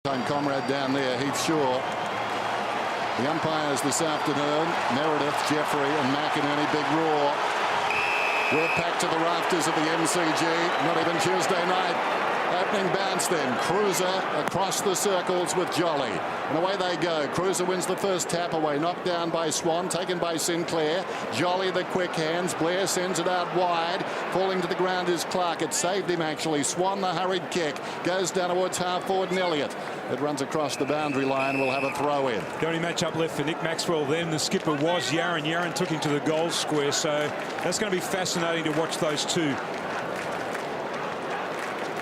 Comrade down there, Heath Shaw. The umpires this afternoon, Meredith, Jeffrey and McInerney. Big roar. We're packed to the rafters of the MCG. Not even Tuesday night. Opening bounce then. Cruiser across the circles with Jolly. And away they go. Cruiser wins the first tap away. Knocked down by Swan. Taken by Sinclair. Jolly the quick hands. Blair sends it out wide. Falling to the ground is Clark. It saved him actually. Swan the hurried kick. Goes down towards half forward and Elliott. It runs across the boundary line. We'll have a throw in. The only match up left for Nick Maxwell then. The skipper was Yaron. Yaron took him to the goal square. So that's going to be fascinating to watch those two.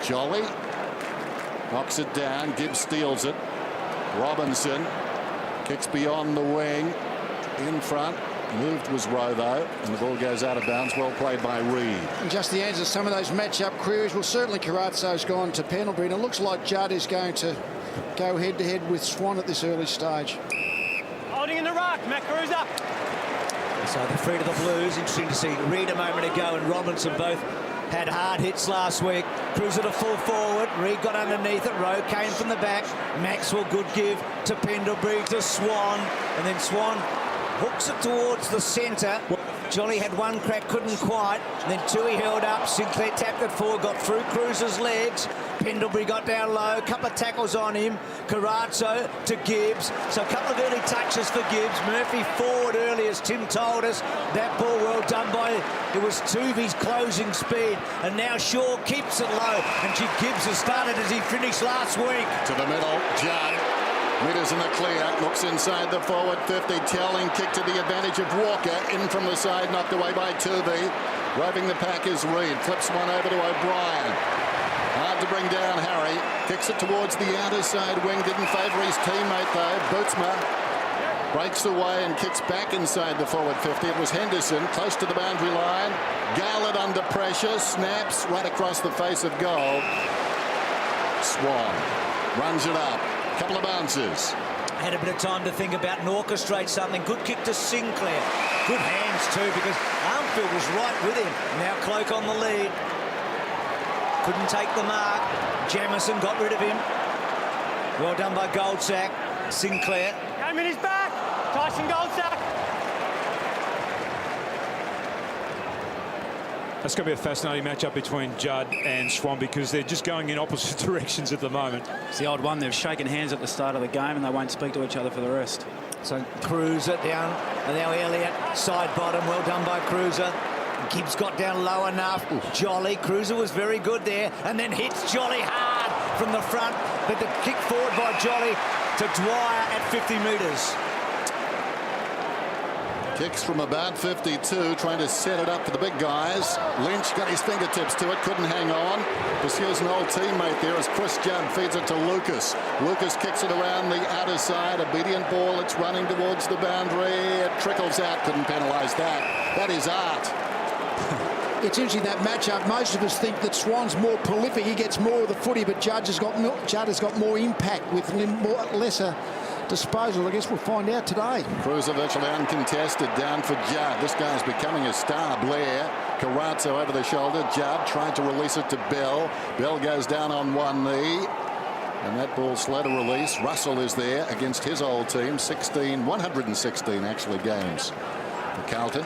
Jolly knocks it down. Gibbs steals it. Robinson kicks beyond the wing. In front. Moved was Rowe though, and the ball goes out of bounds. Well played by Reid. And just the answer to some of those match-up queries. Well, certainly Carazzo's gone to Pendlebury, and it looks like Judd is going to go head-to-head with Swan at this early stage. Holding in the ruck, Matt Cruiser. So the free to the Blues. Interesting to see Reid a moment ago and Robinson both had hard hits last week. Cruiser to full forward. Reid got underneath it. Rowe came from the back. Maxwell good give to Pendlebury to Swan, and then Swan hooks it towards the centre. Jolly had one crack, couldn't quite. And then Tui held up. Sinclair tapped it forward, got through Cruiser's legs. Pendlebury got down low. A couple of tackles on him. Carazzo to Gibbs. So a couple of early touches for Gibbs. Murphy forward early, as Tim told us. That ball well done by, it was Tuvi's closing speed. And now Shaw keeps it low. And Gibbs has started as he finished last week. To the middle, Judd. Metres in the clear, looks inside the forward 50. Telling kick to the advantage of Walker. In from the side, knocked away by Tuvey. Roving the pack is Reid. Flips one over to O'Brien. Hard to bring down Harry. Kicks it towards the outer side wing. Didn't favour his teammate though. Bootsma breaks away and kicks back inside the forward 50. It was Henderson close to the boundary line. Garlett under pressure. Snaps right across the face of goal. Swan runs it up. Couple of bounces. Had a bit of time to think about and orchestrate something. Good kick to Sinclair. Good hands too, because Armfield was right with him. Now Cloak on the lead. Couldn't take the mark. Jamison got rid of him. Well done by Goldsack. Sinclair. Came in his back. Tyson Goldsack. That's going to be a fascinating matchup between Judd and Swan, because they're just going in opposite directions at the moment. It's the old one. They've shaken hands at the start of the game and they won't speak to each other for the rest. So Cruiser down, and now Elliott side bottom. Well done by Cruiser. Gibbs got down low enough. Jolly. Cruiser was very good there, and then hits Jolly hard from the front. But the kick forward by Jolly to Dwyer at 50 metres. Kicks from about 52, trying to set it up for the big guys. Lynch got his fingertips to it, couldn't hang on. Pursues an old teammate there as Chris Judd feeds it to Lucas. Lucas kicks it around the outer side. Obedient ball, it's running towards the boundary. It trickles out, couldn't penalise that. That is art. It's interesting, that matchup. Most of us think that Swan's more prolific. He gets more of the footy, but Judd has got more impact with lesser disposal. I guess we'll find out today. Cruiser virtually uncontested, down for Judd. This guy's becoming a star. Blair. Carazzo over the shoulder. Judd tried to release it to Bell. Bell goes down on one knee. And that ball slow to release. Russell is there against his old team. 116 actually games for Carlton.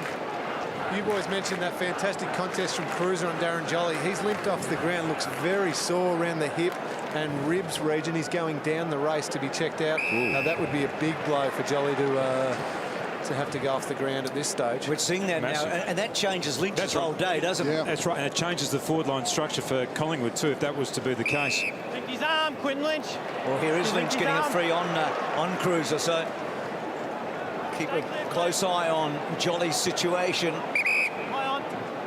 You boys mentioned that fantastic contest from Cruiser and Darren Jolly. He's limped off the ground, looks very sore around the hip and ribs region. He's going down the race to be checked out. That would be a big blow for Jolly to have to go off the ground at this stage. We're seeing that Massive. now, and that changes Lynch's whole day, doesn't it? That's right, and it changes the forward line structure for Collingwood too, if that was to be the case. Linked his arm, Quinn Lynch. Well, here is Lynch getting a free on Cruiser, so keep a close eye on Jolly's situation.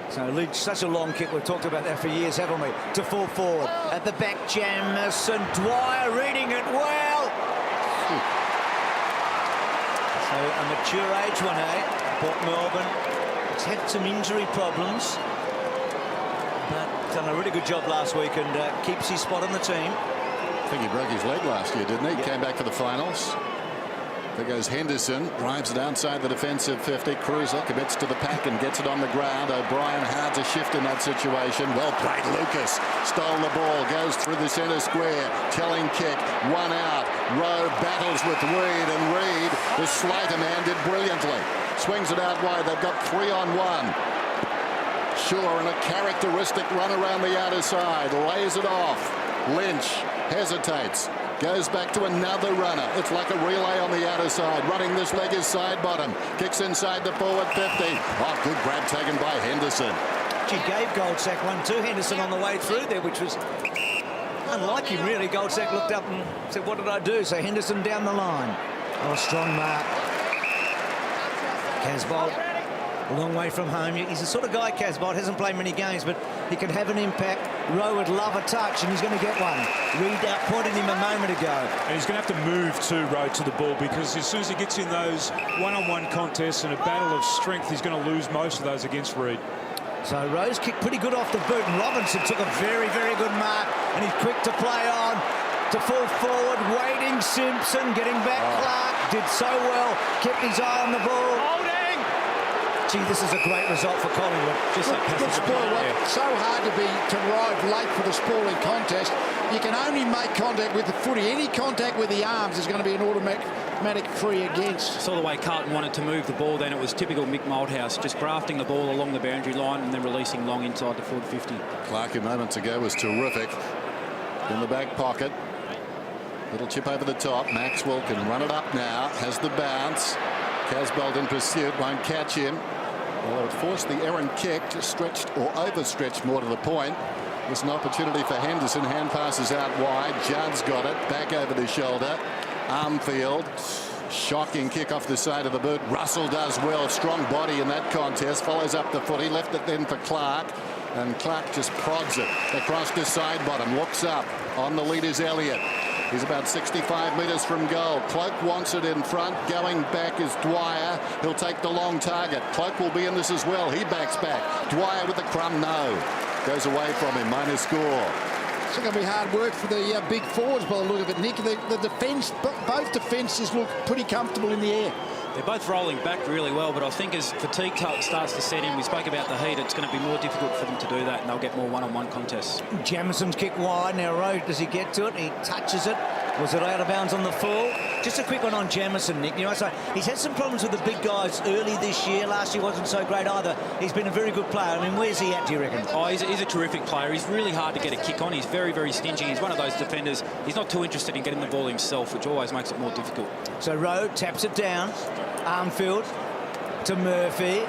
So Lynch, such a long kick. We've talked about that for years, haven't we? To fall forward. At the back, Jamison. Dwyer reading it well. So a mature age one, Port Melbourne. It's had some injury problems, but done a really good job last week and keeps his spot on the team. I think he broke his leg last year, didn't he? Yeah. Came back for the finals. There goes Henderson, drives it outside the defensive 50. Cruiser commits to the pack and gets it on the ground. O'Brien hard to shift in that situation. Well played, Lucas. Stole the ball, goes through the centre square. Telling kick, one out. Rowe battles with Reed, and Reed, the Slater man, did brilliantly. Swings it out wide. They've got 3-on-1. Shaw in a characteristic run around the outer side. Lays it off. Lynch hesitates. Goes back to another runner. It's like a relay on the outer side. Running this leg is side bottom. Kicks inside the forward 50. Oh, good grab taken by Henderson. She gave Goldsack one to Henderson on the way through there, which was unlike him, really. Goldsack looked up and said, what did I do? So Henderson down the line. Oh, strong mark. Casbolt, a long way from home. He's the sort of guy, Casbolt, hasn't played many games, but he can have an impact. Rowe would love a touch, and he's going to get one. Reed outpointed him a moment ago. And he's going to have to move to Rowe to the ball, because as soon as he gets in those one-on-one contests and a battle of strength, he's going to lose most of those against Reed. So Rowe's kicked pretty good off the boot, and Robinson took a very, very good mark, and he's quick to play on, to fall forward, waiting Simpson, getting back Clark, did so well, kept his eye on the ball. Holding! Gee, this is a great result for Collingwood. Just good spoil. So hard to arrive late for the spalling contest. You can only make contact with the footy. Any contact with the arms is going to be an automatic free against. Saw the way Carlton wanted to move the ball then. It was typical Mick Malthouse, just grafting the ball along the boundary line and then releasing long inside the forward 50. Clark a moment ago was terrific. In the back pocket. Little chip over the top. Maxwell can run it up now. Has the bounce. Casbolt in pursuit. Won't catch him. Well, it forced the errant kick, just stretched or overstretched more to the point. There's an opportunity for Henderson. Hand passes out wide. Judd's got it. Back over the shoulder. Armfield. Shocking kick off the side of the boot. Russell does well. Strong body in that contest. Follows up the foot. He left it then for Clark. And Clark just prods it across the side bottom. Looks up. On the lead is Elliott. He's about 65 metres from goal. Cloak wants it in front. Going back is Dwyer. He'll take the long target. Cloak will be in this as well. He backs back. Dwyer with the crumb. No. Goes away from him. Minus score. It's going to be hard work for the big forwards by the look of it, Nick. The defence, both defences look pretty comfortable in the air. They're both rolling back really well, but I think as fatigue starts to set in, we spoke about the heat, it's going to be more difficult for them to do that, and they'll get more one-on-one contests. Jamison's kick wide. Now Rowe, does he get to it? He touches it. Was it out of bounds on the full? Just a quick one on Jamison, Nick. You know, so he's had some problems with the big guys early this year. Last year wasn't so great either. He's been a very good player. I mean, where's he at, do you reckon? Oh, he's a terrific player. He's really hard to get a kick on. He's very, very stingy. He's one of those defenders. He's not too interested in getting the ball himself, which always makes it more difficult. So Rowe taps it down. Armfield to Murphy,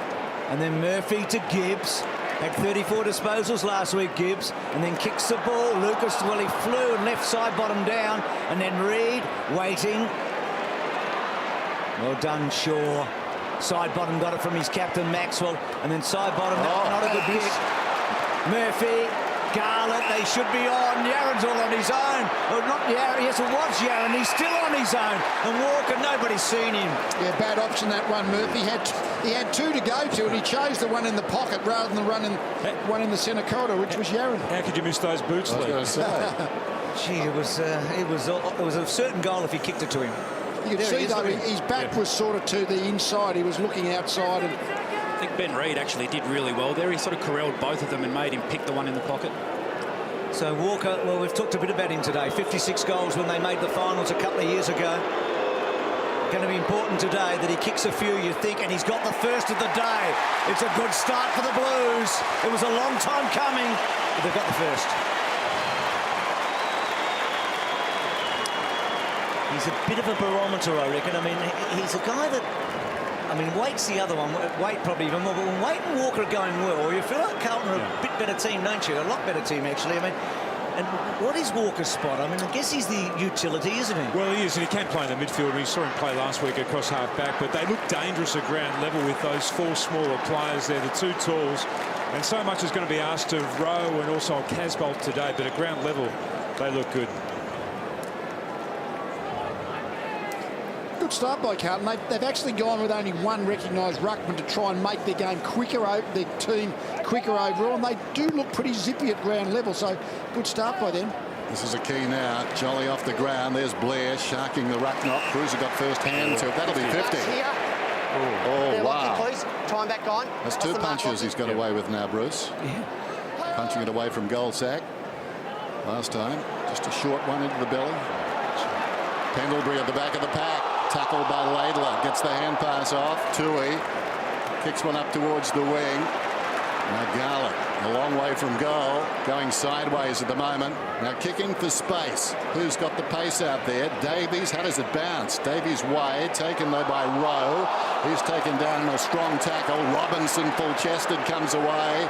and then Murphy to Gibbs. Had 34 disposals last week, Gibbs, and then kicks the ball. Lucas, well, he flew and left side bottom down, and then Reed waiting. Well done, Shaw. Side bottom got it from his captain Maxwell, and then side bottom, not a good kick. Murphy, Garlett, they should be on. Yaron's all on his own. Well, not Yaron, yes, it was Yaron. He's still on his own. And Walker, nobody's seen him. Yeah, bad option that one, Murphy. He had two to go to, and he chose the one in the pocket rather than the one in the centre corridor, which was Yaron. How could you miss those boots, Lee? Gee, it was a certain goal if he kicked it to him. You could see, though, his back was sort of to the inside. He was looking outside. And I think Ben Reid actually did really well there. He sort of corralled both of them and made him pick the one in the pocket. So Walker, well, we've talked a bit about him today. 56 goals when they made the finals a couple of years ago. Going to be important today that he kicks a few, you think, and he's got the first of the day. It's a good start for the Blues. It was a long time coming, but they've got the first. He's a bit of a barometer, I reckon. I mean, he's a guy that... I mean, Waite's the other one. Waite probably even more. But when Waite and Walker are going well, you feel like Carlton are a bit better team, don't you? A lot better team, actually. I mean, and what is Walker's spot? I mean, I guess he's the utility, isn't he? Well, he is, and he can play in the midfield. We saw him play last week across half-back, but they look dangerous at ground level with those four smaller players there, the two talls. And so much is going to be asked of Rowe and also Casbolt today, but at ground level, they look good. good start by Carlton. They've actually gone with only one recognised ruckman to try and make their game quicker, their team quicker overall, and they do look pretty zippy at ground level, so good start by them. This is a key now. Jolly off the ground. There's Blair sharking the ruck knock. Cruiser got first hand to it. That'll be 50. Oh, wow. Time back on. That's two punches he's got away with now, Bruce. Yeah. Punching it away from Goldsack. Last time, just a short one into the belly. Pendlebury at the back of the pack. Tackled by Laidler. Gets the hand pass off. Tui kicks one up towards the wing. Now Garlick, a long way from goal, going sideways at the moment. Now kicking for space. Who's got the pace out there? Davies. How does it bounce? Davies way, taken though by Rowe. He's taken down a strong tackle. Robinson, full-chested, comes away.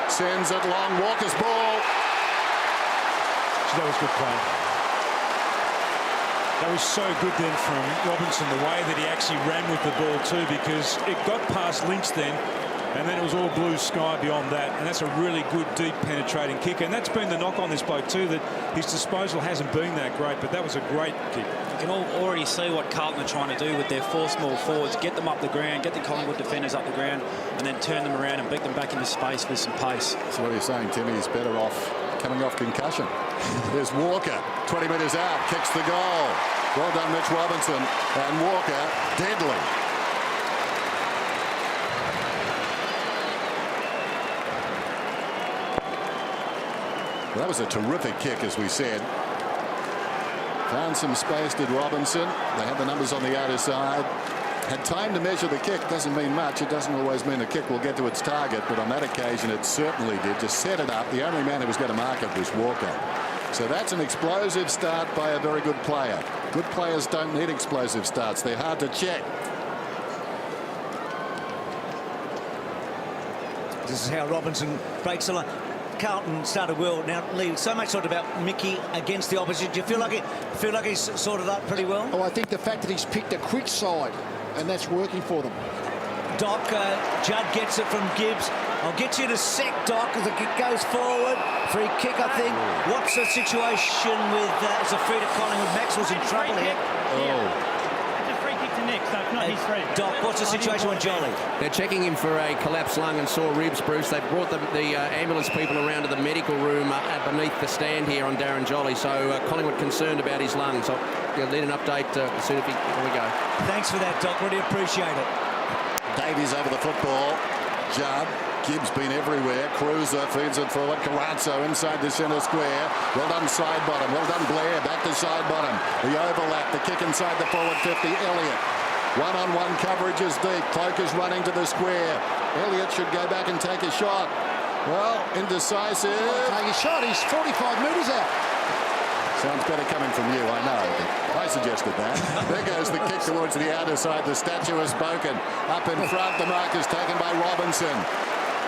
Sends it long. Walker's ball. That was good play. That was so good then from Robinson, the way that he actually ran with the ball too, because it got past Lynch then, and then it was all blue sky beyond that, and that's a really good, deep, penetrating kick, and that's been the knock on this bloke too, that his disposal hasn't been that great, but that was a great kick. You can already see what Carlton are trying to do with their four small forwards, get them up the ground, get the Collingwood defenders up the ground, and then turn them around and beat them back into space with some pace. So what are you saying, Timmy? He's better off coming off concussion. There's Walker, 20 metres out, kicks the goal. Well done, Mitch Robinson. And Walker, deadly. Well, that was a terrific kick, as we said. Found some space, did Robinson. They had the numbers on the outer side. Had time to measure the kick. Doesn't mean much. It doesn't always mean the kick will get to its target, but on that occasion it certainly did. Just set it up. The only man who was going to mark it was Walker. So that's an explosive start by a very good player. Good players don't need explosive starts. They're hard to check. This is how Robinson breaks the line. Carlton started well. Now, Lee, so much talked about Mickey against the opposition. Do you feel like he's sorted up pretty well? Oh, I think the fact that he's picked a quick side, and that's working for them. Doc, Judd gets it from Gibbs. I'll get you to sec, Doc, as the kick goes forward. Free kick, I think. What's the situation with as a free to Collingwood? Maxwell's in trouble here. It's a free kick to Nick, so it's not his free. Doc, what's the situation with Jolly? They're checking him for a collapsed lung and sore ribs, Bruce. They've brought the ambulance people around to the medical room beneath the stand here on Darren Jolly. So Collingwood concerned about his lungs. I'll need an update as soon as here we go. Thanks for that, Doc. Really appreciate it. Davies over the football. Judd. Gibbs been everywhere. Cruiser feeds it forward. Carrazzo inside the centre square. Well done side bottom. Well done Blair. Back to side bottom. The overlap. The kick inside the forward 50. Elliott. One-on-one coverage is deep. Cloak is running to the square. Elliott should go back and take a shot. Well, indecisive. Take a shot. He's 45 metres out. Sounds better coming from you, I know. I suggested that. There goes the kick towards the outer side. The statue is broken. Up in front, the mark is taken by Robinson.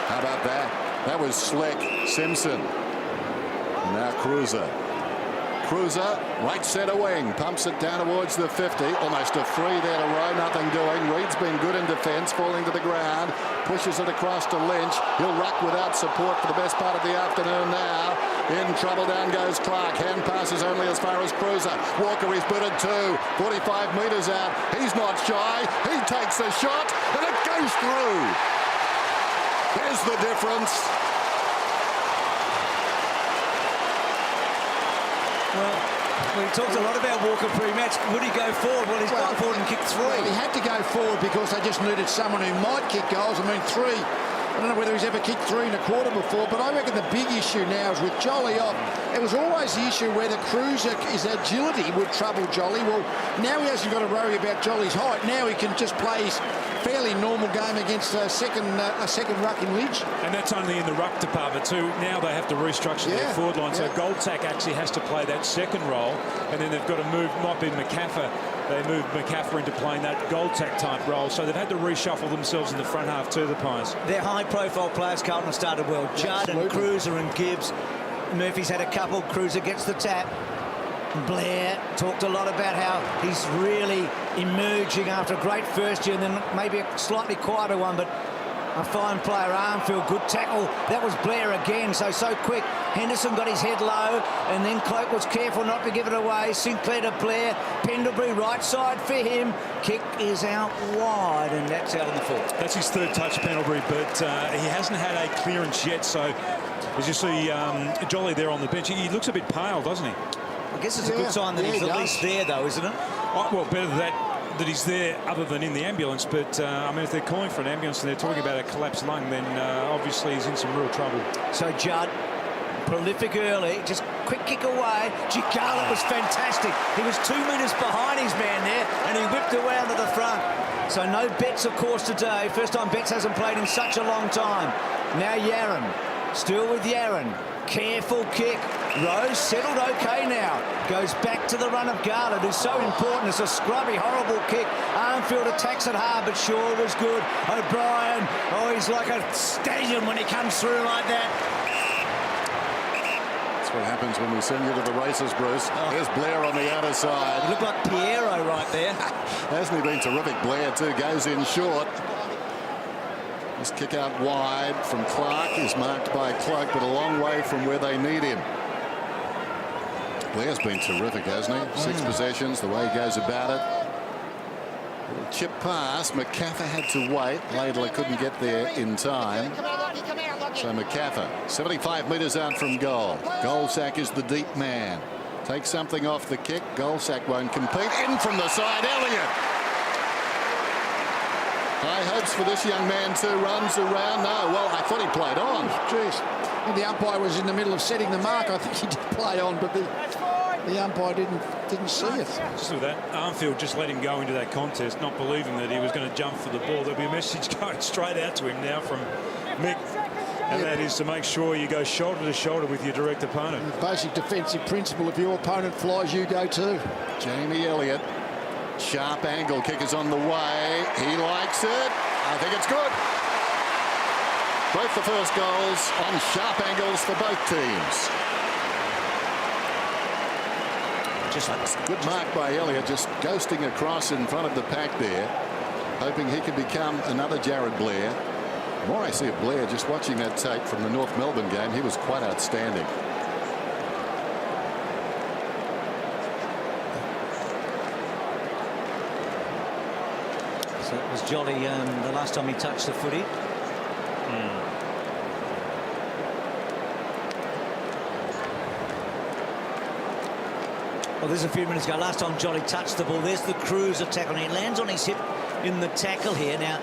How about that? That was slick. Simpson. And now Cruiser. Cruiser, right centre wing, pumps it down towards the 50. Almost a free there to Rowe, nothing doing. Reed's been good in defence, falling to the ground. Pushes it across to Lynch. He'll ruck without support for the best part of the afternoon now. In trouble, down goes Clark. Hand passes only as far as Cruiser. Walker is booted too. 45 metres out. He's not shy. He takes a shot and it goes through. There's the difference. Well, we talked a lot about Walker pre-match. Would he go forward? Well, he's gone forward and kicked three. Well, he had to go forward because they just needed someone who might kick goals. I mean, three. I don't know whether he's ever kicked 3 1/4 before, but I reckon the big issue now is with Jolly off. It was always the issue where the Cruiser, his agility would trouble Jolly. Well, now he hasn't got to worry about Jolly's height. Now he can just play his fairly normal game against a second ruck in Lynch. And that's only in the ruck department too. Now they have to restructure their forward line. So Goldsack actually has to play that second role, and then they've got to move, might be McCaffer. They moved McCaffer into playing that Goldsack type role. So they've had to reshuffle themselves in the front half too, the Pies. They're high-profile players. Carlton started well. Judd and Cruiser and Gibbs. Murphy's had a couple. Cruiser gets the tap. Blair talked a lot about how he's really emerging after a great first year and then maybe a slightly quieter one, but A fine player, Armfield, good tackle. That was Blair again, so quick. Henderson got his head low, and then Cloak was careful not to give it away. Sinclair to Blair. Pendlebury, right side for him. Kick is out wide, and that's out on the full. That's his third touch, Pendlebury, but he hasn't had a clearance yet. So, as you see, Jolly there on the bench, he looks a bit pale, doesn't he? I guess it's a good sign that he's at least there, though, isn't it? Well, better than that he's there other than in the ambulance. But, I mean, if they're calling for an ambulance and they're talking about a collapsed lung, then obviously he's in some real trouble. So Judd, prolific early, just quick kick away. Garlett was fantastic. He was 2 metres behind his man there, and he whipped around to the front. So no Betts, of course, today. First time Betts hasn't played in such a long time. Now Yaron, still with Yaron. Careful kick. Rose settled okay now. Goes back to the run of Garland, who's so important. It's a scrubby, horrible kick. Armfield attacks it hard, but Shaw was good. O'Brien, oh, he's like a stallion when he comes through like that. That's what happens when we send you to the races, Bruce. There's Blair on the outer side. He looked like Piero right there. Hasn't he been terrific? Blair, too, goes in short. This kick out wide from Clark is marked by Cloak, but a long way from where they need him. Blair's been terrific, hasn't he? 6 possessions, the way he goes about it. Little chip pass. McCaffer had to wait. Laidler couldn't get there in time. So McCaffer, 75 metres out from goal. Goldsack is the deep man. Takes something off the kick. Goldsack won't compete. In from the side, Elliott. High hopes for this young man, too. Runs around. No, well, I thought he played on. Jeez. And the umpire was in the middle of setting the mark. I think he did play on, but the umpire didn't see it. Just with that, Armfield just let him go into that contest, not believing that he was going to jump for the ball. There'll be a message going straight out to him now from Mick, and that is to make sure you go shoulder to shoulder with your direct opponent. The basic defensive principle: if your opponent flies, you go too. Jamie Elliott. Sharp angle kick is on the way. He likes it. I think it's good. Both the first goals on sharp angles for both teams. Just good mark by Elliott, just ghosting across in front of the pack there, hoping he could become another Jared Blair. The more I see of Blair, just watching that tape from the North Melbourne game, he was quite outstanding. So it was Jolly the last time he touched the footy. Well, there's a few minutes ago. Last time Jolly touched the ball. There's the Cruiser tackle. And he lands on his hip in the tackle here. Now,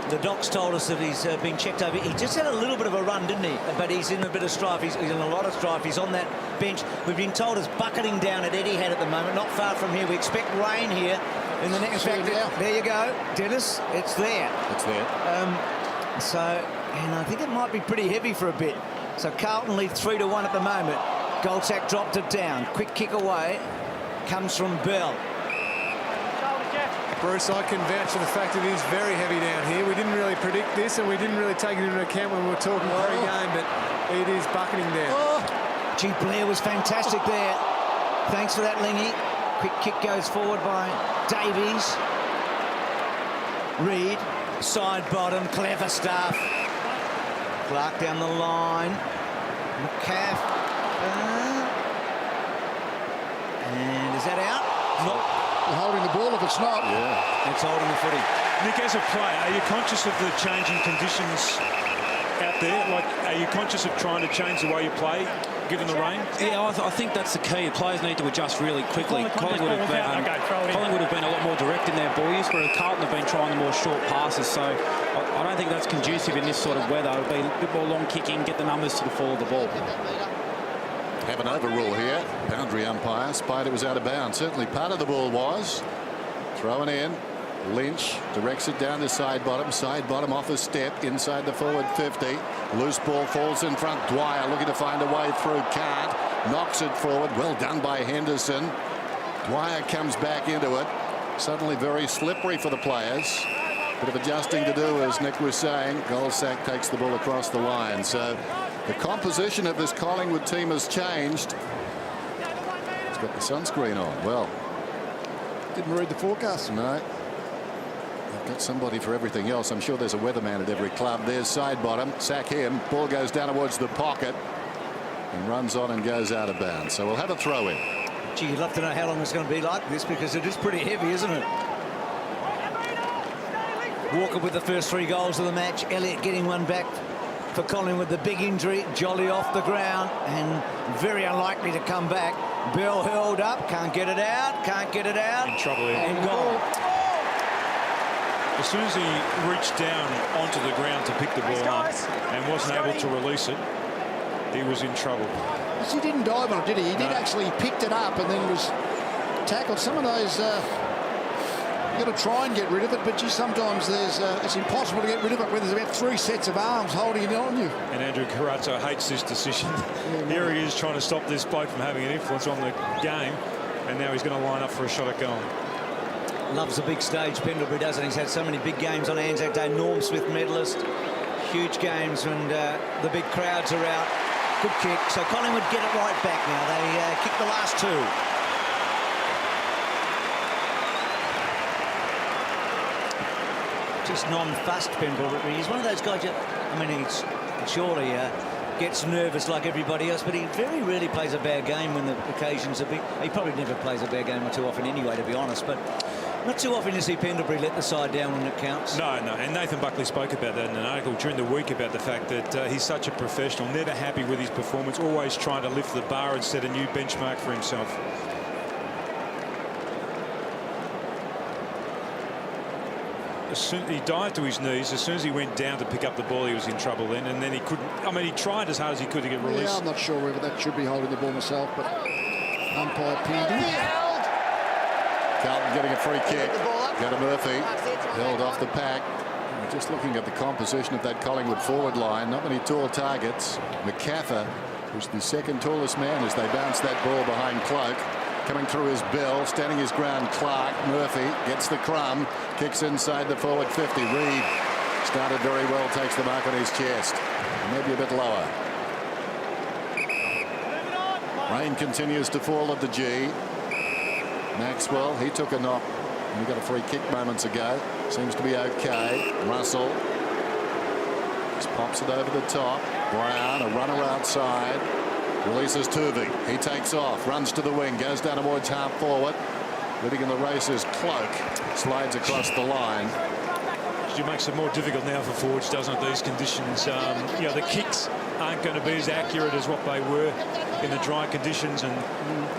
the docs told us that he's been checked over. He just had a little bit of a run, didn't he? But he's in a bit of strife. He's in a lot of strife. He's on that bench. We've been told it's bucketing down at Etihad at the moment. Not far from here. We expect rain here in the next. In fact, there you go, Dennis. It's there. It's there. And I think it might be pretty heavy for a bit. So Carlton lead 3-1 at the moment. Goldsack dropped it down. Quick kick away. Comes from Bell. Bruce, I can vouch for the fact that it is very heavy down here. We didn't really predict this, and we didn't really take it into account when we were talking pre-game, but it is bucketing down. Gee, Blair was fantastic there. Thanks for that, Lingy. Quick kick goes forward by Davies. Reed, side bottom, clever stuff. Clark down the line. McCaff. And is that out? Not holding the ball if it's not. Yeah. It's holding the footy. Nick, as a player, are you conscious of the changing conditions out there? Like, are you conscious of trying to change the way you play, given the rain? Yeah, I think that's the key. Players need to adjust really quickly. Collingwood have been a lot more direct in their ball use, whereas Carlton have been trying the more short passes. So I don't think that's conducive in this sort of weather. It'll be a bit more long kicking, get the numbers to the fall of the ball. Have an overrule here. Boundary umpire spied it was out of bounds. Certainly part of the ball was. Thrown in. Lynch directs it down to side bottom. Side bottom off a step inside the forward 50. Loose ball falls in front. Dwyer looking to find a way through. Can't. Knocks it forward. Well done by Henderson. Dwyer comes back into it. Suddenly very slippery for the players. Bit of adjusting to do, as Nick was saying. Goldsack takes the ball across the line. So the composition of this Collingwood team has changed. It's got the sunscreen on. Well, didn't read the forecast. No. They've got somebody for everything else. I'm sure there's a weatherman at every club. There's side bottom. Sack him. Ball goes down towards the pocket and runs on and goes out of bounds. So we'll have a throw in. Gee, you'd love to know how long it's going to be like this, because it is pretty heavy, isn't it? Walker with the first 3 goals of the match. Elliott getting one back for Collingwood. The big injury. Jolly off the ground and very unlikely to come back. Bell held up. Can't get it out. Can't get it out. In trouble here. And gone. As soon as he reached down onto the ground to pick the ball up and wasn't able to release it, he was in trouble. He didn't dive on it, did he? He did actually picked it up and then was tackled. Some of those, you've got to try and get rid of it, but sometimes it's impossible to get rid of it when there's about 3 sets of arms holding it on you. And Andrew Carrazzo hates this decision. Here he is trying to stop this bloke from having an influence on the game, and now he's going to line up for a shot at goal. Loves the big stage, Pendlebury, doesn't he? He's had so many big games on Anzac Day. Norm Smith medalist. Huge games when the big crowds are out. Good kick. So Collingwood get it right back now. They kick the last 2. Just non-fussed, Pendlebury. He's one of those guys, I mean, he's surely gets nervous like everybody else, but he very rarely plays a bad game when the occasions are big. He probably never plays a bad game or too often anyway, to be honest, but not too often you see Pendlebury let the side down when it counts. No, and Nathan Buckley spoke about that in an article during the week about the fact that he's such a professional, never happy with his performance, always trying to lift the bar and set a new benchmark for himself. He dived to his knees. As soon as he went down to pick up the ball, he was in trouble then, and then he couldn't. I mean, he tried as hard as he could to get released. Yeah, I'm not sure whether that should be holding the ball myself, but umpire Peardy. Carlton getting a free kick. Go to Murphy. Held off the pack. Just looking at the composition of that Collingwood forward line, not many tall targets. McCaffer, who's the second tallest man as they bounce that ball behind Cloak. Coming through his Bell, standing his ground Clark. Murphy gets the crumb, kicks inside the forward 50. Reid started very well, takes the mark on his chest. Maybe a bit lower. Rain continues to fall at the G. Maxwell, he took a knock. He got a free kick moments ago. Seems to be okay. Russell just pops it over the top. Brown, a runner outside. Releases Tuvey. He takes off, runs to the wing, goes down towards half forward. Leading in the race is Cloak. Slides across the line. It makes it more difficult now for forwards, doesn't it, these conditions? You know, the kicks aren't going to be as accurate as what they were in the dry conditions, and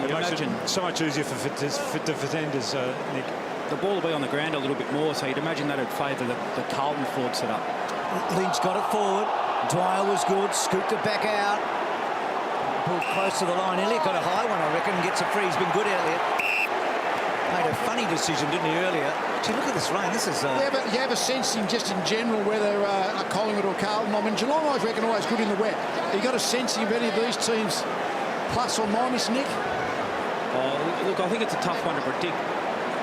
it makes it so much easier for defenders, Nick. The ball will be on the ground a little bit more, so you'd imagine that would favour the Carlton forward setup. Lynch got it forward. Dwyer was good, scooped it back out. Pulled close to the line. Elliott got a high one, I reckon, and gets a free. He's been good, Elliott. Made a funny decision, didn't he, earlier? Gee, look at this rain. This is... Yeah, but you have a sense in just in general whether a Collingwood or Carlton. I mean, Geelong, I reckon, always good in the wet. You got a sense of any of these teams plus or minus, Nick? Look, I think it's a tough one to predict.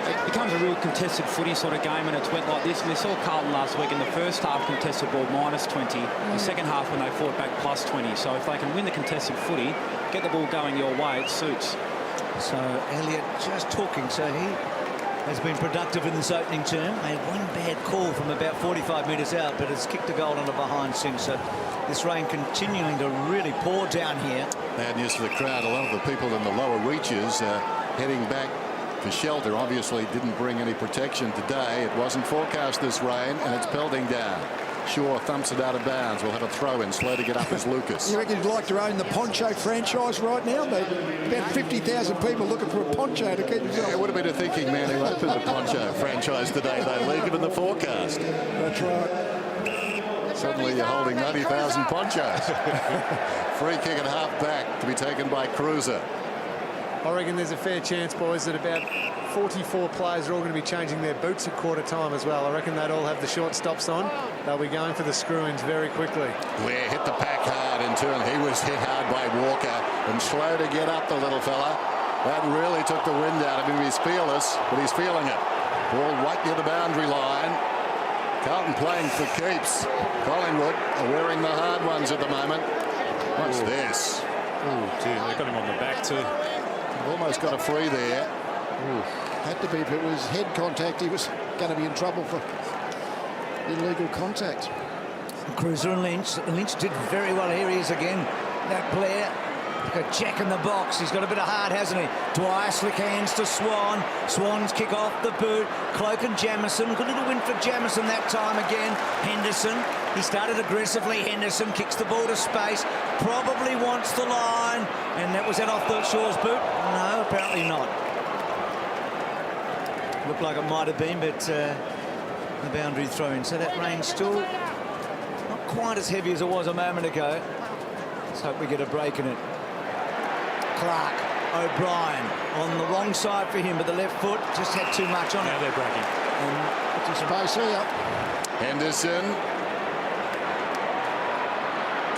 It becomes a real contested footy sort of game, and it's went like this. And we saw Carlton last week in the first half contested ball -20. The second half when they fought back +20. So if they can win the contested footy, get the ball going your way, it suits. So Elliott just talking. So he has been productive in this opening term. Made one bad call from about 45 metres out, but has kicked a goal on the behind since. So this rain continuing to really pour down here. Bad news for the crowd. A lot of the people in the lower reaches heading back for shelter. Obviously didn't bring any protection today. It wasn't forecast this rain, and it's pelting down. Shaw thumps it out of bounds. We'll have a throw in. Slow to get up is Lucas. You reckon you'd like to own the poncho franchise right now? About 50,000 people looking for a poncho to keep themselves. Yeah, it would have been a thinking man who opened the poncho franchise today, though, Lee, given the forecast. That's right. Suddenly you're holding 90,000 ponchos. Free kick at half back to be taken by Cruiser. I reckon there's a fair chance, boys, that about 44 players are all going to be changing their boots at quarter time as well. I reckon they'd all have the short stops on. They'll be going for the screw-ins very quickly. Ware hit the pack hard in turn. He was hit hard by Walker and slow to get up, the little fella. That really took the wind out of him. He's fearless, but he's feeling it. Ball right near the boundary line. Carlton playing for keeps. Collingwood are wearing the hard ones at the moment. What's this? Oh, dear. They got him on the back, too. Almost got a free there. Ooh. Had to be. If it was head contact, he was going to be in trouble for illegal contact. Cruiser and Lynch. Lynch did very well. Here he is again. That Blair. Got Jack in the box. He's got a bit of heart, hasn't he? Dwyer, slick hands to Swan. Swan's kick off the boot. Cloak and Jamison. Good little win for Jamison that time again. Henderson. He started aggressively. Henderson kicks the ball to space. Probably wants the line. And that was that off the Shaw's boot? No, apparently not. Looked like it might have been, but the boundary throw-in. So that rain's still not quite as heavy as it was a moment ago. Let's hope we get a break in it. Clark, O'Brien on the wrong side for him, but the left foot just had too much on it. Now they're breaking. And space here. Henderson.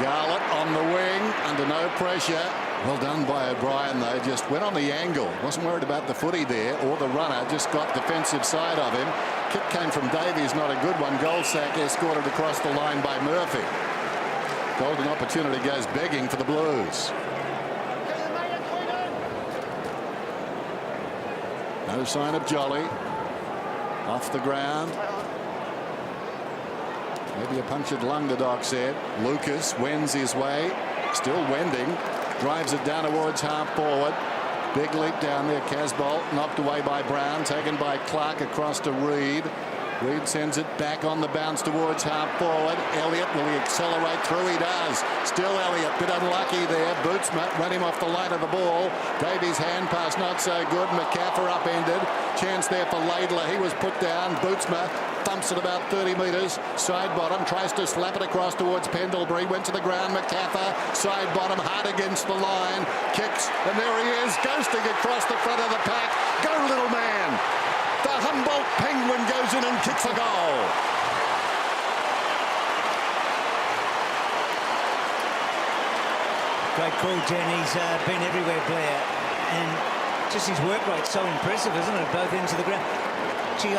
Garlett on the wing, under no pressure. Well done by O'Brien, though. Just went on the angle. Wasn't worried about the footy there or the runner. Just got defensive side of him. Kick came from Davies, not a good one. Goldsack escorted across the line by Murphy. Golden opportunity goes begging for the Blues. No sign of Jolly. Off the ground. Maybe a punctured lung, the doc said. Lucas wends his way. Still wending. Drives it down towards half forward. Big leap down there. Casbolt knocked away by Brown. Taken by Clark across to Reid. Reid sends it back on the bounce towards half forward. Elliott, will he accelerate through? He does. Still Elliott, bit unlucky there. Bootsma run him off the line of the ball. Davies' hand pass not so good. McCaffer upended. Chance there for Laidler. He was put down. Bootsma thumps it about 30 metres. Side bottom, tries to slap it across towards Pendlebury. Went to the ground. McCaffer, side bottom, hard against the line. Kicks, and there he is, ghosting across the front of the pack. Go, little man. The Humboldt Penguin goes in and kicks a goal. Great call, Jen. He's been everywhere, Blair. And just his work rate's so impressive, isn't it? Both ends of the ground. Gee,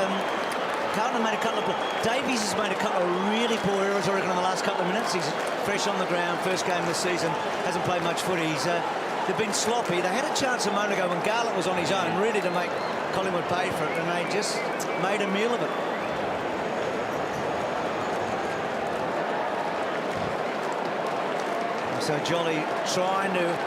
Carlton made a couple of... Davies has made a couple of really poor errors, I reckon, in the last couple of minutes. He's fresh on the ground, first game of the season. Hasn't played much footy. They've been sloppy. They had a chance a moment ago when Garlett was on his own, really to make Collingwood pay for it, and they just made a meal of it. So Jolly trying to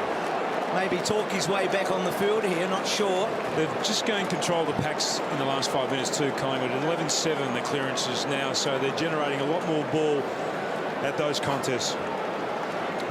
maybe talk his way back on the field here, not sure. They've just gained control of the packs in the last 5 minutes too, Collingwood. 11-7 the clearances now, so they're generating a lot more ball at those contests.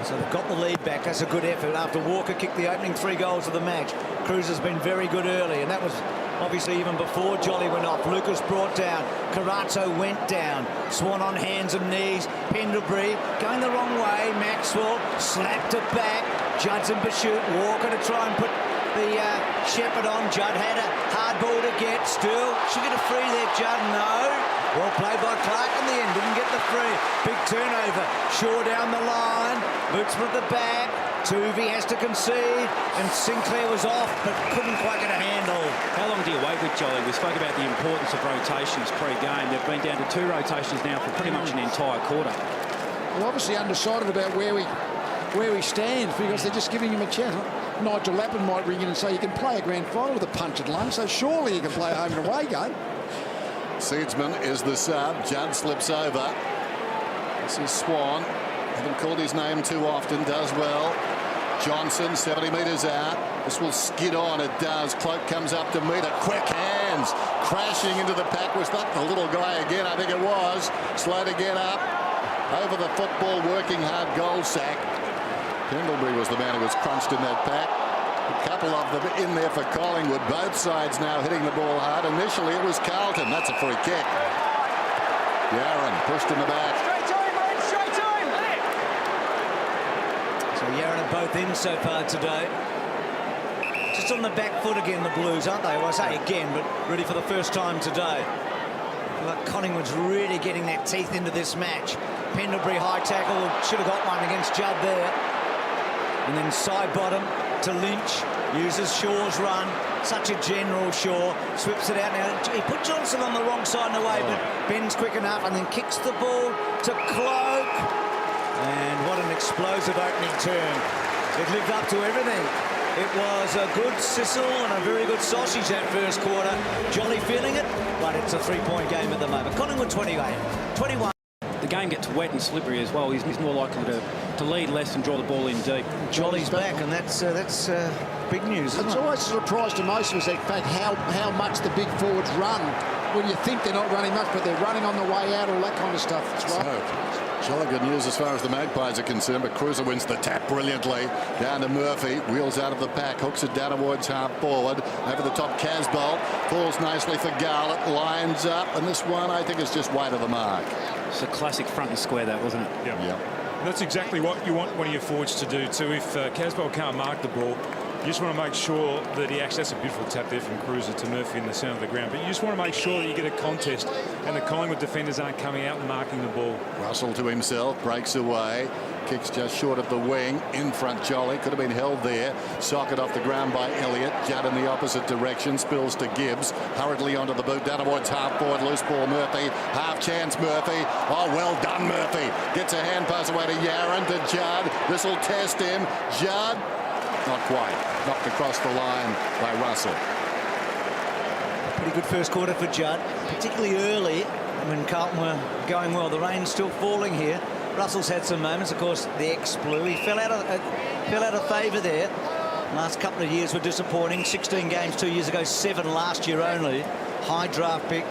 So they've got the lead back. That's a good effort after Walker kicked the opening 3 goals of the match. Cruz has been very good early, and that was obviously even before Jolly went off. Lucas brought down. Carato went down. Swan on hands and knees. Pendlebury going the wrong way. Maxwell slapped it back. Judd and Bashut. Walker to try and put the Shepherd on. Judd had a hard ball to get. Still, should get a free there, Judd. No. Well played by Clark in the end. Didn't get the free. Big turnover. Shaw down the line. Bootsman at the back. Tuvey has to concede. And Sinclair was off, but couldn't quite get a handle. How long do you wait with Jolly? We spoke about the importance of rotations pre-game. They've been down to 2 rotations now for pretty much an entire quarter. Well, obviously undecided about where he stands, because they're just giving him a chance. Nigel Lappin might ring in and say you can play a grand final with a punctured lung, so surely you can play a home and away game. Seedsman is the sub. Judd slips over. This is Swan. Haven't called his name too often. Does well. Johnson 70 metres out. This will skid on. It does. Cloak comes up to meet it. Quick hands. Crashing into the pack. Was that the little guy again? I think it was. Slow to get up. Over the football. Working hard. Goldsack. Pendlebury was the man who was crunched in that pack. A couple of them in there for Collingwood. Both sides now hitting the ball hard. Initially it was Carlton. That's a free kick. Yaron pushed in the back. So Yaron at both ends so far today. Just on the back foot again, the Blues, aren't they? Well, I say again, but really for the first time today. Like Collingwood's really getting their teeth into this match. Pendlebury high tackle. Should have got one against Judd there. And then side bottom to Lynch, uses Shaw's run, such a general Shaw, sweeps it out now. He put Johnson on the wrong side in a way, but bends quick enough and then kicks the ball to Cloak. And what an explosive opening turn. It lived up to everything. It was a good sizzle and a very good sausage that first quarter. Jolly feeling it, but it's a 3-point game at the moment. Collingwood 28-21. The game gets wet and slippery as well. He's more likely to lead less and draw the ball in deep. Jolly's back, and that's big news, isn't It's it? always a surprise to most of us, in fact, how much the big forwards run when you think they're not running much, but they're running on the way out, all that kind of stuff. That's right. Jolly good news as far as the Magpies are concerned, but Cruiser wins the tap brilliantly. Down to Murphy, wheels out of the pack, hooks it down towards half forward. Over the top, Casbolt falls nicely for Garlett, lines up, and this one I think is just wide of the mark. It's a classic front and square, that, wasn't it? Yeah. That's exactly what you want one of your forwards to do too. If Casbolt can't mark the ball, you just want to make sure that he actually, that's a beautiful tap there from Cruiser to Murphy in the centre of the ground, but you just want to make sure that you get a contest and the Collingwood defenders aren't coming out and marking the ball. Russell to himself, breaks away, kicks just short of the wing, in front Jolly, could have been held there, socket off the ground by Elliott, Judd in the opposite direction, spills to Gibbs, hurriedly onto the boot, down towards half forward, loose ball Murphy, half chance Murphy, oh well done Murphy, gets a hand pass away to Yaron, to Judd, this will test him, Judd, not quite, knocked across the line by Russell. Pretty good first quarter for Judd, particularly early when Carlton were going well. The rain's still falling here. Russell's had some moments, of course. The ex-Blue, he fell out of favour there. Last couple of years were disappointing. 16 games 2 years ago, 7 last year only. High draft pick,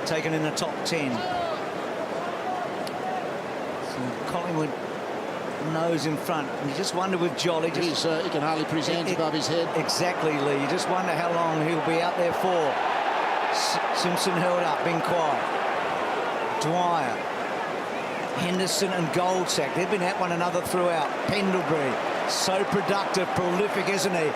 taken in the top 10. So Collingwood nose in front. You just wonder with Jolly. He can hardly put his hands above his head. Exactly, Lee. You just wonder how long he'll be out there for. Simpson held up, being quiet. Dwyer, Henderson and Goldsack, they've been at one another throughout. Pendlebury, so productive, prolific, isn't he?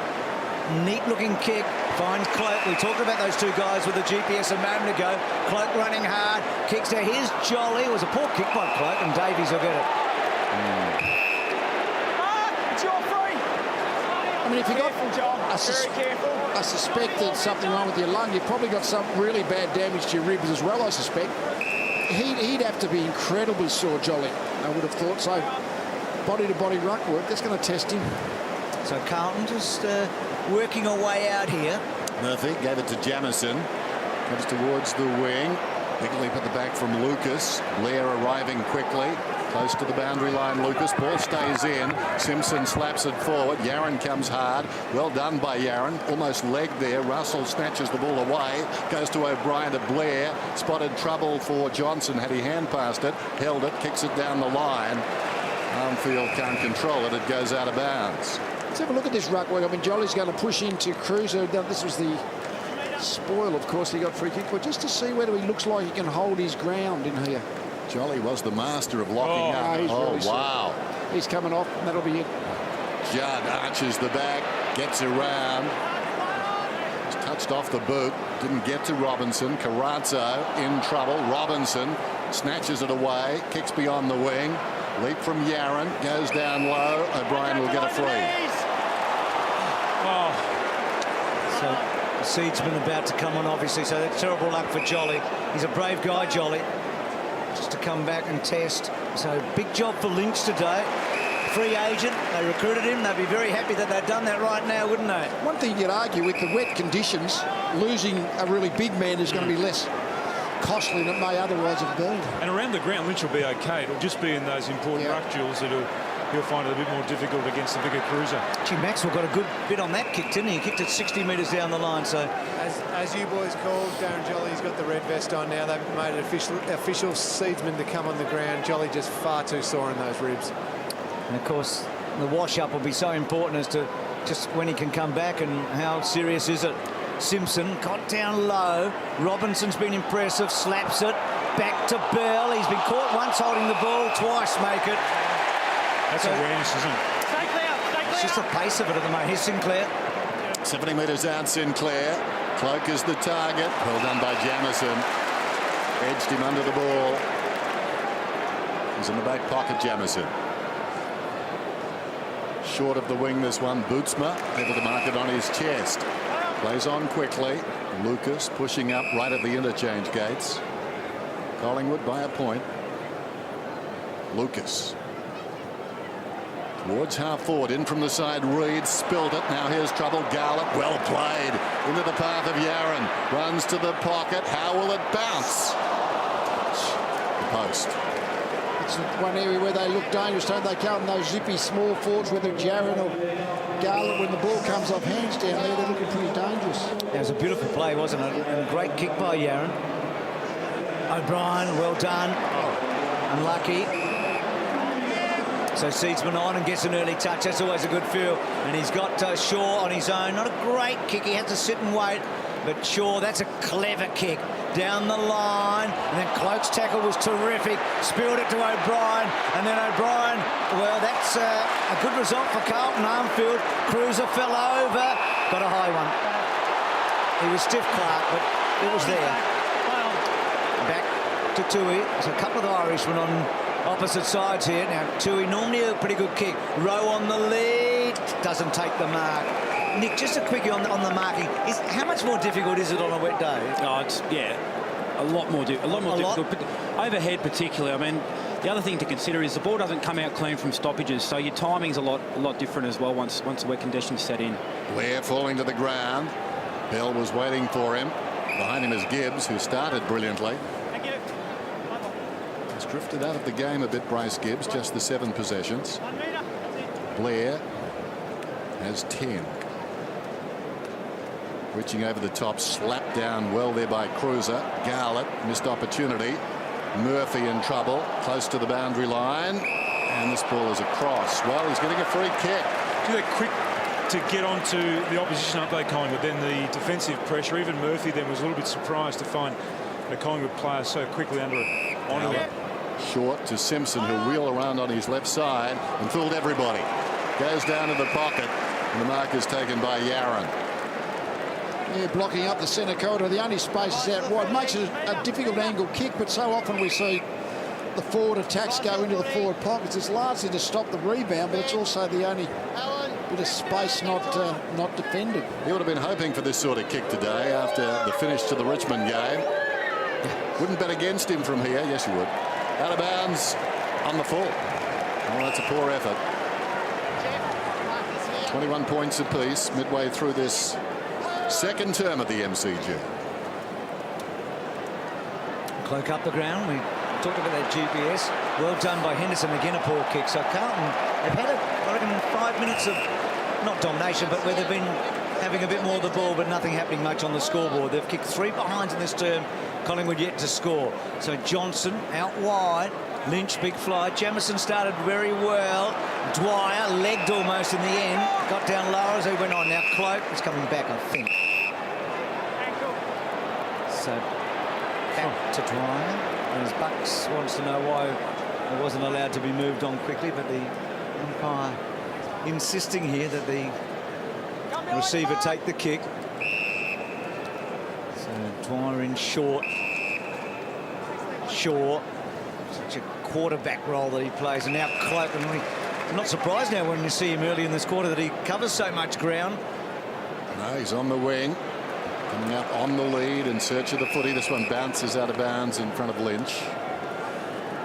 Neat looking kick, finds Cloak. We talked about those two guys with the GPS a moment ago. Cloak running hard, kicks to his Jolly. It was a poor kick by Cloak, and Davies will get it. It's your free. I mean, if you got I suspect there's something wrong with your lung. You've probably got some really bad damage to your ribs as well, I suspect. He'd have to be incredibly sore, Jolly, I would have thought. So body-to-body ruck work, that's going to test him. So Carlton just working a way out here. Murphy gave it to Jamison, comes towards the wing, big leap at the back from Lucas. Blair arriving quickly, close to the boundary line. Lucas, ball stays in, Simpson slaps it forward, Yaron comes hard, well done by Yaron, almost legged there. Russell snatches the ball away, goes to O'Brien to Blair, spotted trouble for Johnson, had he hand passed it, held it, kicks it down the line. Armfield can't control it, it goes out of bounds. Let's have a look at this ruck work. I mean, Jolly's going to push into Cruiser. This was the spoil, of course, he got free kick, but just to see whether he looks like he can hold his ground in here. Jolly was the master of locking up. He's really wow. He's coming off, and that'll be it. Judd arches the back, gets around. He's touched off the boot, didn't get to Robinson. Carrazzo in trouble. Robinson snatches it away, kicks beyond the wing. Leap from Yaron, goes down low. O'Brien will get a free. So the seedsman about to come on, obviously, so that's terrible luck for Jolly. He's a brave guy, Jolly, just to come back and test. So big job for Lynch today. Free agent, they recruited him. They'd be very happy that they'd done that right now, wouldn't they? One thing you'd argue, with the wet conditions, losing a really big man is going to be less costly than it may otherwise have been. And around the ground, Lynch will be okay. It'll just be in those important ruck duels that he'll find it a bit more difficult against the bigger Cruiser. Gee, Maxwell got a good bit on that kick, didn't he? He kicked it 60 metres down the line. So as you boys called, Darren Jolly's got the red vest on now. They've made it official seedsman to come on the ground. Jolly just far too sore in those ribs. And of course, the wash-up will be so important as to just when he can come back and how serious is it. Simpson got down low. Robinson's been impressive, slaps it. Back to Bell. He's been caught once holding the ball, twice make it. That's awareness, isn't it? Stay clear. It's just the pace of it at the moment. Here's Sinclair. 70 metres out, Sinclair. Cloak is the target. Well done by Jamison. Edged him under the ball. He's in the back pocket, Jamison. Short of the wing, this one. Bootsma able to mark it on his chest. Plays on quickly. Lucas pushing up right at the interchange gates. Collingwood by a point. Lucas. Towards half forward, in from the side, Reed spilled it. Now here's trouble. Garlett, well played. Into the path of Yaron. Runs to the pocket. How will it bounce? The post. It's one area where they look dangerous, don't they, Carlton? Those zippy small forwards, whether Jaron or Garlett, when the ball comes off hands down there, they're looking pretty dangerous. It was a beautiful play, wasn't it? And a great kick by Yaron. O'Brien, well done. Unlucky. So Seedsman on and gets an early touch. That's always a good feel. And he's got Shaw on his own. Not a great kick. He had to sit and wait. But Shaw, that's a clever kick. Down the line. And then Cloak's tackle was terrific. Spilled it to O'Brien. And then O'Brien, well, that's a good result for Carlton. Armfield. Cruiser fell over. Got a high one. He was stiff, Clark, but it was there. Back to Tui. There's a couple of Irishmen on opposite sides here. Now, Tui, normally a pretty good kick. Rowe on the lead. Doesn't take the mark. Nick, just a quickie on the marking. How much more difficult is it on a wet day? Oh, it's, yeah, a lot more difficult. But overhead particularly, I mean, the other thing to consider is the ball doesn't come out clean from stoppages, so your timing's a lot different as well once the wet conditions set in. Blair falling to the ground. Bell was waiting for him. Behind him is Gibbs, who started brilliantly. He's drifted out of the game a bit, Bryce Gibbs, just the 7 possessions. Blair has 10. Reaching over the top, slapped down well there by Cruiser. Garlett, missed opportunity. Murphy in trouble, close to the boundary line. And this ball is across. Well, he's getting a free kick. They're quick to get onto the opposition, aren't they, Collingwood? Then the defensive pressure. Even Murphy then was a little bit surprised to find a Collingwood player so quickly onto it. Short to Simpson, who'll wheel around on his left side and fooled everybody. Goes down to the pocket, and the mark is taken by Yaron. Yeah, blocking up the centre corridor. The only space is out wide. Makes it a difficult angle kick, but so often we see the forward attacks go into the forward pockets. It's largely to stop the rebound, but it's also the only bit of space not defended. He would have been hoping for this sort of kick today after the finish to the Richmond game. Wouldn't bet against him from here. Yes, you would. Out of bounds on the full. Oh, that's a poor effort. 21 points apiece midway through this second term of the MCG. Cloak up the ground. We talked about that GPS. Well done by Henderson. Again, a poor kick. So Carlton, they've had, I reckon, 5 minutes of not domination, but where they've been having a bit more of the ball, but nothing happening much on the scoreboard. They've kicked 3 behinds in this term. Collingwood yet to score. So Johnson out wide. Lynch, big fly. Jamieson started very well. Dwyer legged almost in the end. Got down lower as he went on. Now Cloak is coming back, I think. So back to Dwyer. And as Bucks wants to know why it wasn't allowed to be moved on quickly, but the umpire insisting here that the receiver take the kick. So Dwyer in short. Shaw. Such a quarterback role that he plays, and now Cloak. And I'm not surprised now when you see him early in this quarter that he covers so much ground. No, he's on the wing, coming up on the lead in search of the footy. This one bounces out of bounds in front of Lynch.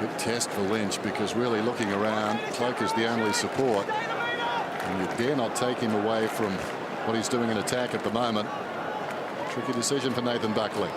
Big test for Lynch, because really looking around, Cloak is the only support, and you dare not take him away from what he's doing in attack at the moment. Tricky decision for Nathan Buckley.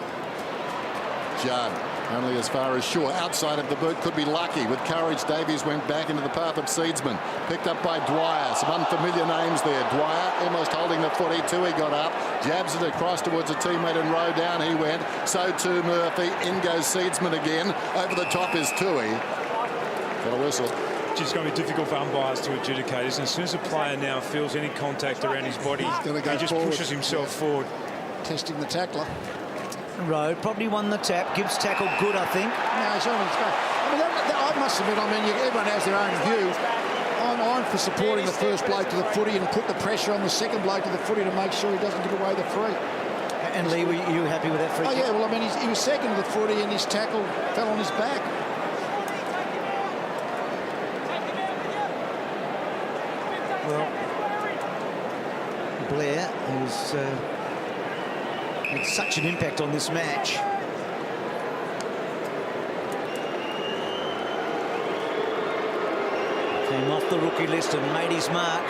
Judd only as far as Shaw. Outside of the boot, could be lucky. With courage, Davies went back into the path of Seedsman. Picked up by Dwyer. Some unfamiliar names there. Dwyer almost holding the footy. Tui got up. Jabs it across towards a teammate and Rowe. Down he went. So too Murphy. In goes Seedsman again. Over the top is Tui. Got a whistle. Just going to be difficult for umpires to adjudicate. As soon as a player now feels any contact around his body, he just pushes himself forward. Testing the tackler. Rowe probably won the tap. Gibbs tackle good, I think. No, he's on his back. I mean, I must admit, everyone has their own view. I'm for supporting the first bloke to the footy and put the pressure on the second bloke to the footy to make sure he doesn't give away the free. And Lee, were you happy with that free kick? Yeah, well, I mean, he was second to the footy and his tackle fell on his back. Well, Blair, who's had such an impact on this match. Came off the rookie list and made his mark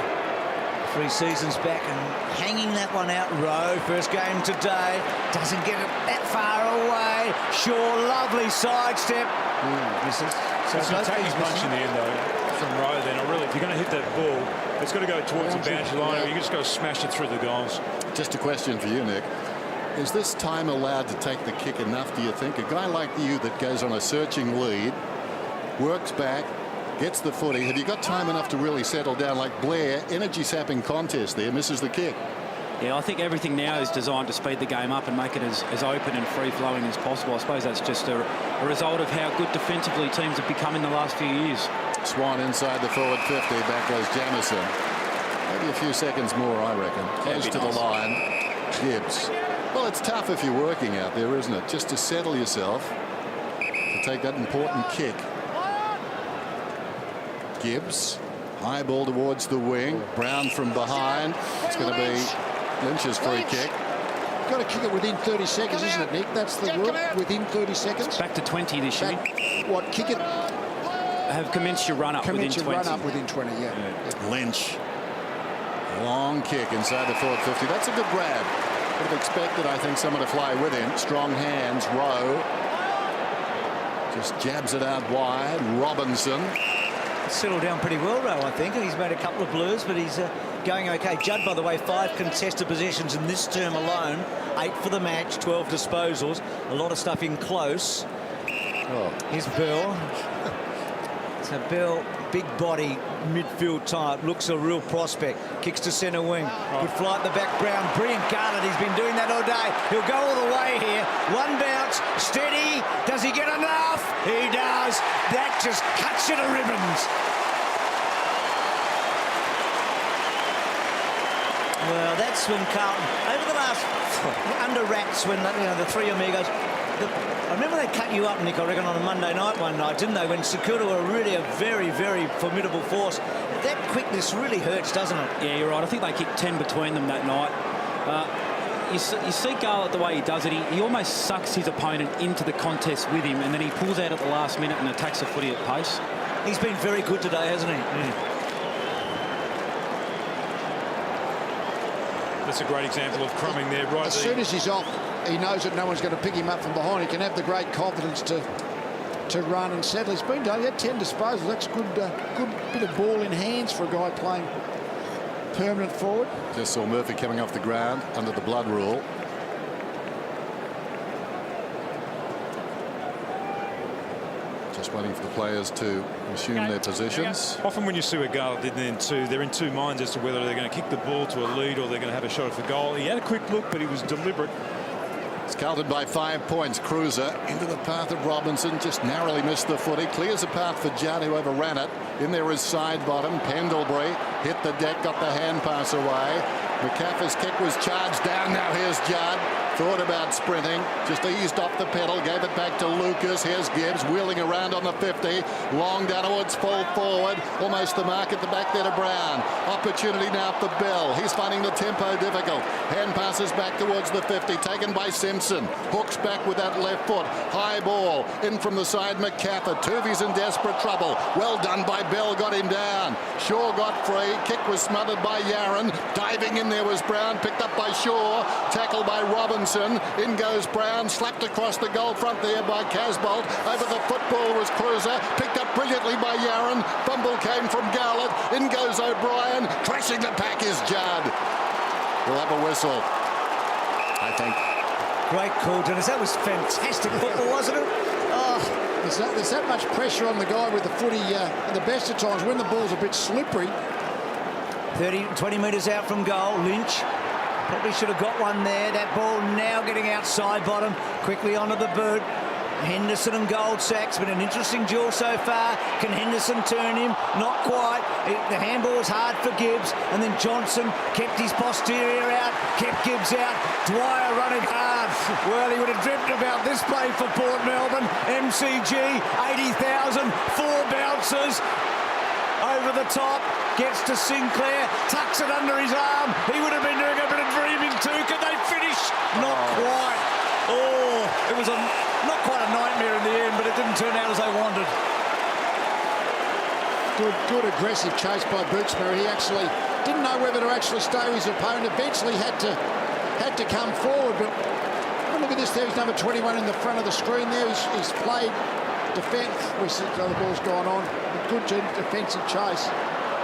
3 seasons back, and hanging that one out. Rowe, first game today, doesn't get it that far away. Shaw, lovely sidestep. Misses. So it's a tacky punch in the end, though, from Rowe. Then, really, if you're going to hit that ball, it's got to go towards the boundary line, or you just got to smash it through the goals. Just a question for you, Nick. Is this time allowed to take the kick enough, do you think? A guy like you that goes on a searching lead, works back, gets the footy. Have you got time enough to really settle down? Like Blair, energy-sapping contest there, misses the kick. Yeah, I think everything now is designed to speed the game up and make it as open and free-flowing as possible. I suppose that's just a result of how good defensively teams have become in the last few years. Swan inside the forward 50. Back goes Jamison. Maybe a few seconds more, I reckon. Close to the line. Gibbs. Well, it's tough if you're working out there, isn't it? Just to settle yourself to take that important kick. Gibbs, high ball towards the wing. Brown from behind. It's going to be Lynch's free kick. Got to kick it within 30 seconds, isn't it, Nick? That's the rule. Within 30 seconds. It's back to 20 this year. What, kick it? Have commenced your run up within 20. Run up within 20, yeah. Lynch. Long kick inside the forward 50. That's a good grab. Would have expected, I think, someone to fly with him. Strong hands. Rowe just jabs it out wide. Robinson. Settled down pretty well, Rowe, I think, and he's made a couple of blues, but he's going okay. Judd, by the way, 5 contested possessions in this term alone, 8 for the match, 12 disposals, a lot of stuff in close. Oh. Here's Bell. So Bell, big body, midfield type, looks a real prospect. Kicks to centre wing. Good flight at the back. Brown, brilliant Garland. He's been doing that all day. He'll go all the way here. One bounce, steady. Does he get enough? He does. That just cuts you to ribbons. Well, that's when Carlton, over the last, under wraps, when the three amigos, I remember they cut you up, Nick, I reckon, on a Monday night one night, didn't they? When Sakura were really a very, very formidable force. That quickness really hurts, doesn't it? Yeah, you're right. I think they kicked 10 between them that night. You see Garlett the way he does it. He almost sucks his opponent into the contest with him, and then he pulls out at the last minute and attacks the footy at pace. He's been very good today, hasn't he? That's a great example of crumbing there. Right, as soon as he's off, he knows that no one's going to pick him up from behind. He can have the great confidence to run and settle. He's been done. He had 10 disposals. That's good bit of ball in hands for a guy playing permanent forward. Just saw Murphy coming off the ground under the blood rule. Just waiting for the players to resume their positions. Often when you see a Garlett did then too, they're in 2 minds as to whether they're going to kick the ball to a lead or they're going to have a shot for goal. He had a quick look, but he was deliberate. It's Carlton by 5 points. Cruiser into the path of Robinson, just narrowly missed the footy. Clears a path for Judd, who overran it. In there is side bottom. Pendlebury hit the deck, got the hand pass away. McCaffrey's kick was charged down. Now here's Judd. Thought about sprinting, just eased off the pedal, gave it back to Lucas. Here's Gibbs wheeling around on the 50. Long downwards, full forward. Almost the mark at the back there to Brown. Opportunity now for Bell. He's finding the tempo difficult. Hand passes back towards the 50, taken by Simpson. Hooks back with that left foot. High ball in from the side, McCaffrey. Tuvey's in desperate trouble. Well done by Bell, got him down. Shaw got free. Kick was smothered by Yaron. Diving in there was Brown, picked up by Shaw. Tackle by Robinson. In goes Brown, slapped across the goal front there by Casbolt. Over the football was Cruiser, picked up brilliantly by Yaron. Fumble came from Garlett. In goes O'Brien. Crashing the pack is Judd. We'll have a whistle, I think. Great call, Dennis. That was fantastic football, wasn't it? Oh, there's that much pressure on the guy with the footy at the best of times when the ball's a bit slippery. 20 metres out from goal. Lynch probably should have got one there. That ball now getting outside bottom. Quickly onto the boot. Henderson and Goldsack's been an interesting duel so far. Can Henderson turn him? Not quite. The handball was hard for Gibbs. And then Johnson kept his posterior out, kept Gibbs out. Dwyer running hard. Well, he would have dreamt about this play for Port Melbourne. MCG, 80,000, 4 bounces. Over the top, gets to Sinclair, tucks it under his arm. He would have been doing a bit of dreaming too. Can they finish? Not quite. Oh, it was not quite a nightmare in the end, but it didn't turn out as they wanted. Good aggressive chase by Bootsbury. He actually didn't know whether to actually stay with his opponent. Eventually had to come forward. But look at this there. He's number 21 in the front of the screen there. He's played defence. The ball's gone on. A good defensive chase.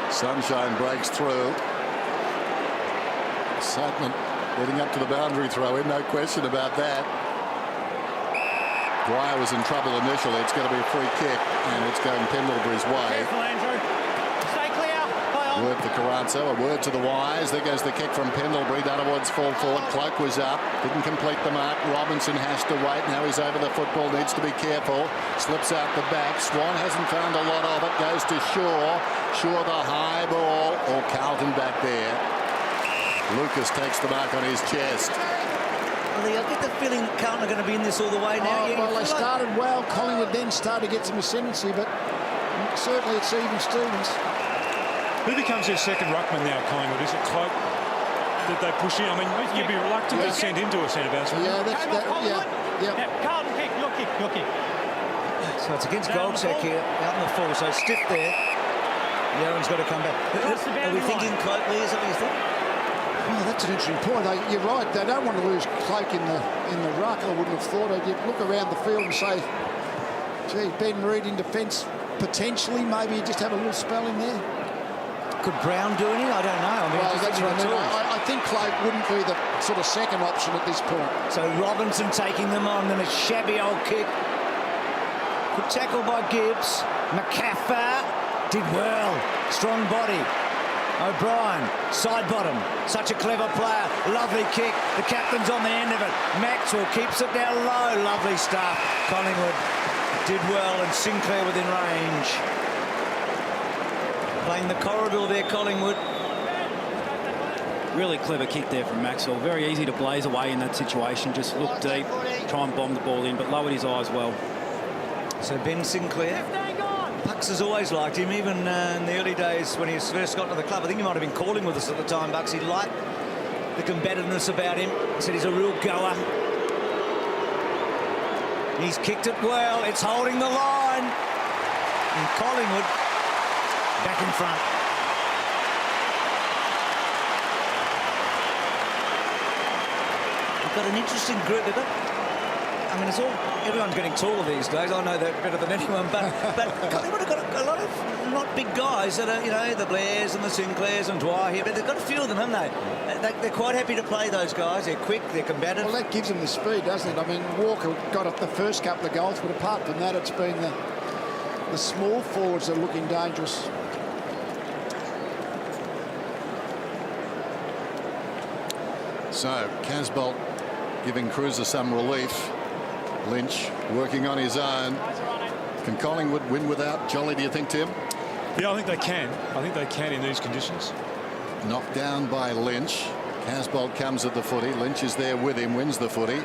Sunshine breaks through. Excitement leading up to the boundary throw in. No question about that. Dwyer was in trouble initially. It's going to be a free kick, and it's going Pendlebury's way. Careful, Andrew. Stay clear. Play on. Word for Carranzo, a word to the wise. There goes the kick from Pendlebury. Dunnerwood's fall forward. Cloak was up. Didn't complete the mark. Robinson has to wait. Now he's over the football. Needs to be careful. Slips out the back. Swan hasn't found a lot of it. Goes to Shaw. Shaw the high ball. Or Carlton back there. Lucas takes the mark on his chest. I get the feeling Carlton are going to be in this all the way now. Well, they started well. Collingwood then started to get some ascendancy, but certainly it's even Stevens. Who becomes their second ruckman now, Collingwood? Is it Cloak that they push in? I mean, you'd be reluctant to send into a centre bounce. Yeah, Carlton kick, your kick. So it's against Goldsack here, out in the full, so stiff there. Yaron's got to come back. Are we thinking Cloak Lee? Is that what you think? Oh, that's an interesting point. You're right. They don't want to lose Cloak in the ruck. I wouldn't have thought. You'd look around the field and say, gee, Ben Reid in defence, potentially. Maybe just have a little spell in there. Could Brown do anything? I don't know. I mean, well, that's what I mean. I think Cloak wouldn't be the sort of second option at this point. So Robinson taking them on, then a shabby old kick. Good tackle by Gibbs. McCaffrey did well. Strong body. O'Brien, side bottom, such a clever player, lovely kick, the captain's on the end of it, Maxwell keeps it down low, lovely stuff. Collingwood did well and Sinclair within range. Playing the corridor there, Collingwood. Really clever kick there from Maxwell, very easy to blaze away in that situation, just look deep, try and bomb the ball in, but lowered his eyes well. So Ben Sinclair. Bucks has always liked him, even in the early days when he first got to the club. I think he might have been calling with us at the time, Bucks. He liked the combativeness about him. He said he's a real goer. He's kicked it well. It's holding the line. And Collingwood back in front. They've got an interesting group. They've got, I mean, it's all, everyone's getting taller these days. I know that better than anyone, but Collingwood have got a lot of not big guys that are, you know, the Blairs and the Sinclairs and Dwyer here, but they've got a few of them, haven't they? They're quite happy to play those guys. They're quick, they're combative. Well, that gives them the speed, doesn't it? I mean, Walker got up the first couple of goals, but apart from that, it's been the small forwards that are looking dangerous. So, Casbolt giving Cruiser some relief. Lynch working on his own. Can Collingwood win without Jolly, do you think, Tim? Yeah, I think they can. I think they can in these conditions. Knocked down by Lynch. Casbolt comes at the footy. Lynch is there with him, wins the footy.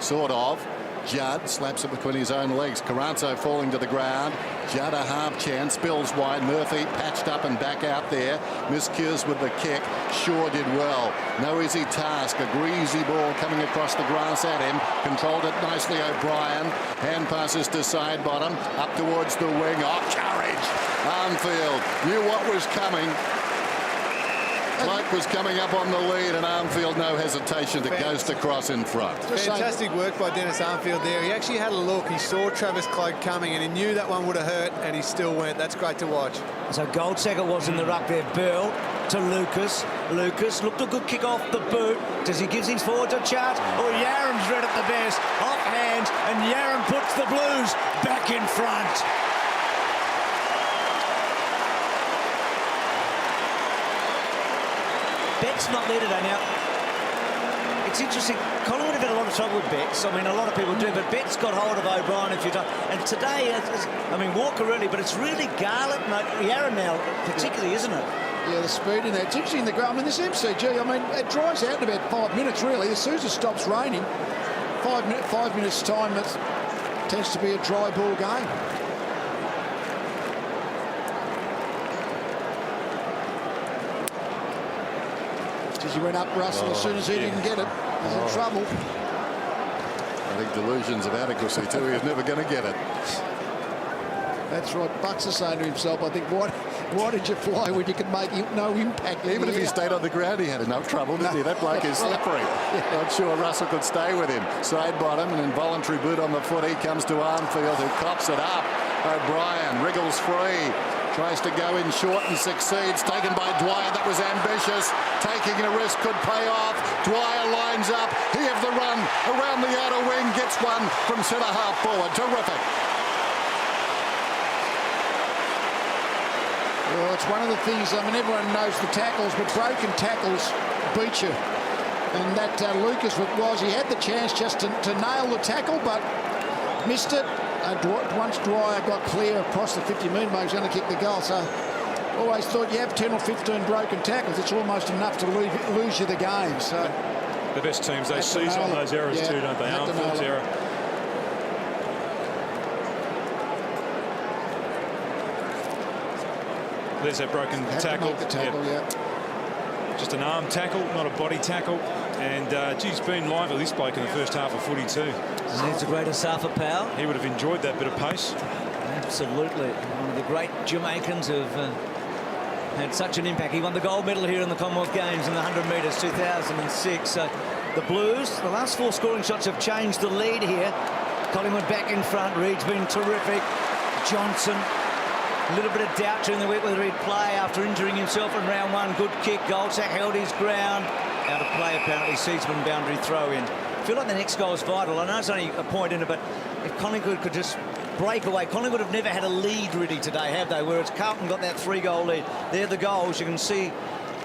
Sort of. Judd slaps it between his own legs. Carranzo falling to the ground. Judd a half chance. Spills wide. Murphy patched up and back out there. Miscues with the kick. Shaw did well. No easy task. A greasy ball coming across the grass at him. Controlled it nicely, O'Brien. Hand passes to side bottom. Up towards the wing. Oh, courage. Armfield knew what was coming. Cloak was coming up on the lead, and Armfield, no hesitation to ghost across in front. Fantastic work by Dennis Armfield there. He actually had a look. He saw Travis Cloak coming, and he knew that one would have hurt, and he still went. That's great to watch. So Goldsacker was in the ruck there. Burl to Lucas. Lucas looked a good kick off the boot. Does he give his forwards a chance? Oh, Yaron's read at the best. Off hands, and Yaron puts the Blues back in front. Bett's not there today. Now, it's interesting. Collingwood have had a lot of trouble with Betts. I mean, a lot of people do, but Bett's got hold of O'Brien a few times. And today, I mean, Walker really, but it's really Garlick, Yaron now, particularly, isn't it? Yeah, the speed in there. It's interesting. I mean, this MCG, I mean, it dries out in about 5 minutes, really. As soon as it stops raining, 5 minutes time, it tends to be a dry ball game. He went up Russell as soon as he didn't get it. He's in trouble. I think delusions of adequacy too. He's never going to get it. That's right. Bucks is saying to himself, I think, why did you fly when you could make no impact? Even if he stayed on the ground, he had enough trouble, didn't he? That bloke is slippery. Not sure Russell could stay with him. Side bottom, an involuntary boot on the foot. He comes to Armfield, who cops it up. O'Brien wriggles free. Tries to go in short and succeeds. Taken by Dwyer. That was ambitious. Taking a risk could pay off. Dwyer lines up. He of the run around the outer wing. Gets one from centre half forward. Terrific. Well, it's one of the things, I mean, everyone knows the tackles, but broken tackles beat you. And that Lucas he had the chance just to nail the tackle, but missed it. Once Dwyer got clear across the 50-metre mark, he was going to kick the goal. So always thought you have 10 or 15 broken tackles, it's almost enough to lose you the game. So the best teams, they seize on those errors too, don't they? Armfield's error. There's that broken tackle. Just an arm tackle, not a body tackle. And geez, been lively, this bloke in the first half of footy too. Needs a greater Safa power. He would have enjoyed that bit of pace. Absolutely. One of the great Jamaicans who have had such an impact. He won the gold medal here in the Commonwealth Games in the 100 metres 2006. So the Blues, the last 4 scoring shots have changed the lead here. Collingwood back in front. Reed's been terrific. Johnson, a little bit of doubt during the week whether he'd play after injuring himself in round 1. Good kick. Goldsack held his ground. Out of play apparently. Seedsman boundary throw in. I feel like the next goal is vital. I know it's only a point in it, but if Collingwood could just break away. Collingwood have never had a lead really today, have they? Whereas Carlton got that 3-goal lead. They're the goals. You can see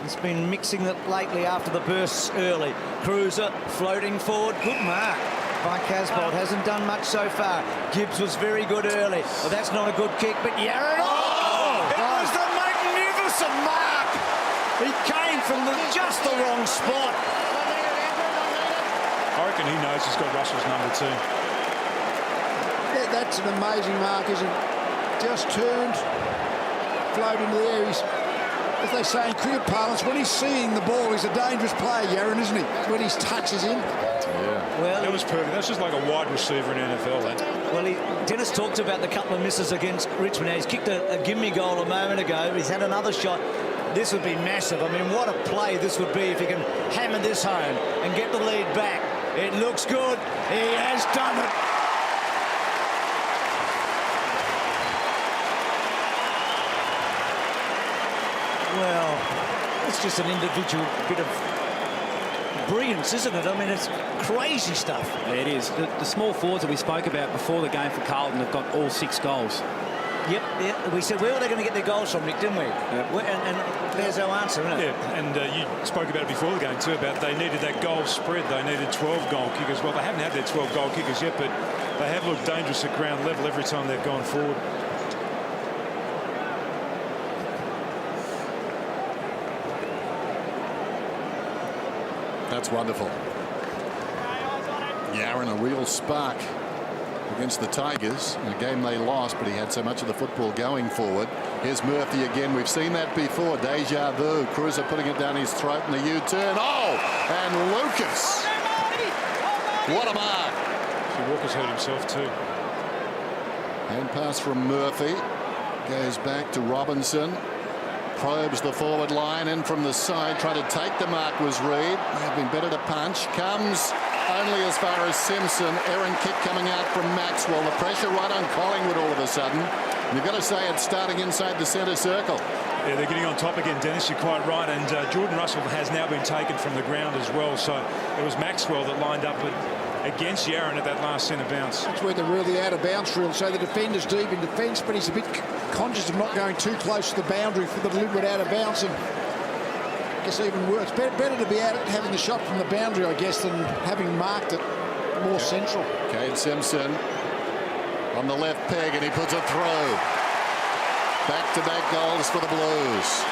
it's been mixing it lately after the bursts early. Cruiser floating forward. Good mark by Casbolt. Hasn't done much so far. Gibbs was very good early. Well, that's not a good kick, but Yarra. Oh! It was the magnificent mark. He came from just the wrong spot. I reckon he knows he's got Russell's number too. That's an amazing mark, isn't it? Just turned, floated into the air. He's, as they say in cricket parlance, when he's seeing the ball, he's a dangerous player, Yaron, isn't he? When his touch is in. Yeah. Well, that was perfect. That's just like a wide receiver in NFL, that. Well, Dennis talked about the couple of misses against Richmond. He's kicked a gimme goal a moment ago. He's had another shot. This would be massive. I mean, what a play this would be if he can hammer this home and get the lead back. It looks good. He has done it. Well, it's just an individual bit of brilliance, isn't it? I mean, it's crazy stuff. Yeah, it is. The small forwards that we spoke about before the game for Carlton have got all 6 goals. Yep. We said, where are they going to get their goals from, Nick, didn't we? Yep. And there's our answer, isn't it? Yeah, and you spoke about it before the game too, about they needed that goal spread. They needed 12 goal kickers. Well, they haven't had their 12 goal kickers yet, but they have looked dangerous at ground level every time they've gone forward. That's wonderful. Yaron, a real spark against the Tigers in a game they lost, but he had so much of the football going forward. Here's Murphy again. We've seen that before. Deja vu. Cruiser putting it down his throat in the U-turn. Oh, and Lucas. What a mark. So Walker's hurt himself too. Hand pass from Murphy. Goes back to Robinson. Probes the forward line in from the side. Trying to take the mark was Reed. May have been better to punch. Comes only as far as Simpson. Errant kick coming out from Maxwell. The pressure right on Collingwood all of a sudden. And you've got to say it's starting inside the centre circle. Yeah, they're getting on top again, Dennis. You're quite right. And Jordan Russell has now been taken from the ground as well. So it was Maxwell that lined up against Yaron at that last centre bounce. That's where they're really out of bounds rule. So the defender's deep in defence, but he's a bit conscious of not going too close to the boundary for the deliberate out of bounds. And I guess even worse. Better to be out having the shot from the boundary, I guess, than having marked it more central. Kane Simpson on the left peg, and he puts it through. Back-to-back goals for the Blues.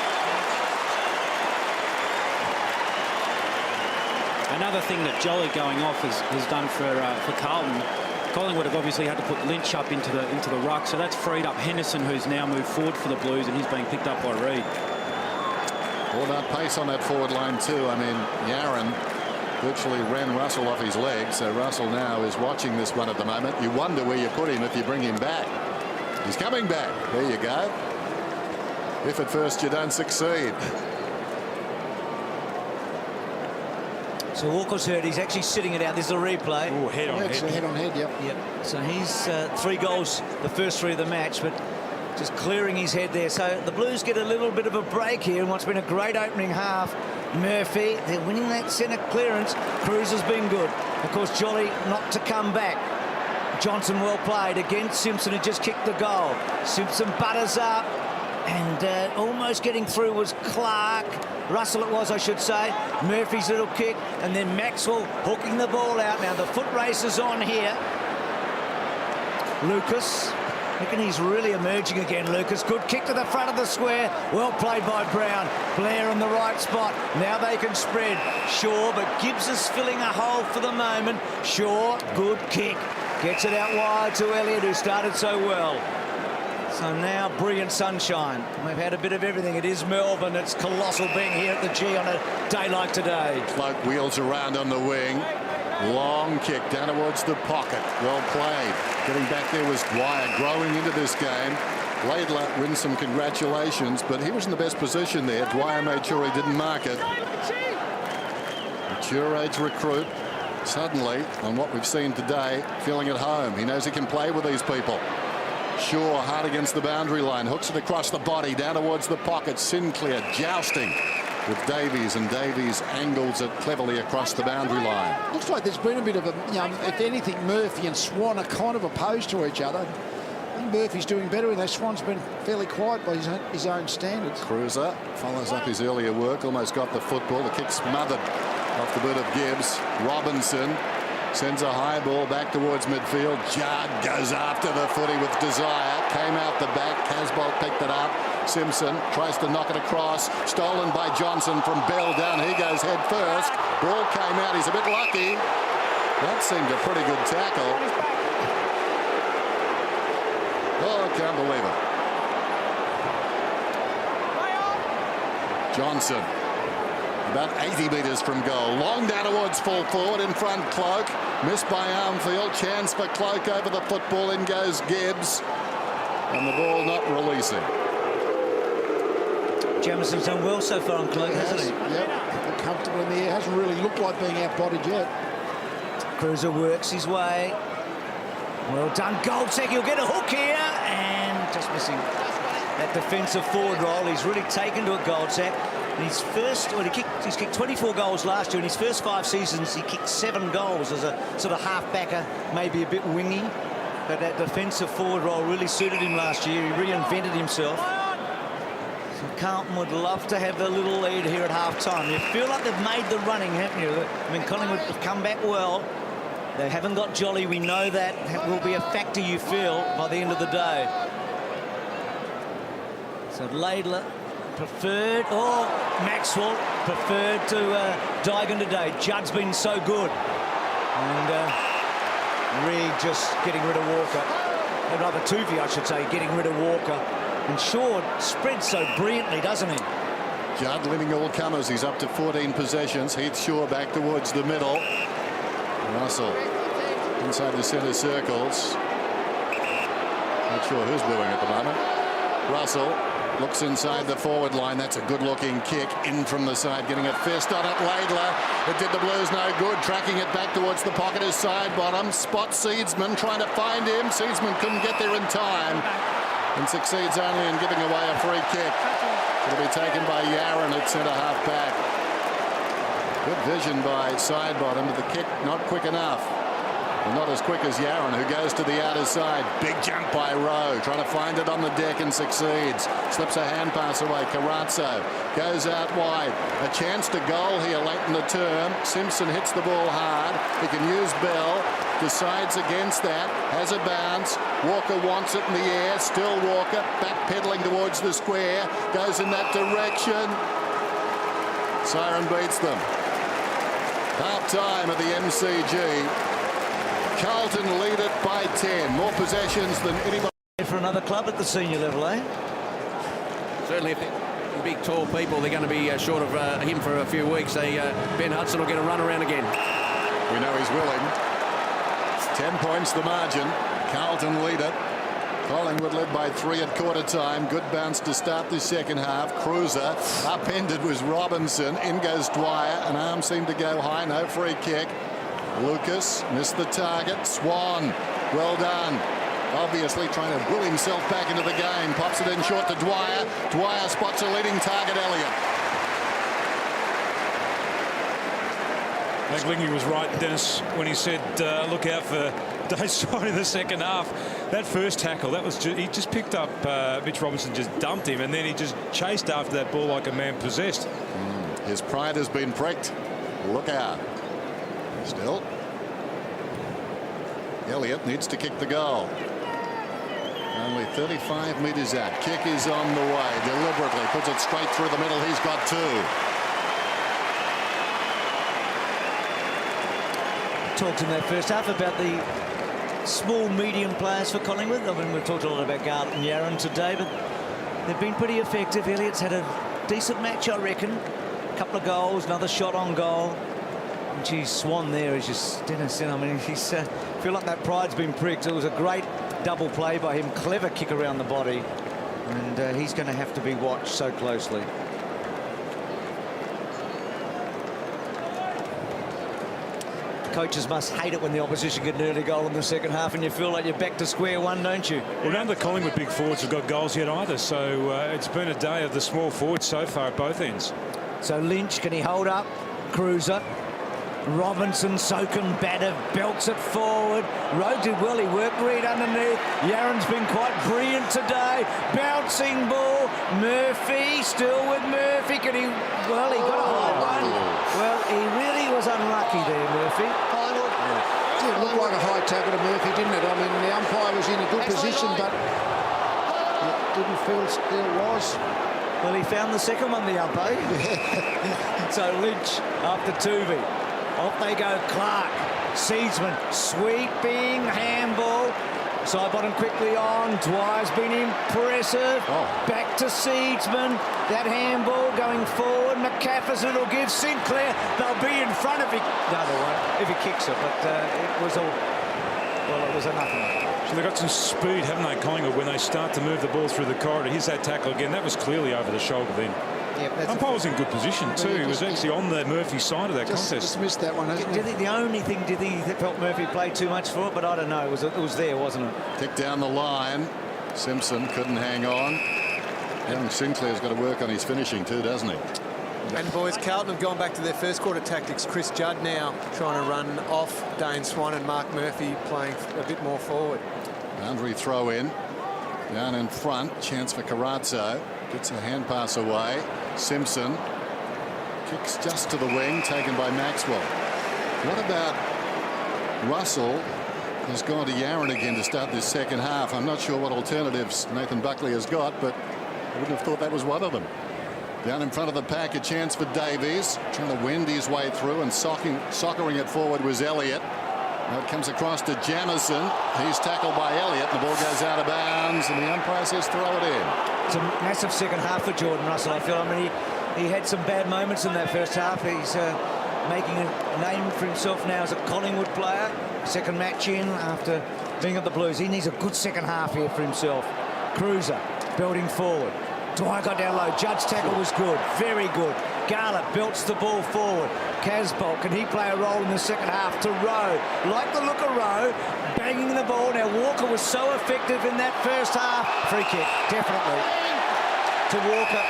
Another thing that Jolly going off has done for Carlton. Collingwood have obviously had to put Lynch up into the ruck, so that's freed up Henderson, who's now moved forward for the Blues, and he's being picked up by Reed. All about pace on that forward line too. I mean, Yaron virtually ran Russell off his leg, so Russell now is watching this one at the moment. You wonder where you put him if you bring him back. He's coming back. There you go. If at first you don't succeed. So Walker's hurt. He's actually sitting it out. This is a replay. Oh, head on It's a head. head on head, yep. Yep. So he's 3 goals, the first 3 of the match, but just clearing his head there. So the Blues get a little bit of a break here in what's been a great opening half. Murphy, they're winning that centre clearance. Cruz has been good. Of course, Jolly not to come back. Johnson well played against Simpson, who just kicked the goal. Simpson butters up, and almost getting through was Clark. Russell it was, I should say. Murphy's little kick, and then Maxwell hooking the ball out. Now the foot race is on here. Lucas, I reckon he's really emerging again, Lucas. Good kick to the front of the square. Well played by Brown. Blair in the right spot. Now they can spread. Shaw, but Gibbs is filling a hole for the moment. Shaw, good kick. Gets it out wide to Elliott, who started so well. So now brilliant sunshine. We've had a bit of everything. It is Melbourne. It's colossal being here at the G on a day like today. Cloak wheels around on the wing. Long kick down towards the pocket. Well played. Getting back there was Dwyer, growing into this game. Laidler wins some congratulations, but he was in the best position there. Dwyer made sure he didn't mark it. Mature age recruit, suddenly, on what we've seen today, feeling at home. He knows he can play with these people. Shaw hard against the boundary line, hooks it across the body, down towards the pocket. Sinclair jousting with Davies, and Davies angles it cleverly across the boundary line. Looks like there's been a bit of a, if anything, Murphy and Swan are kind of opposed to each other. I think Murphy's doing better in that. Swan's been fairly quiet by his own standards. Cruiser follows up his earlier work, almost got the football. The kick smothered off the boot of Gibbs. Robinson sends a high ball back towards midfield. Judd goes after the footy with desire. Came out the back. Casbolt picked it up. Simpson tries to knock it across. Stolen by Johnson from Bell. Down he goes head first. Ball came out. He's a bit lucky. That seemed a pretty good tackle. Oh, I can't believe it. Johnson. About 80 metres from goal. Long down towards full forward. In front, Cloak. Missed by Armfield. Chance for Cloak over the football. In goes Gibbs. And the ball not releasing. Jamison's done well so far on Cloak, hasn't he? Yep. Comfortable in the air. Hasn't really looked like being outbodied yet. Cruiser works his way. Well done, Goldsack. He'll get a hook here, and just missing that defensive forward role. He's really taken to it, Goldsack. His first, well, he's kicked 24 goals last year. In his first 5 seasons, he kicked 7 goals as a sort of half-backer, maybe a bit wingy. But that defensive forward role really suited him last year. He reinvented himself. So Carlton would love to have a little lead here at half-time. You feel like they've made the running, haven't you? I mean, Collingwood have come back well. They haven't got Jolly. We know that. That will be a factor, you feel, by the end of the day. So Laidler preferred, or Maxwell preferred to Dygan today. Judd's been so good. And Reed just getting rid of Walker. Rather Tuvey, I should say, getting rid of Walker. And Shaw spreads so brilliantly, doesn't he? Judd leading all comers. He's up to 14 possessions. Heath Shaw back towards the middle. Russell inside the centre circles. Not sure who's booing at the moment. Russell looks inside the forward line. That's a good-looking kick in from the side, getting a fist on it. Laidler. It did the Blues no good. Tracking it back towards the pocket is side bottom. Spots Seedsman, trying to find him. Seedsman couldn't get there in time and succeeds only in giving away a free kick. It'll be taken by Yaron at centre half back. Good vision by side bottom, but the kick not quick enough. And not as quick as Yaron, who goes to the outer side. Big jump by Rowe, trying to find it on the deck and succeeds. Slips a hand pass away. Carazzo goes out wide. A chance to goal here late in the term. Simpson hits the ball hard. He can use Bell. Decides against that. Has a bounce. Walker wants it in the air. Still Walker. Backpedaling towards the square. Goes in that direction. Siren beats them. Half time at the MCG. Carlton lead it by 10. More possessions than anybody. For another club at the senior level, eh? Certainly, if they're big, tall people, they're going to be short of him for a few weeks. Ben Hudson will get a run around again. We know he's willing. It's 10 points the margin. Carlton lead it. Collingwood led by 3 at quarter time. Good bounce to start the second half. Cruiser upended was Robinson. In goes Dwyer. An arm seemed to go high. No free kick. Lucas missed the target. Swan, well done. Obviously trying to will himself back into the game. Pops it in short to Dwyer. Dwyer spots a leading target, Elliott. I think Lingy was right, Dennis, when he said look out for Dayside in the second half. That first tackle, that was he just picked up Mitch Robinson, just dumped him, and then he just chased after that ball like a man possessed. His pride has been pricked. Look out. Still, Elliott needs to kick the goal. Only 35 metres out. Kick is on the way. Deliberately puts it straight through the middle. He's got 2. Talked in that first half about the small, medium players for Collingwood. I mean, we've talked a lot about Carlton and Yarran today, but they've been pretty effective. Elliott's had a decent match, I reckon. A couple of goals, another shot on goal. And geez, Swan there is just Dennis. I mean, he's feel like that pride's been pricked. It was a great double play by him. Clever kick around the body, and he's going to have to be watched so closely. Coaches must hate it when the opposition get an early goal in the second half and you feel like you're back to square one, don't you? Well, none of the Collingwood big forwards have got goals yet either, so it's been a day of the small forwards so far at both ends. So Lynch, can he hold up? Cruiser. Robinson, soaking batter, belts it forward. Rowe did well, he worked Reid underneath. Yarran's been quite brilliant today. Bouncing ball. Murphy, still with Murphy. Can he? Well, he got a high one. Well, he really was unlucky there, Murphy. It looked like a high tackle to Murphy, didn't it? I mean, the umpire was in a good position, but it didn't feel it was. Well, he found the second one, the umpire. So Lynch after Tuvey. Off they go, Clark. Seedsman, sweeping handball. Sidebottom quickly on. Dwyer's been impressive. Back to Seedsman. That handball going forward. McCafferson will give Sinclair. They'll be in front of him. No, they won't if he kicks it, but it was all. Well, it was a nothing. So they've got some speed, haven't they, Collingwood, when they start to move the ball through the corridor. Here's that tackle again. That was clearly over the shoulder then. Yep, umpire was in good position too. He was actually on the Murphy side of that contest. Just missed that one, hasn't he? The only thing, did he felt Murphy played too much for it? But I don't know. It was there, wasn't it? Kick down the line. Simpson couldn't hang on. And Sinclair's got to work on his finishing too, doesn't he? And boys, Carlton have gone back to their first quarter tactics. Chris Judd now trying to run off Dane Swan, and Mark Murphy playing a bit more forward. Boundary throw in. Down in front. Chance for Carazzo. Gets a hand pass away. Simpson kicks just to the wing, taken by Maxwell. What about Russell? Has gone to Yarran again to start this second half. I'm not sure what alternatives Nathan Buckley has got, but I wouldn't have thought that was one of them. Down in front of the pack, a chance for Davies, trying to wend his way through, and soccering it forward was Elliott. Now it comes across to Jamison. He's tackled by Elliott. The ball goes out of bounds, and the umpire says throw it in. It's a massive second half for Jordan Russell, I feel. I mean, he had some bad moments in that first half. He's making a name for himself now as a Collingwood player. Second match in after being at the Blues. He needs a good second half here for himself. Cruiser building forward. Dwyer got down low. Judd's tackle was good, very good. Garlett belts the ball forward. Casbolt, can he play a role in the second half? To Rowe. Like the look of Rowe, banging the ball. Now Walker was so effective in that first half. Free kick, definitely. To Walker.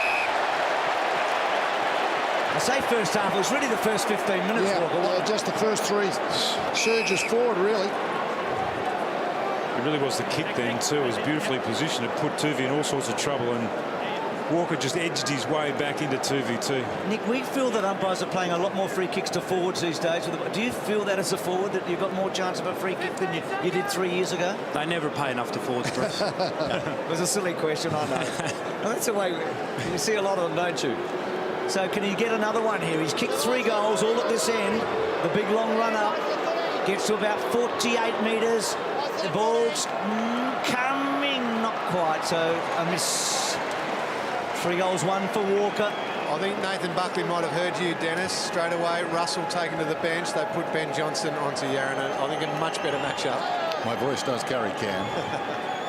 I say first half, it was really the first 15 minutes, Walker. Just the first 3 surges forward, really. It really was the kick then too. It was beautifully positioned. It put Tuvey in all sorts of trouble, and Walker just edged his way back into Tuvey too. Nick, we feel that umpires are playing a lot more free kicks to forwards these days. Do you feel that as a forward, that you've got more chance of a free kick than you did 3 years ago? They never pay enough to forwards, Bruce. It was a silly question, I know. Well, that's the way you see a lot of them, don't you? So can he get another one here? He's kicked 3 goals all at this end. The big long run up gets to about 48 metres. The ball's coming, not quite. So a miss. 3 goals, 1 for Walker. I think Nathan Buckley might have heard you, Dennis. Straight away, Russell taken to the bench. They put Ben Johnson onto Yarran. I think a much better matchup. My voice does carry, Cam.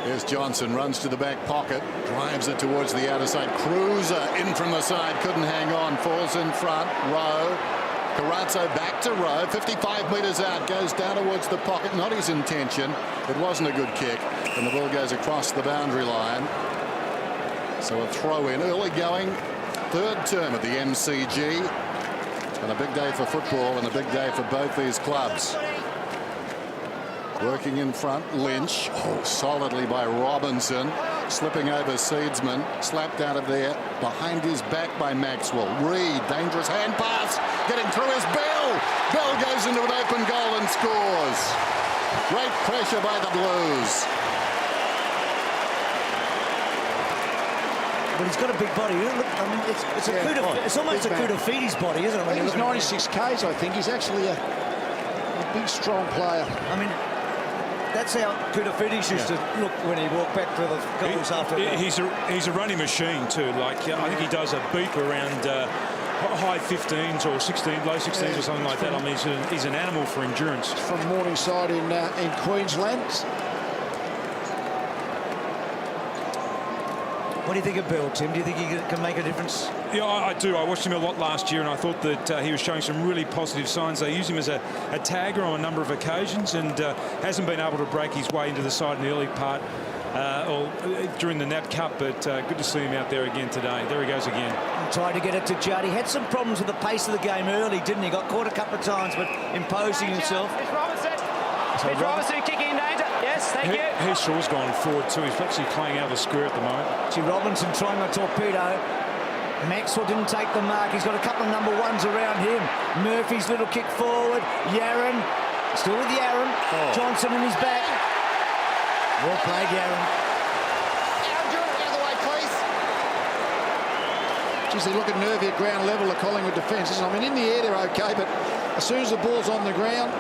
Here's Johnson, runs to the back pocket, drives it towards the outer side. Cruiser in from the side, couldn't hang on, falls in front. Rowe, Carazzo back to Rowe, 55 metres out, goes down towards the pocket. Not his intention. It wasn't a good kick, and the ball goes across the boundary line. So a throw in, early going, third term at the MCG, and a big day for football and a big day for both these clubs. Working in front, Lynch, solidly by Robinson, slipping over Seedsman, slapped out of there, behind his back by Maxwell. Reid, dangerous hand pass, getting through is Bell. Bell goes into an open goal and scores. Great pressure by the Blues. But he's got a big body. Look, I mean, it's almost a Kudafidi's body, isn't it? I think he's 96 Ks, I think. He's actually a big, strong player. I mean, that's how Kudafidi's used to look when he walked back for the goals after that. He's a running machine too. Like I think he does a beep around high 15s or 16, low 16s or something like that. I mean, he's an animal for endurance. From Morningside in Queensland. What do you think of Bell, Tim? Do you think he can make a difference? Yeah, I do. I watched him a lot last year, and I thought that he was showing some really positive signs. They use him as a tagger on a number of occasions, and hasn't been able to break his way into the side in the early part or during the Nat Cup. But good to see him out there again today. There he goes again. Tried to get it to Judd. He had some problems with the pace of the game early, didn't he? Got caught a couple of times, but imposing himself. It's Robinson. It's Robinson kicking in danger. Yes, thank you. Heashaw's gone forward too. He's actually playing out of the square at the moment. See Robinson trying a torpedo. Maxwell didn't take the mark. He's got a couple of number ones around him. Murphy's little kick forward. Yaron, still with Yaron. Johnson in his back. Well played, Yaron. Andrew, out of the way, please. Geez, they look at nervy at ground level, the Collingwood defence. I mean, in the air they're okay, but as soon as the ball's on the ground,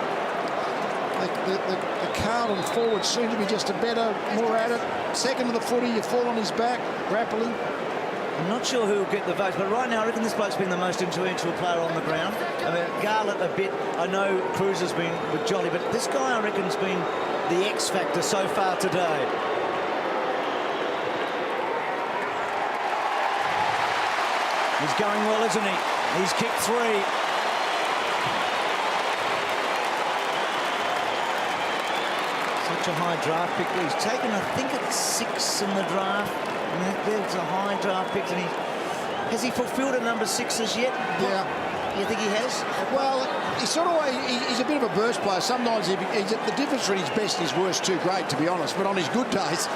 the Carlton forwards seem to be just a better, more at it. Second to the footy, you fall on his back, grappling. I'm not sure who will get the votes, but right now I reckon this bloke's been the most influential player on the ground. I mean, Garlett a bit. I know Cruz has been with Jolly, but this guy I reckon's been the X factor so far today. He's going well, isn't he? He's kicked 3. Such a high draft pick. He's taken, I think it's 6 in the draft. And there's a high draft pick, and has he fulfilled a number 6 as yet? Yeah. You think he has? Well, he's sort of he's a bit of a burst player. Sometimes the difference between his best and his worst too great, to be honest. But on his good days,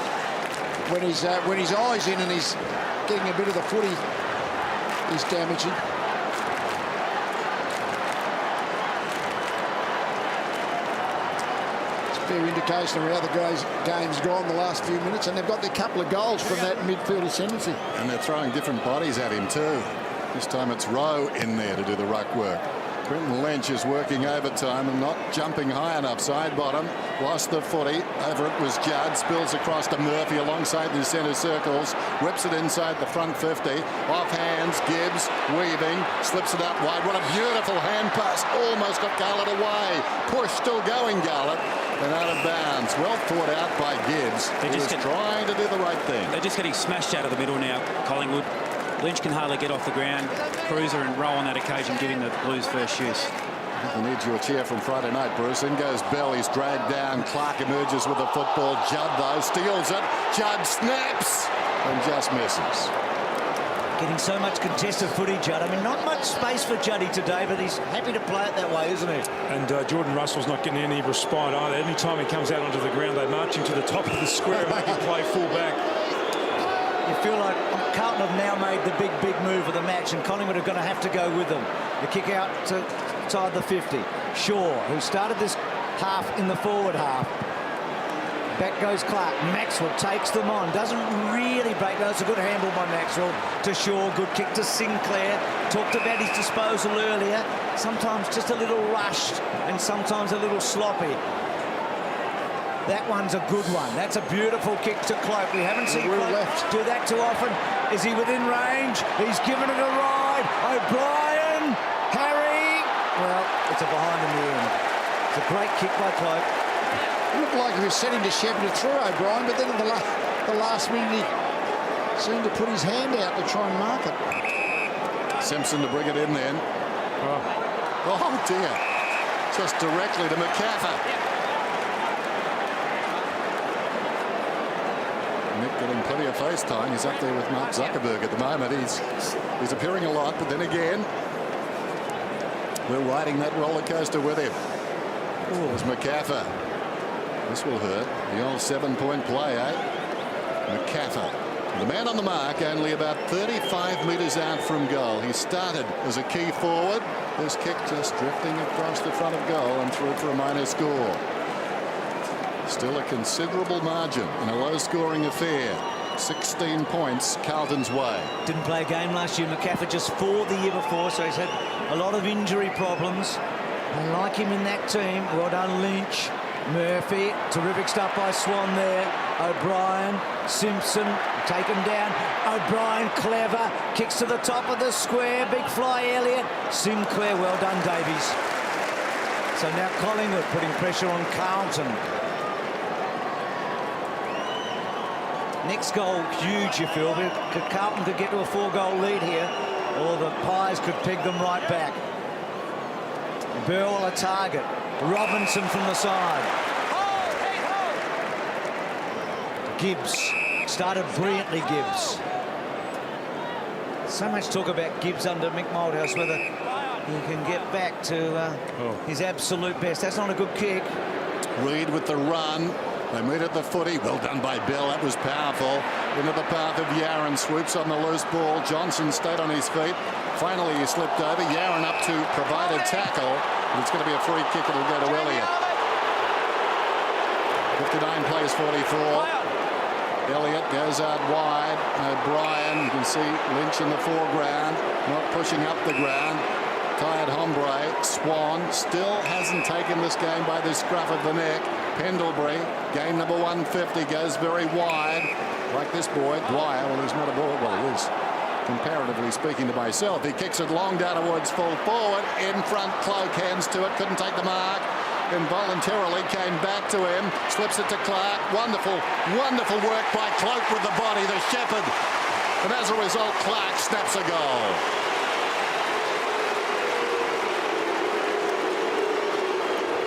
when his eye's in and he's getting a bit of the footy, he's damaging. Fair indication of how the game's gone the last few minutes, and they've got a couple of goals from that midfield ascendancy. And they're throwing different bodies at him too. This time it's Rowe in there to do the ruck work. Quinton Lynch is working overtime and not jumping high enough. Side bottom, lost the footy. Over it was Judd, spills across to Murphy alongside the centre circles, whips it inside the front 50. Off hands, Gibbs, weaving, slips it up wide. What a beautiful hand pass. Almost got Garlett away. Push still going, Garlett. And out of bounds. Well thought out by Gibbs. He was trying to do the right thing. They're just getting smashed out of the middle now, Collingwood. Lynch can hardly get off the ground. Cruiser and Rowe on that occasion giving the Blues first use. I need your cheer from Friday night, Bruce. In goes Bell. He's dragged down. Clark emerges with the football. Judd, though, steals it. Judd snaps and just misses. Getting so much contested footy, Judd. I mean, not much space for Juddy today, but he's happy to play it that way, isn't he? And Jordan Russell's not getting any respite either. Any time he comes out onto the ground, they march him to the top of the square and make him play full back. You feel like Carlton have now made the big move of the match, and Collingwood are going to have to go with them. The kick out to inside the 50. Shaw, who started this half in the forward half. Back goes Clark. Maxwell takes them on. Doesn't really break. That's a good handle by Maxwell to Shaw. Good kick to Sinclair. Talked about his disposal earlier. Sometimes just a little rushed and sometimes a little sloppy. That one's a good one. That's a beautiful kick to Cloak. We haven't seen Cloak do that too often. Is he within range? He's given it a ride. O'Brien, Harry. Well, it's a behind in the end. It's a great kick by Cloak. looked like he was setting to shepherd it through O'Brien, but then at the last minute he seemed to put his hand out to try and mark it. Simpson to bring it in then. Oh dear. Just directly to McCaffrey. Nick getting plenty of face time. He's up there with Mark Zuckerberg at the moment. He's appearing a lot, but then again, we're riding that roller coaster with him. There's McCaffrey. This will hurt. The old 7-point play, eh? McCaffrey. The man on the mark, only about 35 metres out from goal. He started as a key forward. This kick just drifting across the front of goal and through for a minor score. Still a considerable margin in a low-scoring affair. 16 points Carlton's way. Didn't play a game last year. McCaffrey just 4 the year before, so he's had a lot of injury problems. I like him in that team. Well done, Lynch. Murphy, terrific stuff by Swan there. O'Brien, Simpson, taken down. O'Brien, clever, kicks to the top of the square. Big fly, Elliott. Sinclair, well done, Davies. So now Collingwood putting pressure on Carlton. Next goal, huge, you feel. Carlton could get to a 4-goal lead here, or the Pies could peg them right back. Burwell a target. Robinson from the side. Gibbs started brilliantly. Gibbs. So much talk about Gibbs under Mick Malthouse, whether he can get back to his absolute best. That's not a good kick. Reid with the run. They meet at the footy. Well done by Bell. That was powerful. Into the path of Yaron. Swoops on the loose ball. Johnson stayed on his feet. Finally, he slipped over. Yaron up to provide a tackle. And it's going to be a free kick. It'll go to Elliott. 59 plays 44. Elliott goes out wide. O'Brien, you can see Lynch in the foreground, not pushing up the ground. Tired hombre. Swan still hasn't taken this game by the scruff of the neck. Pendlebury, game number 150, goes very wide. Like this boy, Dwyer. Well, he's not a ball. Well, he is. Comparatively speaking to myself. He kicks it long down towards full forward. In front, Cloak hands to it. Couldn't take the mark. Involuntarily came back to him. Slips it to Clark. Wonderful, wonderful work by Cloak with the body, the shepherd. And as a result, Clark snaps a goal.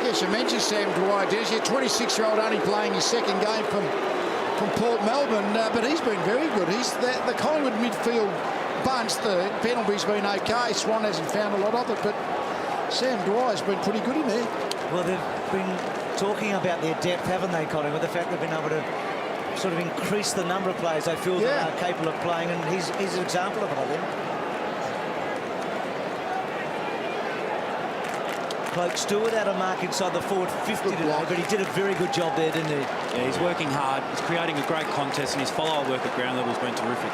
Yes, you mentioned Sam Dwyer. He's a 26-year-old only playing his second game from Port Melbourne, but he's been very good. He's the Collingwood midfield bunch. The penalty's been okay. Swan hasn't found a lot of it, but Sam Dwyer's been pretty good in there. Well, they've been talking about their depth, haven't they, Collingwood? The fact they've been able to sort of increase the number of players they feel that are capable of playing, and he's an example of it, I think. Cloak still without a mark inside the forward 50 today, but he did a very good job there, didn't he? Yeah, he's working hard. He's creating a great contest, and his follow-up work at ground level has been terrific.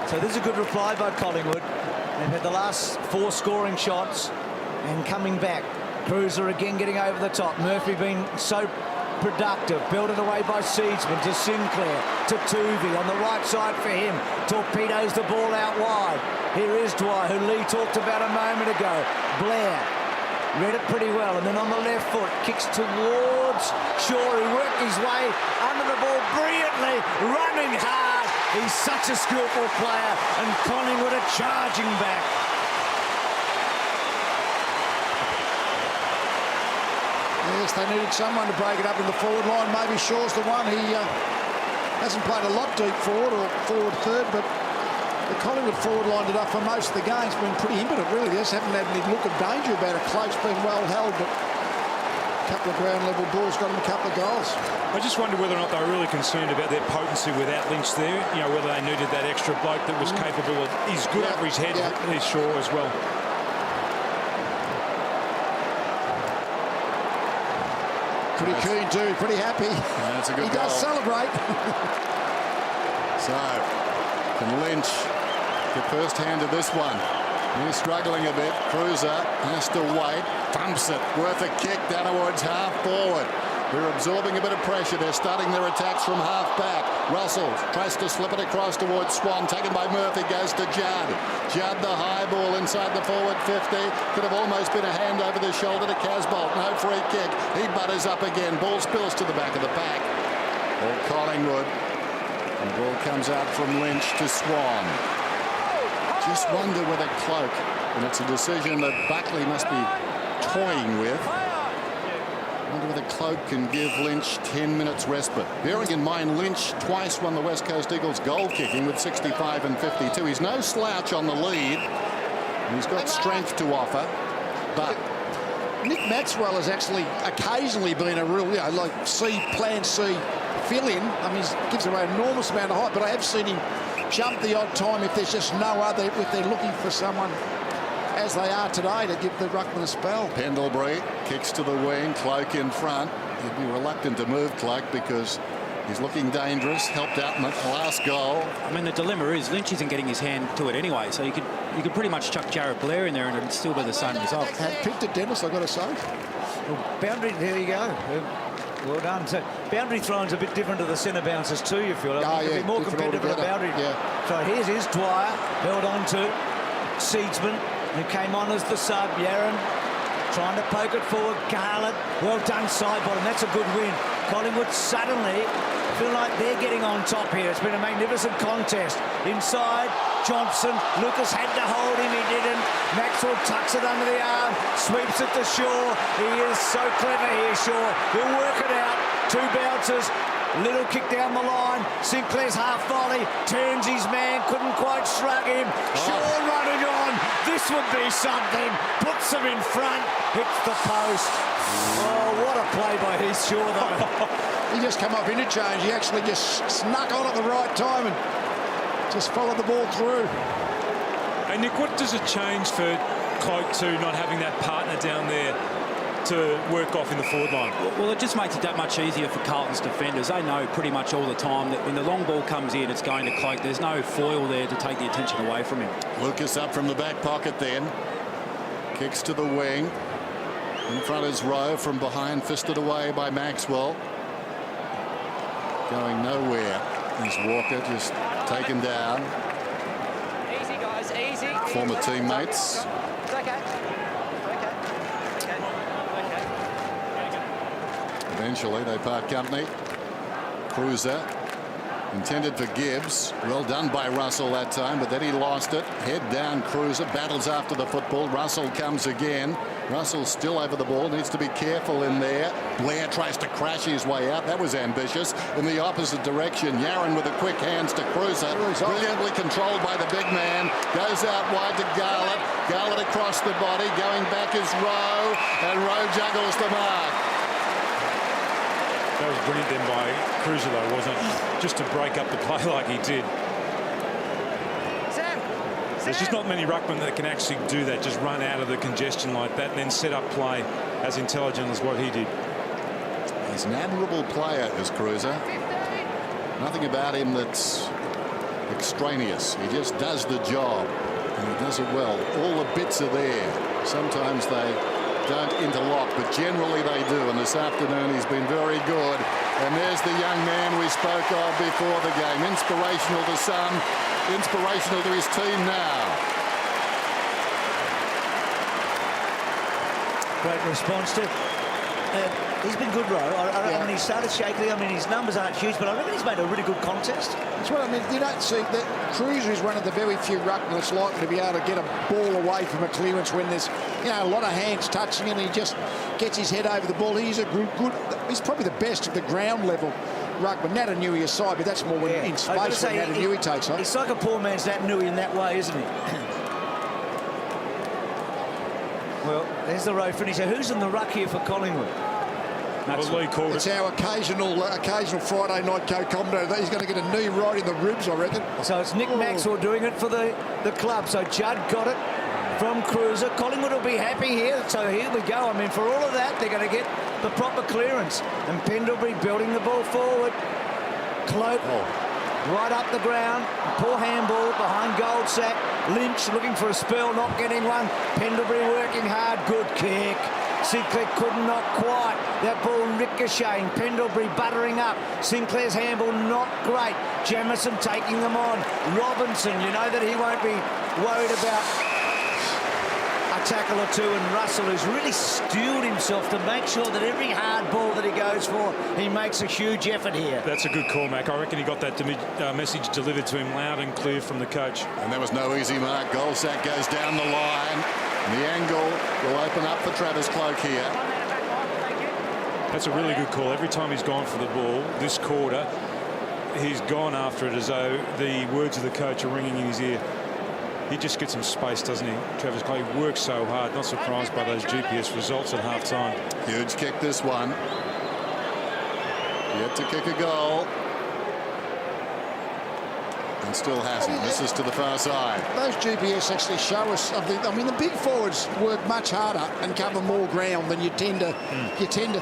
So this is a good reply by Collingwood. They've had the last 4 scoring shots and coming back. Cruiser again getting over the top. Murphy being so productive. Belted away by Seedsman to Sinclair, to Tuvey on the right side for him. Torpedoes the ball out wide. Here is Dwyer, who Lee talked about a moment ago. Blair read it pretty well, and then on the left foot kicks towards Shaw, who worked his way under the ball brilliantly, running hard. He's such a skillful player, and Collingwood are charging back. Yes, they needed someone to break it up in the forward line. Maybe Shaw's the one. He hasn't played a lot deep forward or forward third, but the Collingwood forward line it up for most of the game's been pretty impotent, really. They just haven't had any look of danger about it. Cloak's been well held, but a couple of ground level balls got him a couple of goals. I just wonder whether or not they were really concerned about their potency without Lynch there. You know, whether they needed that extra bloke that was capable of. He's good over his head, he's Shaw as well. Pretty keen too, pretty happy. Yeah, that's a good he goal. does celebrate. So, can Lynch get first hand of this one? He's struggling a bit. Cruiser has to wait. Thumps it. Worth a kick down towards half forward. They're absorbing a bit of pressure. They're starting their attacks from half-back. Russell tries to slip it across towards Swan. Taken by Murphy, goes to Judd. Judd, the high ball inside the forward 50. Could have almost been a hand over the shoulder to Casbolt. No free kick. He butters up again. Ball spills to the back of the pack. Or Collingwood. And the ball comes out from Lynch to Swan. Just wonder whether Cloak, and it's a decision that Buckley must be toying with. Wonder whether Cloak can give Lynch 10 minutes respite. Bearing in mind, Lynch twice won the West Coast Eagles goal kicking with 65 and 52. He's no slouch on the lead. And he's got strength to offer. But Nick Maxwell has actually occasionally been a real, like plan C fill-in. I mean, he gives away an enormous amount of height, but I have seen him jump the odd time if there's just no other, if they're looking for someone, as they are today, to give the ruckman a spell. Pendlebury kicks to the wing. Cloak in front. He'd be reluctant to move Cloak because he's looking dangerous. Helped out in the last goal. I mean, the dilemma is Lynch isn't getting his hand to it anyway, so you could pretty much chuck Jared Blair in there and it'd still be the same result. Picked it, Dennis, I've got to say. Well, boundary, there you go. Well done. So boundary throwing's a bit different to the centre bounces too, you feel. I mean, yeah, be more competitive with the boundary. Yeah. So here's his Dwyer, held on to Seedsman, who came on as the sub. Yaron trying to poke it forward. Garland, well done side bottom. That's a good win. Collingwood suddenly feel like they're getting on top here. It's been a magnificent contest. Inside, Johnson. Lucas had to hold him. He didn't. Maxwell tucks it under the arm. Sweeps it to Shaw. He is so clever here, Shaw. He'll work it out. Two bounces. Little kick down the line. Sinclair's half volley. Turns his man. Couldn't quite shrug him. Shaw running on. This would be something. Puts him in front. Hits the post. Oh, what a play by Heath Shaw, though. He just come up interchange. He actually just snuck on at the right time and just followed the ball through. Hey, Nick, what does it change for Cloak to not having that partner down there to work off in the forward line? Well, it just makes it that much easier for Carlton's defenders. They know pretty much all the time that when the long ball comes in, it's going to Cloak. There's no foil there to take the attention away from him. Lucas up from the back pocket then. Kicks to the wing. In front is Rowe, from behind, fisted away by Maxwell. Going nowhere. There's Walker just taken down. Easy, guys, easy. Former teammates. It's okay. Eventually they part company. Cruiser intended for Gibbs. Well done by Russell that time, but then he lost it. Head down, Cruiser battles after the football. Russell comes again. Russell still over the ball, needs to be careful in there. Blair tries to crash his way out. That was ambitious. In the opposite direction, Yaron with the quick hands to Cruiser. Brilliantly controlled by the big man. Goes out wide to Garlett. Garlett across the body. Going back is Rowe, and Rowe juggles the mark. That was brilliant then by Cruiser, though, wasn't it? Just to break up the play like he did. There's just not many ruckmen that can actually do that, just run out of the congestion like that and then set up play as intelligent as what he did. He's an admirable player, is Cruiser. Nothing about him that's extraneous. He just does the job, and he does it well. All the bits are there. Sometimes they don't interlock, but generally they do, and this afternoon he's been very good. And there's the young man we spoke of before the game. Inspirational to some, inspirational to his team now. Great response to he's been good, Rowe. I mean, he started shakily. I mean, his numbers aren't huge, but I reckon he's made a really good contest. That's what I mean. You don't see that Cruiser is one of the very few ruckmen that's likely to be able to get a ball away from a clearance when there's, a lot of hands touching him. He just gets his head over the ball. He's a good. He's probably the best of the ground level ruckman. Natanui aside, but that's more when in space when Natanui takes on. He's like a poor man's Natanui in that way, isn't he? Well, there's the Rowe finisher. Who's in the ruck here for Collingwood? It's our occasional Friday night co-commentator. He's going to get a knee right in the ribs, I reckon. So it's Nick Maxwell doing it for the club. So Judd got it from Cruiser. Collingwood will be happy here. So here we go. I mean, for all of that, they're going to get the proper clearance. And Pendlebury building the ball forward. Cloak right up the ground. Poor handball behind Goldsack. Lynch looking for a spell, not getting one. Pendlebury working hard. Good kick. Sinclair could not quite. That ball ricocheting. Pendlebury buttering up. Sinclair's handball not great. Jamison taking them on. Robinson, you know that he won't be worried about a tackle or two, and Russell, who's really steeled himself to make sure that every hard ball that he goes for, he makes a huge effort here. That's a good call, Mac. I reckon he got that message delivered to him loud and clear from the coach. And there was no easy mark. Goldsack goes down the line. And the angle will open up for Travis Cloke here. That's a really good call. Every time he's gone for the ball this quarter, he's gone after it as though the words of the coach are ringing in his ear. He just gets some space, doesn't he? Travis Cloke works so hard. Not surprised by those GPS results at half-time. Huge kick, this one. Yet to kick a goal. And still hasn't. Misses to the far side. Those GPS actually show us something. I mean, the big forwards work much harder and cover more ground than you tend to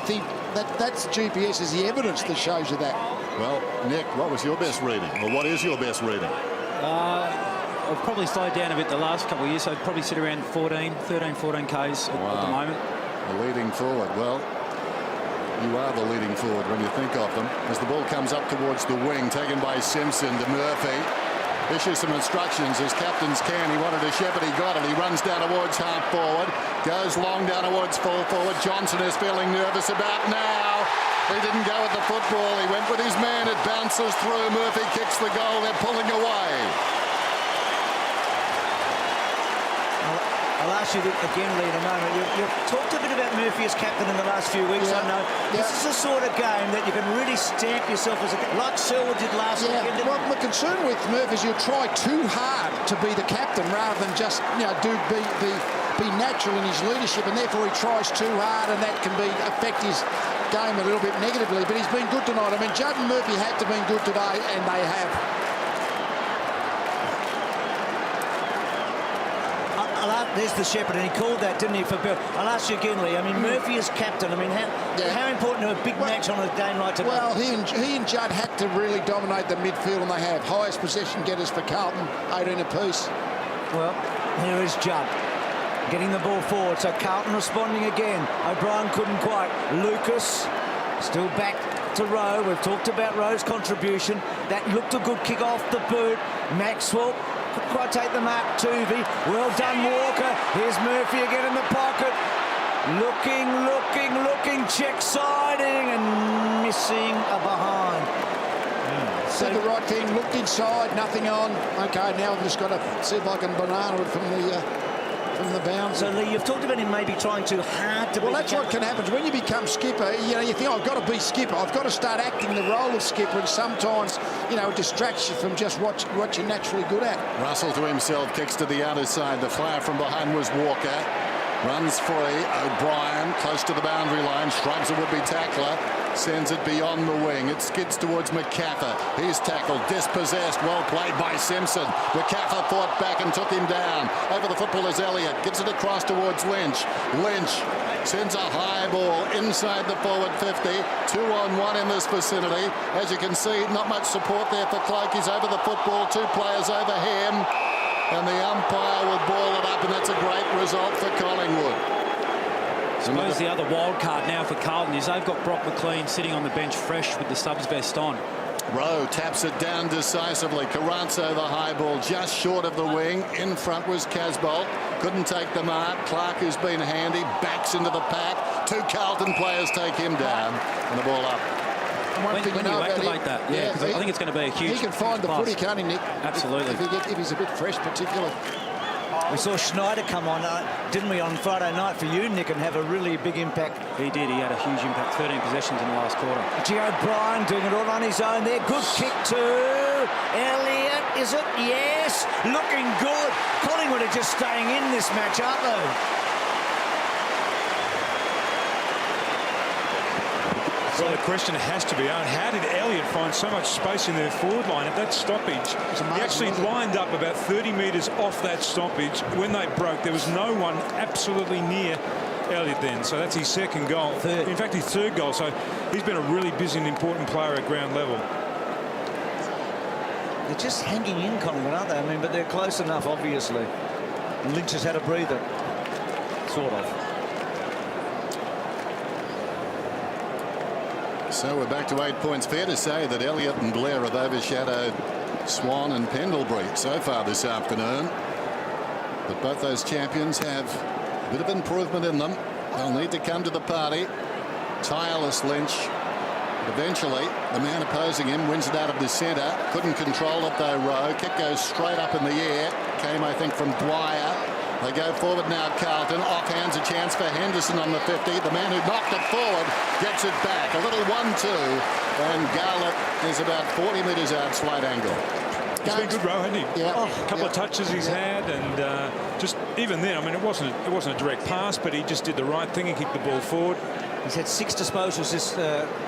think. That's GPS is the evidence that shows you that. Well, Nick, what was your best reading? Or what is your best reading? I've probably slowed down a bit the last couple of years, so I'd probably sit around 13, 14 Ks at the moment. A leading forward. Well, you are the leading forward when you think of them. As the ball comes up towards the wing, taken by Simpson to Murphy. Issues some instructions as captains can. He wanted a shepherd, he got it. He runs down towards half forward, goes long down towards full forward. Johnson is feeling nervous about now. He didn't go with the football. He went with his man. It bounces through. Murphy kicks the goal. They're pulling away. I'll ask you again, Lee, in a moment. You've talked a bit about Murphy as captain in the last few weeks. I know this is the sort of game that you can really stamp yourself as a captain, like Selwood did last weekend. Well, the concern with Murphy is you try too hard to be the captain rather than just be natural in his leadership, and therefore he tries too hard, and that can affect his game a little bit negatively. But he's been good tonight. I mean, Judd and Murphy had to be good today, and they have. There's the shepherd, and he called that, didn't he, for Bill? I'll ask you again, Lee. I mean, Murphy is captain. I mean, how important to a big match on a game like today? Well, he and Judd had to really dominate the midfield, and they have. Highest possession getters for Carlton, 18 apiece. Well, here is Judd getting the ball forward. So Carlton responding again. O'Brien couldn't quite. Lucas still back to Rowe. We've talked about Rowe's contribution. That looked a good kick off the boot. Maxwell couldn't quite take the mark. Tuvey. Well done, Walker. Here's Murphy again in the pocket. Looking. Check siding and missing a behind. Said the right thing. Looked inside. Nothing on. Okay, now I've just got to see if I can banana it from the bounce. So, Lee, you've talked about him maybe trying too hard to. Well, that's what can happen when you become skipper. You think, I've got to be skipper. I've got to start acting the role of skipper, and sometimes, it distracts you from just what you're naturally good at. Russell to himself, kicks to the outer side. The flyer from behind was Walker. Runs free. O'Brien close to the boundary line. Shrugs a would-be tackler. Sends it beyond the wing. It skids towards McCaffrey. He's tackled. Dispossessed. Well played by Simpson. McCaffrey fought back and took him down. Over the football is Elliott. Gives it across towards Lynch. Lynch sends a high ball inside the forward 50. 2-on-1 in this vicinity. As you can see, not much support there for Cloke. He's over the football. Two players over him. And the umpire will ball it up, and that's a great result for Collingwood. I suppose the other wild card now for Carlton is they've got Brock McLean sitting on the bench fresh with the subs vest on. Rowe taps it down decisively. Carranzo the high ball just short of the wing. In front was Casbolt. Couldn't take the mark. Clark, who's been handy, backs into the pack. Two Carlton players take him down, and the ball up. When you activate that, because I think it's going to be a huge. He can find the footy, can't he, Nick? Absolutely. If he's a bit fresh, particularly. We saw Schneider come on, didn't we, on Friday night for you, Nick, and have a really big impact. He did. He had a huge impact. 13 possessions in the last quarter. G. O'Brien doing it all on his own there. Good kick to Elliott. Is it? Yes. Looking good. Collingwood are just staying in this match, aren't they? Well, the question has to be, how did Elliott find so much space in their forward line at that stoppage? He actually lined up about 30 metres off that stoppage. When they broke, there was no one absolutely near Elliott then. So that's his second goal. In fact, his third goal. So he's been a really busy and important player at ground level. They're just hanging in, Collingwood, aren't they? I mean, but they're close enough, obviously. Lynch has had a breather. Sort of. So we're back to 8 points. Fair to say that Elliott and Blair have overshadowed Swan and Pendlebury so far this afternoon. But both those champions have a bit of improvement in them. They'll need to come to the party. Tireless Lynch. But eventually, the man opposing him wins it out of the centre. Couldn't control it though, Rowe. Kick goes straight up in the air. Came, I think, from Dwyer. They go forward now, Carlton. Offhands a chance for Henderson on the 50. The man who knocked it forward gets it back. A little 1-2. And Garlett is about 40 metres out, slight angle. He's been good, Rowe, hasn't he? Yeah. A couple of touches he's had, and just even then, I mean, it wasn't a direct pass, but he just did the right thing and kicked the ball forward. He's had 6 disposals this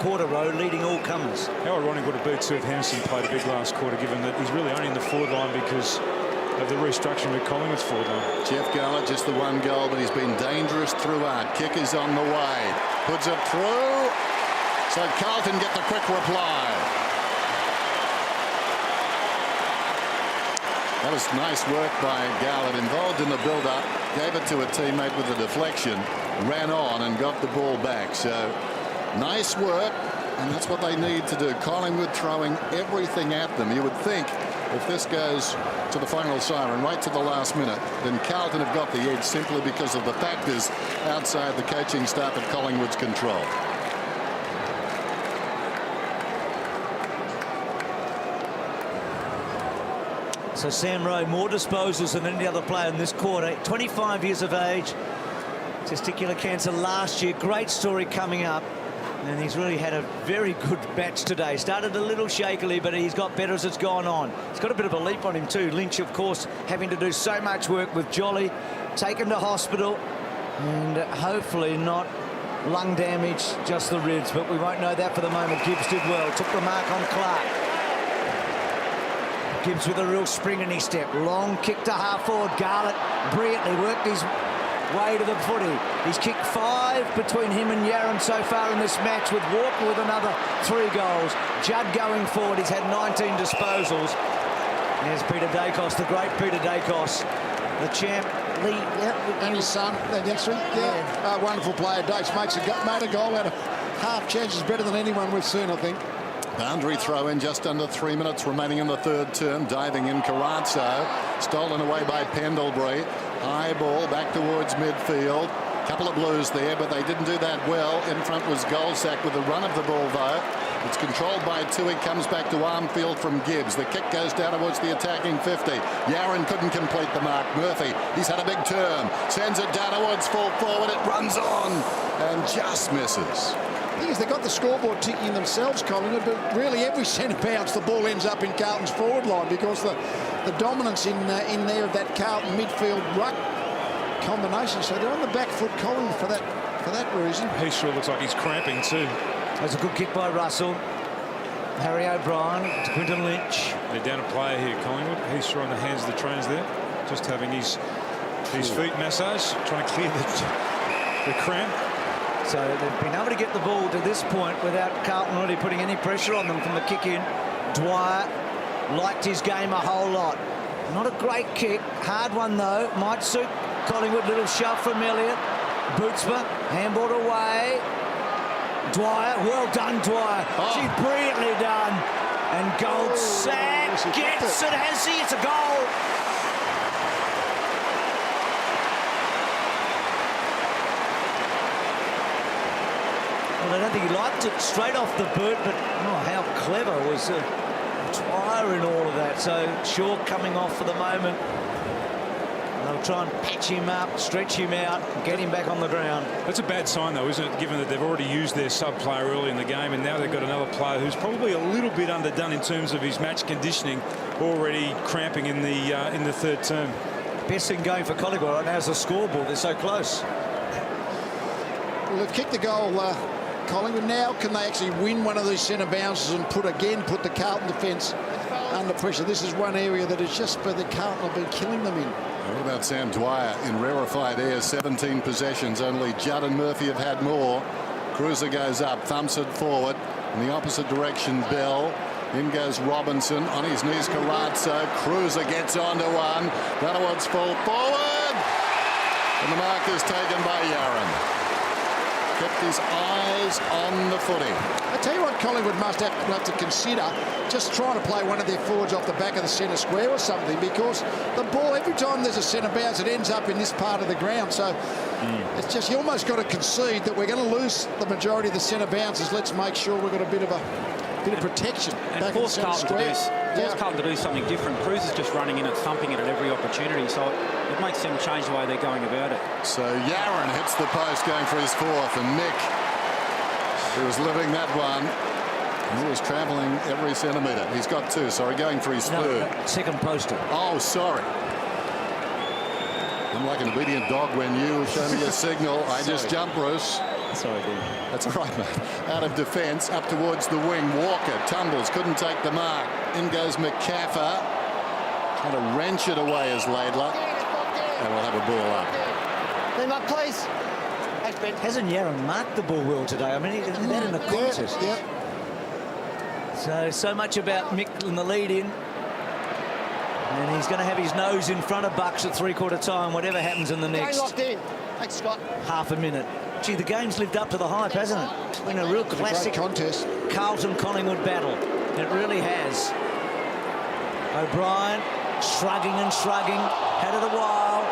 quarter, Rowe, leading all comers. How ironic would it be too if Henderson played a big last quarter, given that he's really only in the forward line because of the restructuring of Collingwood's forward line. Jeff Garlett, just the one goal, but he's been dangerous throughout. Kick is on the way. Puts it through. So Carlton get the quick reply. That was nice work by Garlett, involved in the build-up, gave it to a teammate with a deflection, ran on and got the ball back. So nice work, and that's what they need to do. Collingwood throwing everything at them. You would think if this goes to the final siren right to the last minute, then Carlton have got the edge simply because of the factors outside the coaching staff at Collingwood's control. So Sam Rowe, more disposals than any other player in this quarter. 25 years of age. Testicular cancer last year. Great story coming up. And he's really had a very good match today. Started a little shakily, but he's got better as it's gone on. He's got a bit of a leap on him too. Lynch, of course, having to do so much work with Jolly. Taken to hospital. And hopefully not lung damage, just the ribs. But we won't know that for the moment. Gibbs did well. Took the mark on Clark. Gibbs with a real spring in his step. Long kick to half forward. Garlett brilliantly worked his way to the footy. He's kicked 5 between him and Yaron so far in this match, with Walker with another 3 goals. Judd going forward. He's had 19 disposals. There's Peter Dacos, the great Peter Dacos, the champ. Lee, and his son, next week. Yeah, wonderful player. Dace made a goal out of half chances, better than anyone we've seen, I think. Boundary throw in, just under 3 minutes remaining in the third term. Diving in Carazzo. Stolen away by Pendlebury. High ball back towards midfield. Couple of blues there, but they didn't do that well. In front was Goldsack with the run of the ball, though. It's controlled by Tui. Comes back to Armfield from Gibbs. The kick goes down towards the attacking 50. Yaron couldn't complete the mark. Murphy, he's had a big turn. Sends it down towards full forward. It runs on and just misses. The thing is, they've got the scoreboard ticking themselves, Collingwood, but really every centre bounce the ball ends up in Carlton's forward line, because the dominance in there of that Carlton midfield ruck combination. So they're on the back foot, Collingwood, for that reason. He sure looks like he's cramping too. That's a good kick by Russell. Harry O'Brien to Quinton Lynch. They're down a player here, Collingwood. He's sure on the hands of the trainers there, just having his feet massaged, trying to clear the cramp. So they've been able to get the ball to this point without Carlton really putting any pressure on them from the kick in. Dwyer liked his game a whole lot. Not a great kick. Hard one, though. Might suit Collingwood. Little shove from Elliott. Bootsma, handballed away. Dwyer, well done, Dwyer. She's brilliantly done. And Goldsack gets it, has he? It's a goal. Well, I don't think he liked it straight off the boot, but how clever was Dwyer in all of that. So Shaw coming off for the moment. They'll try and patch him up, stretch him out, get him back on the ground. That's a bad sign, though, isn't it, given that they've already used their sub player early in the game, and now they've got another player who's probably a little bit underdone in terms of his match conditioning, already cramping in the third term. Best thing going for Collingwood right now is the scoreboard. They're so close. Well, they've kicked the goal, Collingwood. Now can they actually win one of these centre bounces and put the Carlton defence under pressure? This is one area that is just where the Carlton have been killing them in. What about Sam Dwyer in rarefied air? 17 possessions. Only Judd and Murphy have had more. Cruiser goes up, thumps it forward. In the opposite direction, Bell. In goes Robinson. On his knees, Carazzo. Cruiser gets onto one. Downwards full forward. And the mark is taken by Yaron. Kept his eyes on the footy. tell you what Collingwood must have to consider, just trying to play one of their forwards off the back of the centre square or something, because the ball, every time there's a centre bounce, it ends up in this part of the ground. So it's just, you almost got to concede that we're going to lose the majority of the centre bounces. Let's make sure we've got a bit of protection and back in centre square. Force Carlton to do something different. Cruz is just running in and thumping it at every opportunity, so it makes them change the way they're going about it. So Yaron hits the post going for his fourth, and Mick, who was living that one, he was travelling every centimetre. He's got two, sorry, going for his third. Second poster. Oh, sorry. I'm like an obedient dog. When you show me a signal, I just jump, Bruce. Sorry, dude. That's all right, mate. Out of defence, up towards the wing. Walker tumbles, couldn't take the mark. In goes McCaffer. Trying to wrench it away as Laidler. And we'll have a ball up. Lean up, please. Thanks, Ben. Hasn't Yaron marked the ball well today? I mean, he did that in a contest. So much about Mick in the lead in. And he's going to have his nose in front of Bucks at three-quarter time, whatever happens in the next Locked in. Thanks, Scott. half a minute. Gee, the game's lived up to the hype, hasn't it? It's been a real classic contest. Carlton-Collingwood battle. It really has. O'Brien shrugging and shrugging. Had it a while.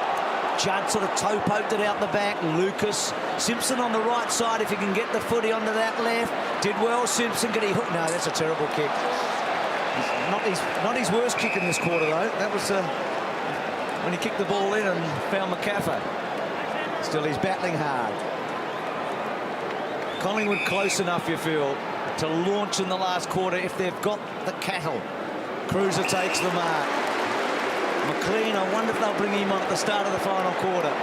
Judd sort of toe poked it out the back. Lucas. Simpson on the right side if he can get the footy onto that left. Did well. Simpson. Could he hook? No, that's a terrible kick. Not his worst kick in this quarter, though. That was when he kicked the ball in and found McCaffer. Still, he's battling hard. Collingwood close enough, you feel, to launch in the last quarter if they've got the cattle. Cruiser takes the mark. McLean, I wonder if they'll bring him on at the start of the final quarter.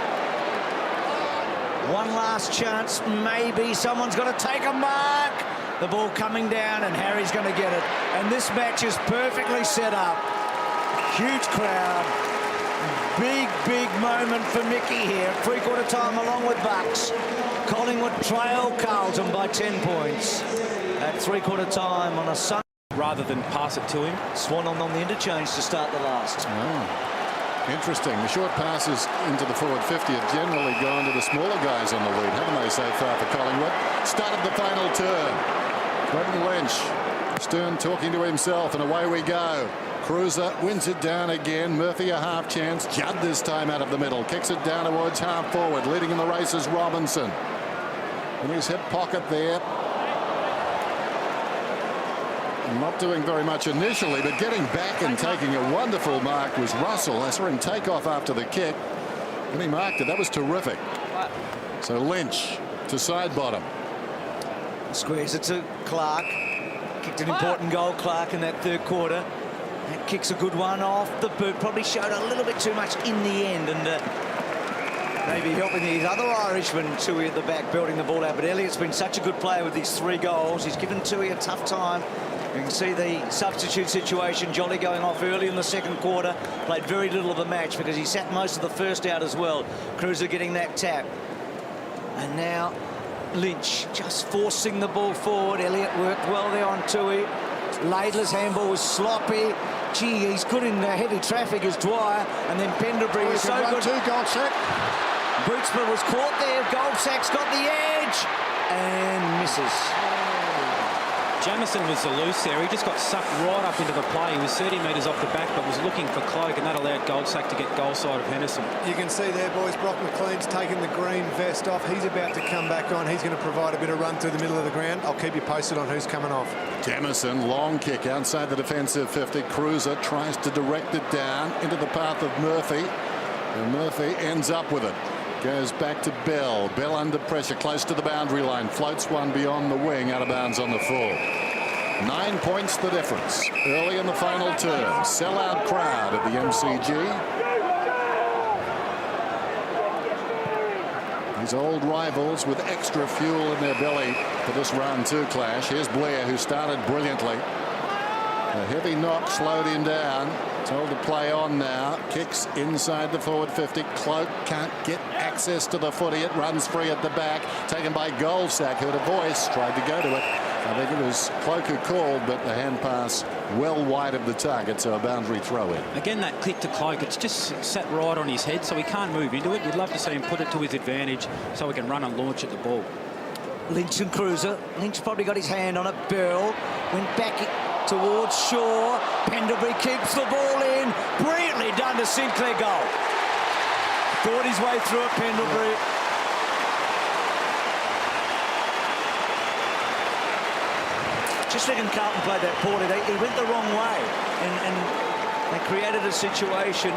One last chance, maybe. Someone's got to take a mark. The ball coming down, and Harry's going to get it. And this match is perfectly set up. Huge crowd. Big moment for Mickey here. Three-quarter time along with Bucks. Collingwood trail Carlton by 10 points at three-quarter time on a Sunday. Rather than pass it to him. Swan on the interchange to start the last. Oh, interesting. The short passes into the forward 50 have generally gone to the smaller guys on the lead, haven't they, so far for Collingwood? Started the final turn. Gordon Lynch. Stern talking to himself, and away we go. Cruiser wins it down again. Murphy a half chance. Judd this time out of the middle. Kicks it down towards half forward. Leading in the race is Robinson. In his hip pocket there. Not doing very much initially, but getting back and taking a wonderful mark was Russell. I saw him take off after the kick, and he marked it. That was terrific. So Lynch to side bottom. Squares it to Clark. Kicked an important goal, Clark, in that third quarter. That kick's a good one off the boot. Probably showed a little bit too much in the end, and maybe helping his other Irishman, Tui, at the back, building the ball out. But Elliott's been such a good player with these 3 goals. He's given Tui a tough time. You can see the substitute situation. Jolly going off early in the second quarter. Played very little of the match because he sat most of the first out as well. Cruiser getting that tap. And now Lynch just forcing the ball forward. Elliott worked well there on Tui. Laidler's handball was sloppy. Gee, he's good in heavy traffic as Dwyer. And then Pendlebury was so good. Goldsack. Bootsma was caught there. Goldsack's got the edge and misses. Jamison was loose there. He just got sucked right up into the play. He was 30 metres off the back, but was looking for Cloak, and that allowed Goldsack to get goal side of Henderson. You can see there, boys, Brock McLean's taken the green vest off. He's about to come back on. He's going to provide a bit of run through the middle of the ground. I'll keep you posted on who's coming off. Jamison, long kick outside the defensive 50. Cruiser tries to direct it down into the path of Murphy, and Murphy ends up with it. Goes back to Bell. Bell under pressure, close to the boundary line. Floats one beyond the wing, out of bounds on the full. 9 points the difference. Early in the final term. Sellout crowd at the MCG. These old rivals with extra fuel in their belly for this round 2 clash. Here's Blair, who started brilliantly. A heavy knock slowed him down. Told to play on now. Kicks inside the forward 50. Cloak can't get access to the footy. It runs free at the back. Taken by Goldsack. Heard a voice. Tried to go to it. I think it was Cloak who called, but the hand pass well wide of the target, so a boundary throw in. Again, that kick to Cloak, it's just sat right on his head, so he can't move into it. You'd love to see him put it to his advantage so he can run and launch at the ball. Lynch and Cruiser. Lynch probably got his hand on it. Bell went back towards Shaw. Pendlebury keeps the ball in. Brilliantly done to Sinclair. Goal. Fought his way through it, Pendlebury. Just thinking Carlton played that poorly. He went the wrong way, and they created a situation.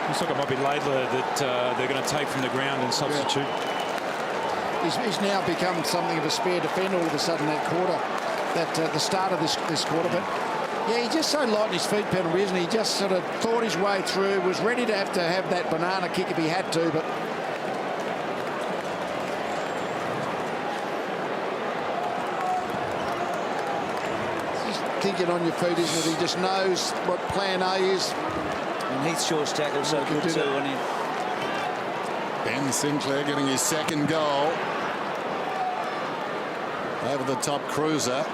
Looks like it might be Laidler that they're going to take from the ground and substitute. He's now become something of a spare defender all of a sudden that quarter, the start of this quarter. But yeah, he's just so light on his feet, Pendlebury, isn't he? He just sort of thought his way through, was ready to have that banana kick if he had to, but just thinking on your feet, isn't it? He just knows what plan A is. And Heath Shaw's tackle so good too on him. Ben Sinclair getting his second goal. Over the top Cruiser.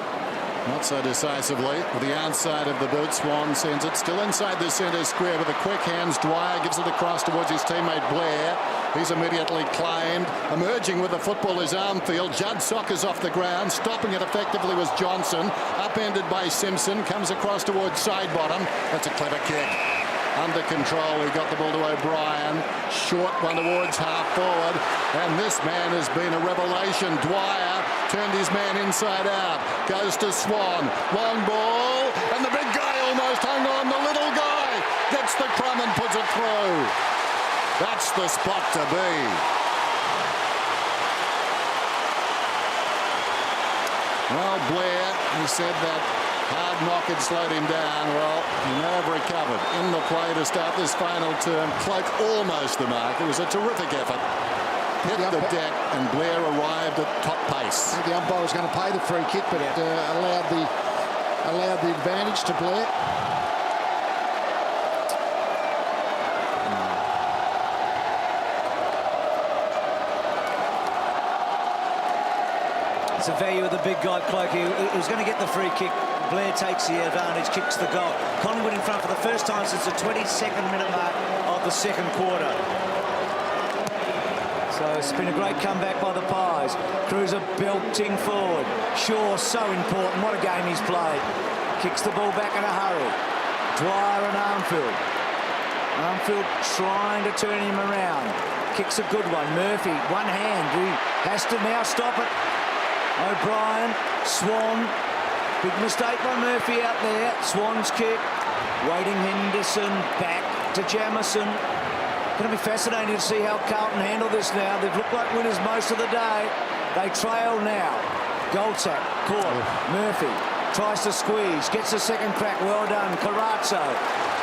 Not so decisively. With the outside of the boot, Swan sends it still inside the centre square with a quick hands. Dwyer gives it across towards his teammate Blair. He's immediately claimed. Emerging with the football is Armfield. Judd Soccer's off the ground. Stopping it effectively was Johnson. Upended by Simpson. Comes across towards side bottom. That's a clever kick. Under control, he got the ball to O'Brien. Short one towards half forward. And this man has been a revelation. Dwyer turned his man inside out. Goes to Swan. Long ball. And the big guy almost hung on. The little guy gets the crumb and puts it through. That's the spot to be. Well, Blair, he said that hard knock had slowed him down. Well, he may have recovered. In the play to start this final term. Cloak almost the mark. It was a terrific effort. Hit the deck, and Blair arrived at top pace. The umpire was going to pay the free kick, but allowed the advantage to Blair. It's the value of the big guy, Cloak. He was going to get the free kick. Blair takes the advantage, kicks the goal. Collingwood in front for the first time since the 22nd minute mark of the second quarter. So it's been a great comeback by the Pies. Cruiser belting forward. Shaw, so important. What a game he's played. Kicks the ball back in a hurry. Dwyer and Armfield. Armfield trying to turn him around. Kicks a good one. Murphy, one hand. He has to now stop it. O'Brien, Swan. Big mistake by Murphy out there. Swan's kick. Waiting Henderson back to Jamison. Going to be fascinating to see how Carlton handle this now. They've looked like winners most of the day. They trail now. Goldsack caught. Murphy tries to squeeze. Gets a second crack. Well done. Carazzo.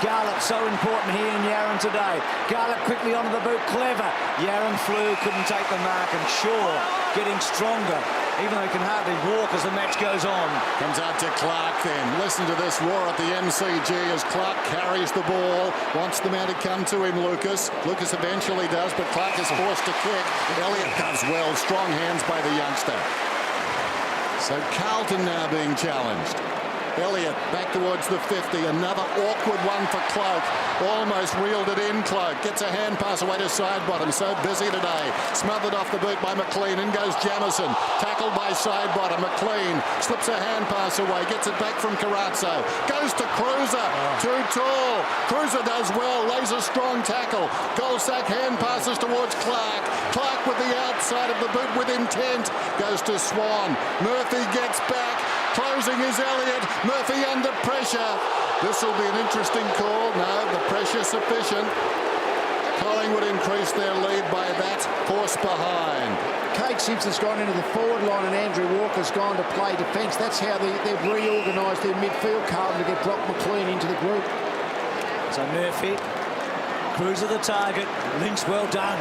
Garlett so important here in Yarran today. Garlett quickly onto the boot. Clever. Yarran flew. Couldn't take the mark. And Shaw getting stronger, even though he can hardly walk as the match goes on. Comes out to Clark then. Listen to this roar at the MCG as Clark carries the ball. Wants the man to come to him, Lucas. Lucas eventually does, but Clark is forced to kick. Elliott does well. Strong hands by the youngster. So Carlton now being challenged. Elliott back towards the 50. Another awkward one for Cloak. Almost reeled it in, Cloak. Gets a hand pass away to side bottom. So busy today. Smothered off the boot by McLean. In goes Jamison. Tackled by side bottom. McLean slips a hand pass away. Gets it back from Carazzo. Goes to Cruiser. Too tall. Cruiser does well. Lays a strong tackle. Goldsack hand passes towards Clark. Clark with the outside of the boot with intent. Goes to Swan. Murphy gets back. Closing is Elliott. Murphy under pressure. This will be an interesting call. No, the pressure sufficient. Collingwood increased their lead by that. Force behind. Kate Simpson's gone into the forward line and Andrew Walker's gone to play defence. That's how they've reorganised their midfield, Carlton, to get Brock McLean into the group. So Murphy, Cruiser the target. Lynch, well done.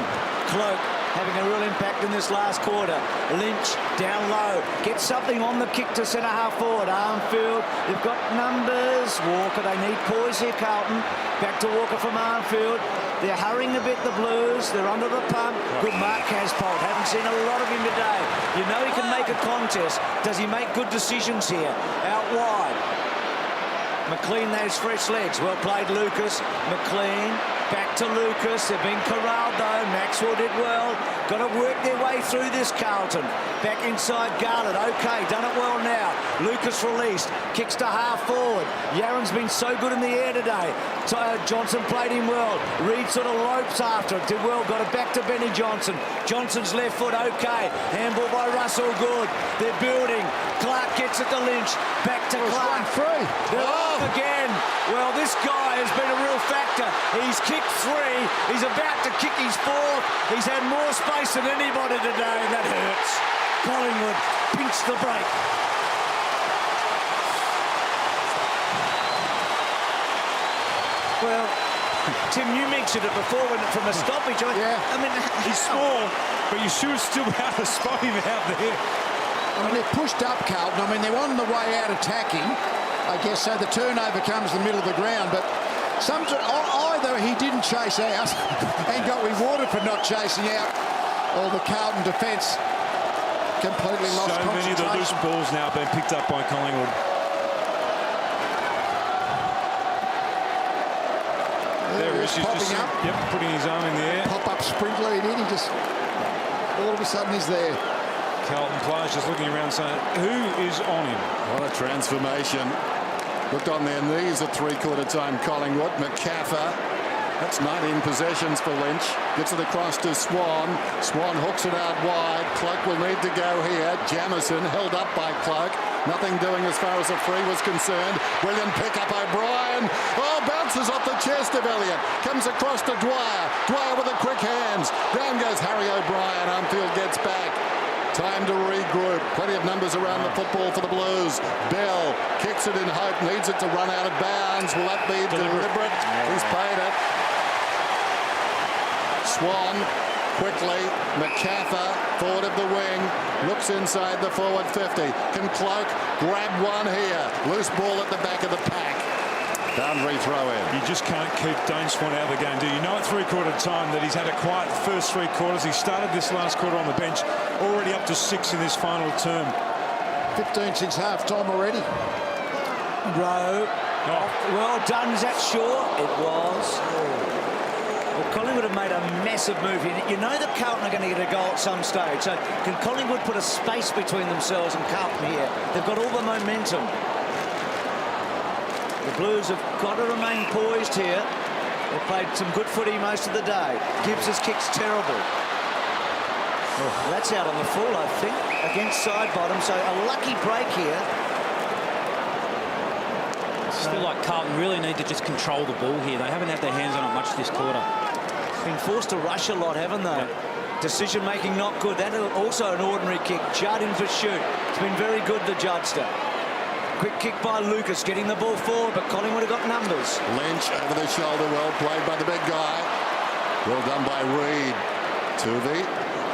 Cloak having a real impact in this last quarter. Lynch down low, gets something on the kick to centre half forward. Armfield, they've got numbers. Walker, they need poise here, Carlton. Back to Walker from Armfield. They're hurrying a bit, the Blues. They're under the pump. Good mark, Casbolt. Haven't seen a lot of him today. You know he can make a contest. Does he make good decisions here? Out wide. McLean, those fresh legs. Well played, Lucas. McLean Back to Lucas. They've been corralled though. Maxwell did well. Got to work their way through this, Carlton. Back inside Garland. Okay, done it well now. Lucas released. Kicks to half forward. Yaron's been so good in the air today. Johnson played him well. Reed sort of lopes after it. Did well. Got it back to Benny Johnson. Johnson's left foot. Okay. Handball by Russell. Good. They're building. Clark gets it to Lynch. Back to Clark. Free. They're off again. Well, this guy has been a real factor. He's kicked 3. He's about to kick his 4th. He's had more space than anybody today, and that hurts. Collingwood pinched the break. Well, Tim, you mentioned it before from a stoppage. Yeah. I mean, He's small, but you should still be able to spot him out there. I mean, they're pushed up, Carlton. I mean, they're on the way out attacking, I guess, so the turnover comes the middle of the ground. But either he didn't chase out and got rewarded for not chasing out, or the Carlton defence completely lost So many of the loose concentration. balls now being picked up by Collingwood. There he is. He's Popping just up. putting his arm in the air. Pop-up sprint lead in. He just, all of a sudden, he's there. Carlton players just looking around saying, who is on him? What a transformation. Looked on their knees at three-quarter time, Collingwood. McCaffer. That's 19 possessions for Lynch. Gets it across to Swan. Swan hooks it out wide. Cloak will need to go here. Jamison held up by Cloak. Nothing doing as far as a free was concerned. Brilliant pick up O'Brien. Oh, bounces off the chest of Elliott. Comes across to Dwyer. Dwyer with the quick hands. Down goes Harry O'Brien. Armfield gets back. Time to regroup. Plenty of numbers around the football for the Blues. Bell kicks it in hope. Needs it to run out of bounds. Will that be deliberate? He's paid it. Swan quickly. McCaffer forward of the wing. Looks inside the forward 50. Can Cloak grab one here? Loose ball at the back of the pack. Boundary throw in. You just can't keep Dane Swan out of the game, do you? You know at three-quarter time that he's had a quiet first 3 quarters. He started this last quarter on the bench, already up to 6 in this final term. 15 since half-time already. Rowe. Oh. Well done, is that short? It was. Well, Collingwood have made a massive move here. You know that Carlton are going to get a goal at some stage. So can Collingwood put a space between themselves and Carlton here? They've got all the momentum. The Blues have got to remain poised here. They've played some good footy most of the day. Gibbs' kick's terrible. Oh, that's out on the full, I think, against side bottom. So a lucky break here. I feel like Carlton really need to just control the ball here. They haven't had their hands on it much this quarter. Been forced to rush a lot, haven't they? Decision making not good. That also an ordinary kick. Judd in for shoot. It's been very good, the Judster. Quick kick by Lucas, getting the ball forward, but Collingwood have got numbers. Lynch over the shoulder, well played by the big guy. Well done by Reed. Tuvey.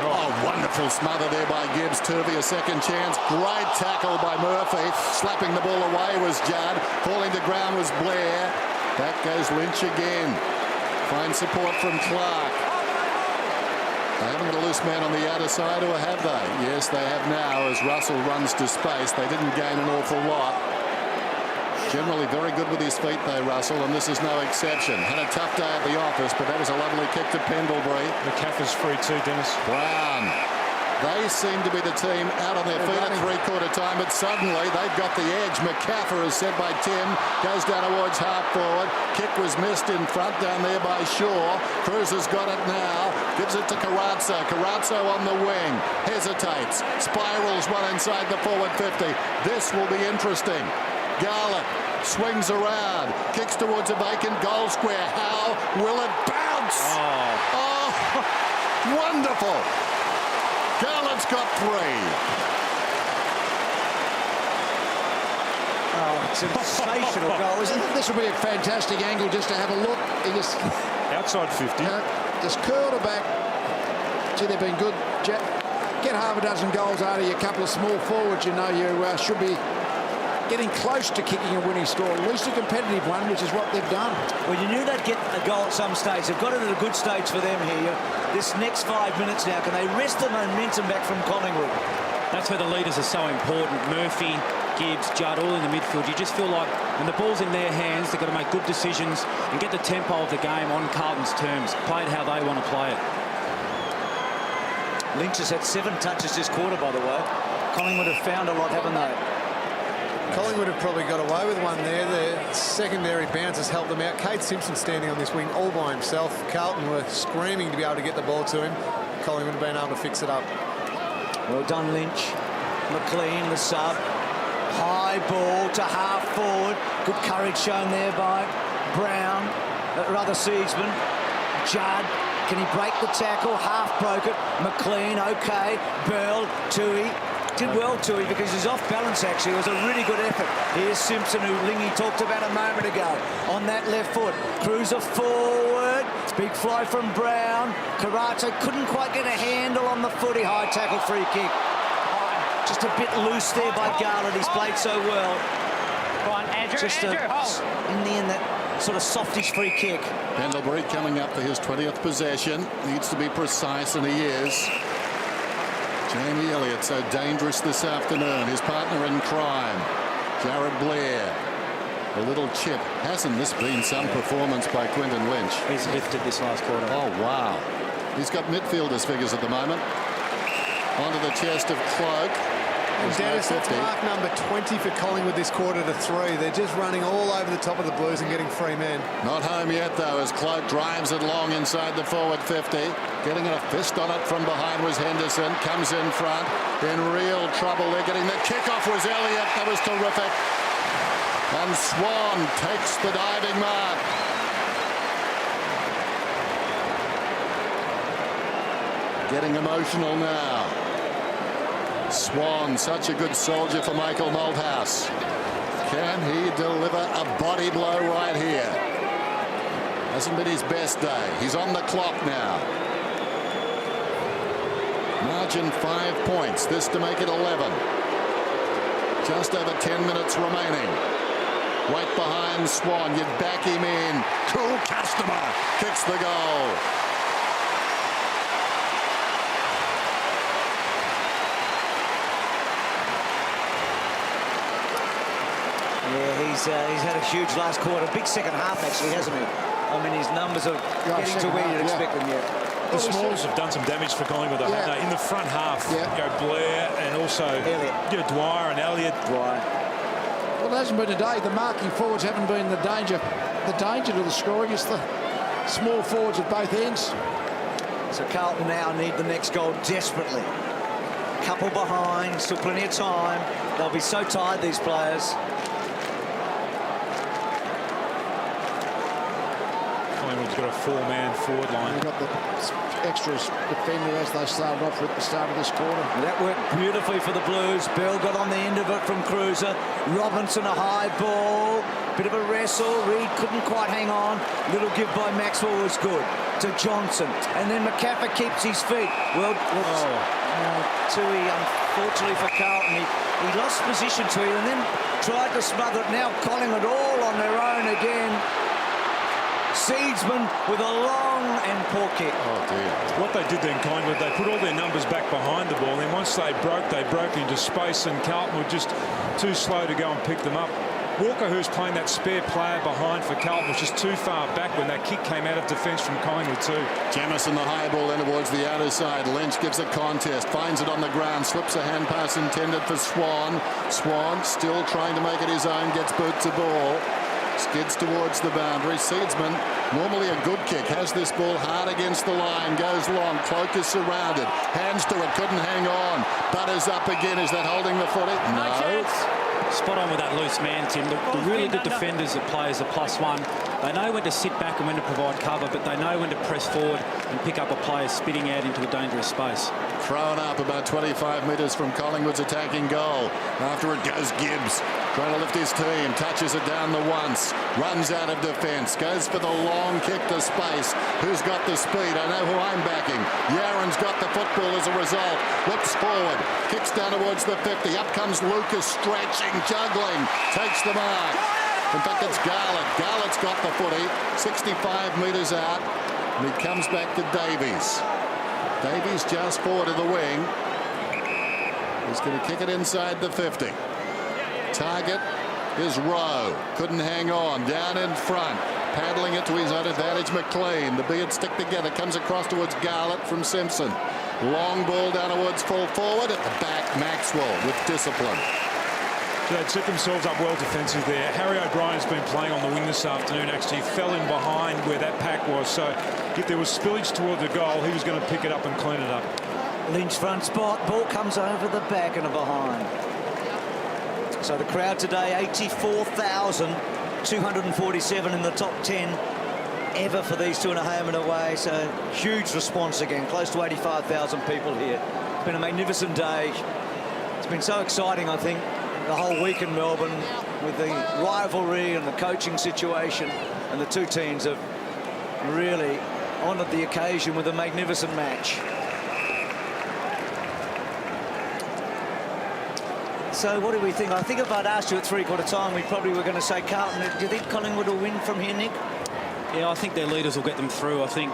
Oh, wonderful smother there by Gibbs. Tuvey a second chance. Great tackle by Murphy. Slapping the ball away was Judd. Falling to ground was Blair. Back goes Lynch again. Finds support from Clark. They haven't got a loose man on the outer side, or have they? Yes, they have now as Russell runs to space. They didn't gain an awful lot. Generally very good with his feet, though, Russell, and this is no exception. Had a tough day at the office, but that was a lovely kick to Pendlebury. McCaffer's free too, Dennis. Brown. They seem to be the team out on their feet at three-quarter time, but suddenly they've got the edge. McCaffer, as said by Tim, goes down towards half forward. Kick was missed in front down there by Shaw. Cruz has got it now. Gives it to Carazzo. Carazzo on the wing. Hesitates. Spirals one inside the forward 50. This will be interesting. Garlick swings around. Kicks towards a vacant goal square. How will it bounce? Oh, wonderful. Garland's got 3. Oh, sensational goal, isn't it? This will be a fantastic angle just to have a look. He just, Outside 50. just curled her back. Gee, they've been good. Get half a dozen goals out of you, a couple of small forwards, you know, you should be getting close to kicking a winning score, at least a competitive one, which is what they've done. Well, you knew they'd get a goal at some stage. They've got it at a good stage for them here. This next 5 minutes now, can they wrest the momentum back from Collingwood? That's where the leaders are so important. Murphy, Gibbs, Judd, all in the midfield. You just feel like when the ball's in their hands, they've got to make good decisions and get the tempo of the game on Carlton's terms. Play it how they want to play it. Lynch has had 7 touches this quarter, by the way. Collingwood have found a lot, haven't they? Collingwood have probably got away with one there. Their secondary bounce has helped them out. Kade Simpson standing on this wing all by himself. Carlton were screaming to be able to get the ball to him. Collingwood have been able to fix it up. Well done, Lynch. McLean, the sub. High ball to half forward. Good courage shown there by Brown. Rather Seedsman. Judd. Can he break the tackle? Half broke it. McLean, okay. Burl, Tui. Did well, Tui, because he's off balance, actually. It was a really good effort. Here's Simpson, who Lingy talked about a moment ago. On that left foot. Cruiser forward. Big fly from Brown. Karate couldn't quite get a handle on the footy. High tackle, free kick. Just a bit loose there by Garland. He's played so well. Go on, Andrew. Just in the end, that sort of softish free kick. Pendlebury coming up for his 20th possession. Needs to be precise, and he is. Jamie Elliott so dangerous this afternoon. His partner in crime, Jared Blair. A little chip. Hasn't this been some performance by Quinton Lynch? He's lifted this last quarter. Oh, wow. He's got midfielders figures at the moment. Onto the chest of Cloak. And Dennis, that's mark number 20 for Collingwood this quarter to 3. They're just running all over the top of the Blues and getting free men. Not home yet, though, as Cloak drives it long inside the forward 50. Getting a fist on it from behind was Henderson. Comes in front. In real trouble. They're getting the kickoff was Elliott. That was terrific. And Swan takes the diving mark. Getting emotional now. Swan, such a good soldier for Michael Malthouse. Can he deliver a body blow right here? Hasn't been his best day. He's on the clock now. Margin 5 points. This to make it 11. Just over 10 minutes remaining. Right behind Swan. You'd back him in. Cool customer kicks the goal. Yeah, he's had a huge last quarter. Big second half, actually, hasn't he? I mean, his numbers are getting to where you'd expect them yet. The Smalls have done some damage for Collingwood. In the front half, Blair and also Dwyer and Elliott. Well, it hasn't been today. The marking forwards haven't been the danger to the scoring. It's the small forwards at both ends. So Carlton now need the next goal desperately. Couple behind, still plenty of time. They'll be so tired, these players. Collingwood's got a 4-man forward line. We've got the extra defender as they started off with at the start of this quarter. That worked beautifully for the Blues. Bell got on the end of it from Cruiser. Robinson, a high ball. Bit of a wrestle. Reid couldn't quite hang on. Little give by Maxwell was good. To Johnson. And then McCaffrey keeps his feet. Well, Tui, unfortunately for Carlton, he lost position to him and then tried to smother it. Now Collingwood all on their own again. Seedsman with a long and poor kick. Oh, dear. What they did then, Collingwood, they put all their numbers back behind the ball. And then once they broke into space, and Carlton were just too slow to go and pick them up. Walker, who's playing that spare player behind for Carlton, was just too far back when that kick came out of defence from Collingwood too. Jamison, the high ball in towards the outer side. Lynch gives a contest, finds it on the ground, slips a hand pass intended for Swan. Swan still trying to make it his own, gets boot to ball. Skids towards the boundary. Seedsman, normally a good kick, has this ball hard against the line, goes long. Cloak is surrounded, hands to it, couldn't hang on. Butters up again. Is that holding the footy? No. Spot on with that loose man, Tim. The really good defenders that play as a +1, they know when to sit back and when to provide cover, but they know when to press forward and pick up a player spitting out into a dangerous space. Thrown up about 25 metres from Collingwood's attacking goal. After it goes Gibbs, trying to lift his team, touches it down the once, runs out of defence, goes for the long kick to space. Who's got the speed? I know who I'm backing. Yaron's got the football as a result. Whips forward, kicks down towards the 50. Up comes Lucas, stretching, juggling, takes the mark. In fact, it's Garlett. Garlett's got the footy, 65 metres out, and he comes back to Davies. Davies just forward of the wing. He's going to kick it inside the 50. Target is Rowe. Couldn't hang on. Down in front. Paddling it to his own advantage, McLean. The beard stick together. Comes across towards Garlett from Simpson. Long ball down towards full forward. At the back, Maxwell with discipline. They'd set themselves up well defensive there. Harry O'Brien's been playing on the wing this afternoon. Actually fell in behind where that pack was. So if there was spillage toward the goal, he was going to pick it up and clean it up. Lynch front spot. Ball comes over the back and a behind. So the crowd today, 84,247 in the top 10 ever for these two in a home and away. So huge response again. Close to 85,000 people here. It's been a magnificent day. It's been so exciting, I think, the whole week in Melbourne with the rivalry and the coaching situation, and the two teams have really honoured the occasion with a magnificent match. So what do we think? I think if I'd asked you at three-quarter time, we probably were going to say Carlton. Do you think Collingwood will win from here, Nick? Yeah, I think their leaders will get them through. I think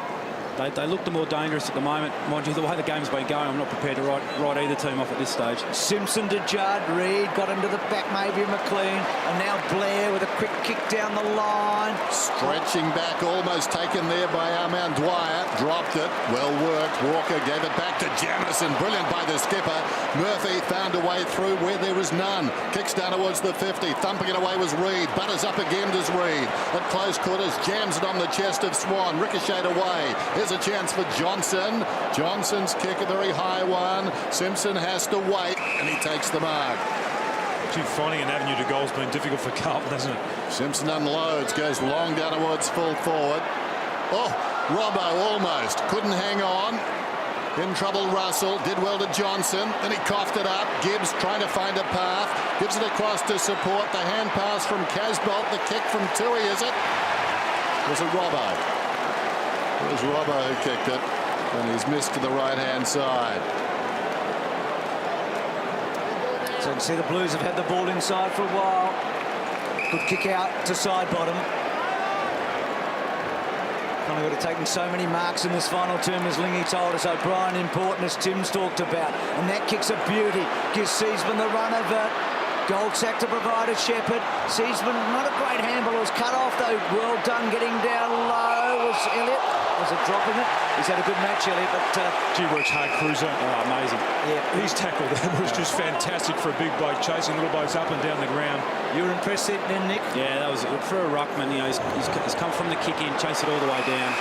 they look the more dangerous at the moment. Mind you, the way the game's been going, I'm not prepared to write either team off at this stage. Simpson to Judd, Reid got him to the back, maybe McLean, and now Blair with a quick kick down the line. Stretching back, almost taken there by Armand Dwyer. Dropped it, well worked. Walker gave it back to Jamison. Brilliant by the skipper. Murphy found a way through where there was none. Kicks down towards the 50. Thumping it away was Reid. Butters up again does Reid. At close quarters, jams it on the chest of Swan. Ricocheted away. Here's a chance for Johnson. Johnson's kick, a very high one. Simpson has to wait, and he takes the mark. Actually, finding an avenue to goal has been difficult for Carlton, hasn't it? Simpson unloads, goes long down towards full forward. Oh, Robbo almost. Couldn't hang on. In trouble, Russell. Did well to Johnson. Then he coughed it up. Gibbs trying to find a path. Gives it across to support. The hand pass from Casbolt. The kick from Tui, is it? Was it Robbo? It was Robbo who kicked it. And he's missed to the right-hand side. So you can see the Blues have had the ball inside for a while. Good kick out to side bottom. Collingwood have taken so many marks in this final term, as Lingy told us. O'Brien important, as Tim's talked about. And that kick's a beauty. Gives Seesman the run of it. Goldsack to provide a Shepherd. Seesman, not a great handball. It was cut off, though. Well done getting down low. Was Elliott. Was it dropping it? He's had a good match, Elliott, but... Gee, works hard, Cruiser. Oh, amazing. Yeah. His tackle there was just fantastic for a big bloke, chasing little blokes up and down the ground. You were impressed then, Nick? Yeah, that was for a ruckman. You know, he's come from the kick in, chased it all the way down.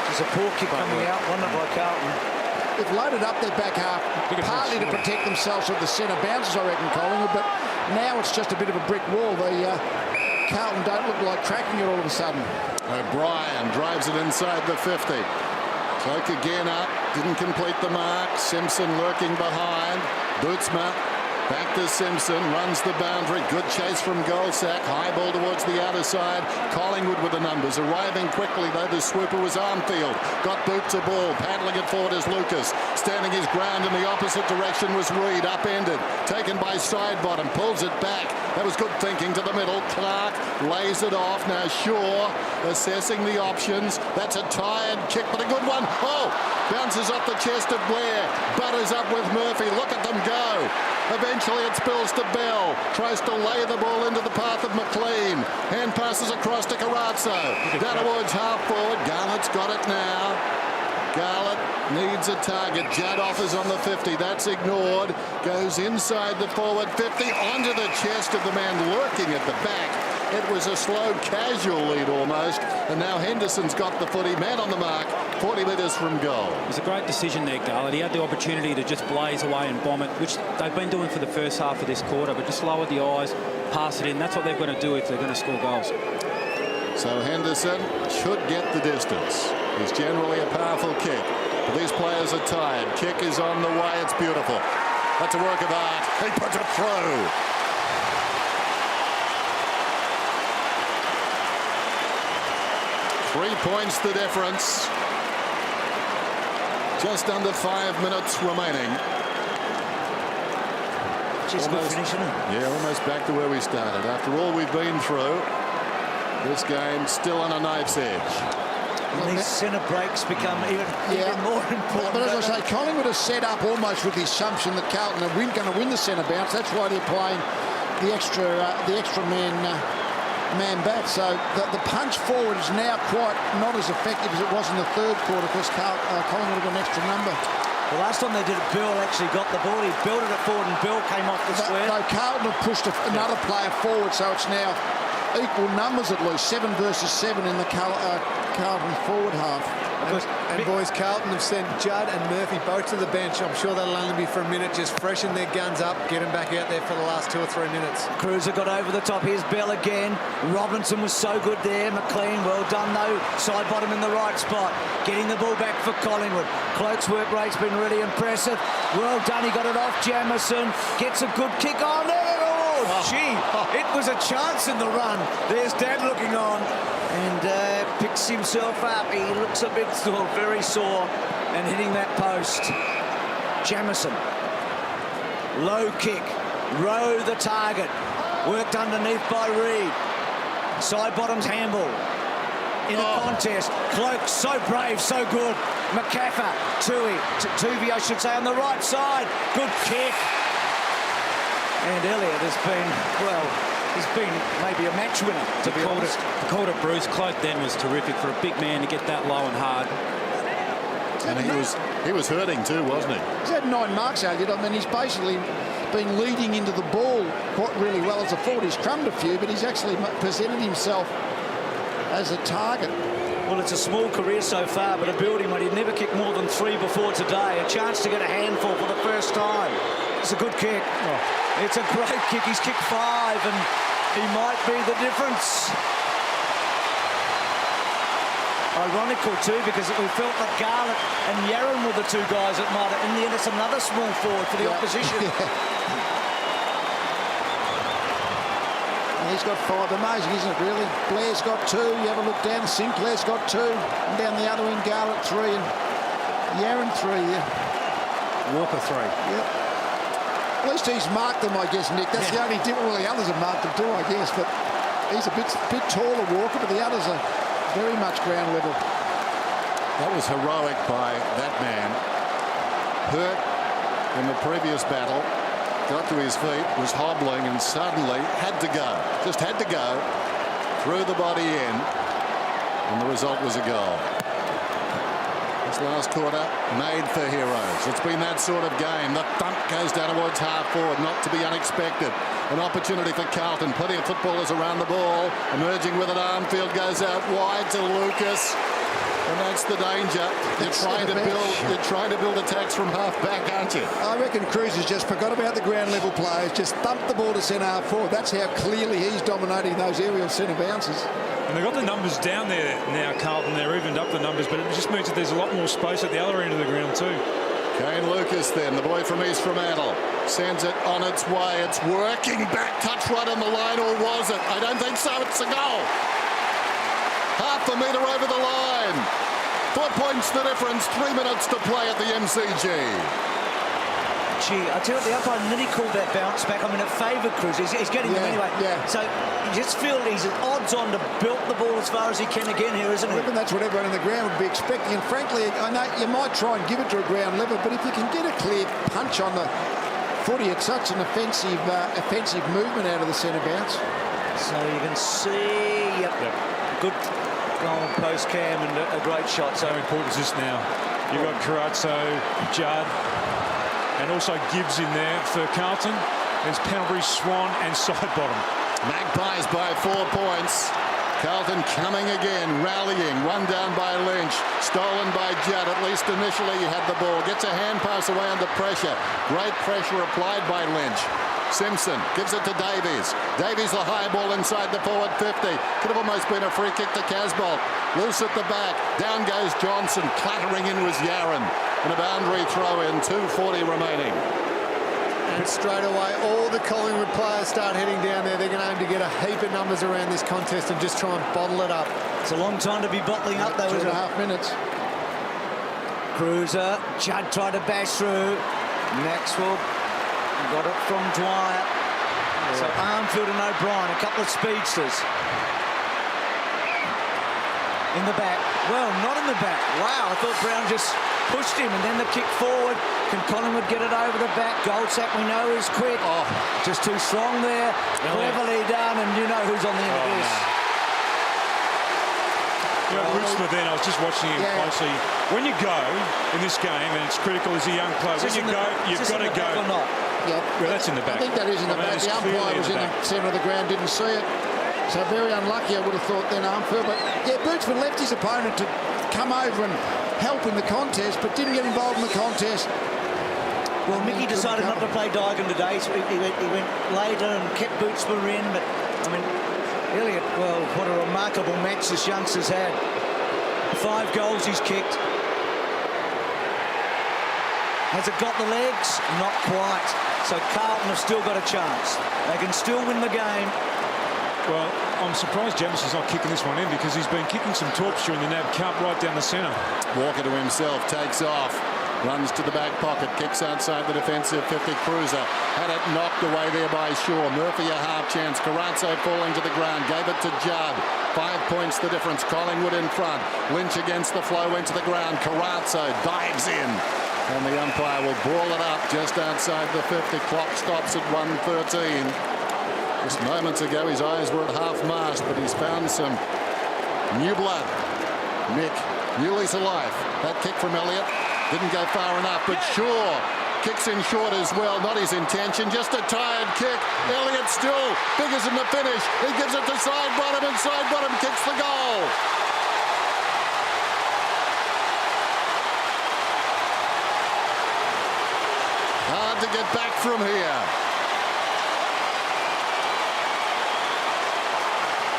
There's a poor kick coming out, one by Carlton. They've loaded up their back half, partly to protect themselves with the centre bounces, I reckon, Collingwood, but now it's just a bit of a brick wall. The Carlton don't look like tracking it all of a sudden. O'Brien drives it inside the 50. Cloak again up, didn't complete the mark. Simpson lurking behind. Bootsma back to Simpson, runs the boundary. Good chase from Goldsack. High ball towards the outer side. Collingwood with the numbers. Arriving quickly, though, the swooper was Armfield. Got Boots a ball. Paddling it forward is Lucas. Standing his ground in the opposite direction was Reid. Upended. Taken by Sidebottom. Pulls it back. That was good thinking to the middle. Clark lays it off. Now Shaw assessing the options. That's a tired kick, but a good one. Oh! Bounces off the chest of Blair. Butters up with Murphy. Look at them go. Eventually it spills to Bell. Tries to lay the ball into the path of McLean. Hand passes across to Carazzo. Down towards half forward. Garlett's got it now. Garlett needs a target. Judd offers on the 50. That's ignored. Goes inside the forward 50. Onto the chest of the man lurking at the back. It was a slow, casual lead almost. And now Henderson's got the footy. Man on the mark. 40 metres from goal. It was a great decision there, Garlett. He had the opportunity to just blaze away and bomb it, which they've been doing for the first half of this quarter, but just lower the eyes, pass it in. That's what they've got to do if they're going to score goals. So Henderson should get the distance. It's generally a powerful kick. But these players are tired. Kick is on the way. It's beautiful. That's a work of art. He puts it through. Three points the difference. Just under 5 minutes remaining. Just good finish, isn't it? Yeah, almost back to where we started. After all we've been through, this game still on a knife's edge. And these centre breaks become even more important. But as I say, Collingwood has set up almost with the assumption that Carlton are going to win the centre bounce. That's why they're playing the extra man back. So the punch forward is now quite not as effective as it was in the third quarter because Collingwood got an extra number. The last time they did it, Bill actually got the ball. He belted it forward and Bill came off the square. No, Carlton have pushed another player forward, so it's now equal numbers at least, 7 versus 7 in the Carlton forward half. And boys, Carlton have sent Judd and Murphy both to the bench. I'm sure that'll only be for a minute. Just freshen their guns up, get them back out there for the last 2 or 3 minutes. Cruiser got over the top. Here's Bell again. Robinson was so good there. McLean, well done though. Side bottom in the right spot. Getting the ball back for Collingwood. Cloak's work rate's been really impressive. Well done. He got it off Jamison. Gets a good kick on there. Oh, gee. It was a chance in the run. There's Dad looking on. And picks himself up. He looks a bit sore, very sore, and hitting that post. Jamison. Low kick. Rowe the target. Worked underneath by Reid. Side bottoms handball. In a contest. Cloak so brave, so good. McCaffer. Tuvey, I should say, on the right side. Good kick. And Elliott has been, well, he's been maybe a match winner, to be honest. Called it Bruce. Cloak then was terrific for a big man to get that low and hard. And he was hurting too, wasn't he? He's had 9 marks, Elliott. I mean, he's basically been leading into the ball quite really well as a forward. He's crumbed a few, but he's actually presented himself as a target. Well, it's a small career so far, but a building one. He'd never kicked more than 3 before today. A chance to get a handful for the first time. It's a good kick. Oh. It's a great kick. He's kicked 5, and he might be the difference. Ironical too, because we felt that Garlett and Yarran were the 2 guys that might have. In the end, it's another small forward for the opposition. And he's got 5. Amazing, isn't it, really? Blair's got 2. You have a look down. Sinclair's got 2. And down the other end, Garlett 3. And Yarran 3. Yeah. Walker 3. Yep. At least he's marked them, I guess, Nick. That's the only difference. Well, the others have marked them too, I guess. But he's a bit taller, Walker, but the others are very much ground level. That was heroic by that man. Hurt in the previous battle, got to his feet, was hobbling, and suddenly had to go. Just had to go. Threw the body in, and the result was a goal. This last quarter made for heroes. It's been that sort of game. The thump goes down towards half forward, not to be unexpected. An opportunity for Carlton. Plenty of footballers around the ball. Emerging with it, Armfield goes out wide to Lucas. And that's the danger. You're trying to build attacks from half back, aren't you? I reckon Cruiser's just forgot about the ground level players. Just thumped the ball to centre half forward. That's how clearly he's dominating those aerial centre bounces. And they've got the numbers down there now, Carlton. They're evened up the numbers, but it just means that there's a lot more space at the other end of the ground too. Kane Lucas then, the boy from East Fremantle, sends it on its way. It's working back, touch right on the line, or was it? I don't think so. It's a goal. Half a metre over the line. 4 points the difference. 3 minutes to play at the MCG. Gee, I tell you what, the umpire nearly called that bounce back. I mean, it favoured Cruz. He's getting them anyway. Yeah. So you just feel he's odds on to belt the ball as far as he can again here, isn't he? I reckon that's what everyone in the ground would be expecting. And frankly, I know you might try and give it to a ground level, but if you can get a clear punch on the footy, it's such an offensive movement out of the centre bounce. So you can see, good goal post cam and a great shot. So how important is this now? You've got Carazzo, Judd, and also Gibbs in there for Carlton. There's Pendlebury, Swan, and Sidebottom. Magpies by 4 points. Carlton coming again, rallying. 1 down by Lynch. Stolen by Judd. At least initially he had the ball. Gets a hand pass away under pressure. Great pressure applied by Lynch. Simpson gives it to Davies. Davies the high ball inside the forward 50. Could have almost been a free kick to Casbolt. Loose at the back. Down goes Johnson. Clattering in was Yarran. And a boundary throw in. 2:40 remaining. And straight away, all the Collingwood players start heading down there. They're going to aim to get a heap of numbers around this contest and just try and bottle it up. It's a long time to be bottling up, though, 2.5 minutes. Cruiser, Judd tried to bash through. Maxwell got it from Dwyer. So Armfield and O'Brien, a couple of speedsters. In the back. Well, not in the back. Wow, I thought Brown just pushed him, and then the kick forward. Can Collingwood get it over the back? Goldsack, we know, is quick. Oh, just too strong there. Cleverly done, and you know who's on the end of this. You know, Rootsma then, I was just watching him closely. When you go in this game, and it's critical as a young player, when you go, you've got to go. Yeah, well, that's in the back. I think that is in the back. The umpire was in the centre of the ground, didn't see it. So very unlucky, I would have thought, then, Armfield. But, yeah, Bootsman left his opponent to come over and help in the contest, but didn't get involved in the contest. Well, Mickey decided not to play Digan today, so he went later and kept Bootsman in. But, I mean, Elliott, well, what a remarkable match this youngster's had. 5 goals he's kicked. Has it got the legs? Not quite. So Carlton have still got a chance. They can still win the game. Well, I'm surprised Jamison's not kicking this one in, because he's been kicking some torps during the NAB Cup right down the centre. Walker to himself, takes off, runs to the back pocket, kicks outside the defensive 50. Cruiser had it knocked away there by Shaw. Murphy a half chance. Carazzo falling to the ground, gave it to Judd. 5 points the difference. Collingwood in front. Lynch against the flow, went to the ground. Carazzo dives in, and the umpire will ball it up just outside the 50. Clock stops at 1:13. Just moments ago, his eyes were at half-mast, but he's found some new blood. Mick, new lease of life. That kick from Elliott didn't go far enough, but Shaw kicks in short as well. Not his intention, just a tired kick. Elliott still figures in the finish. He gives it to Sidebottom, and Sidebottom kicks the goal. Hard to get back from here.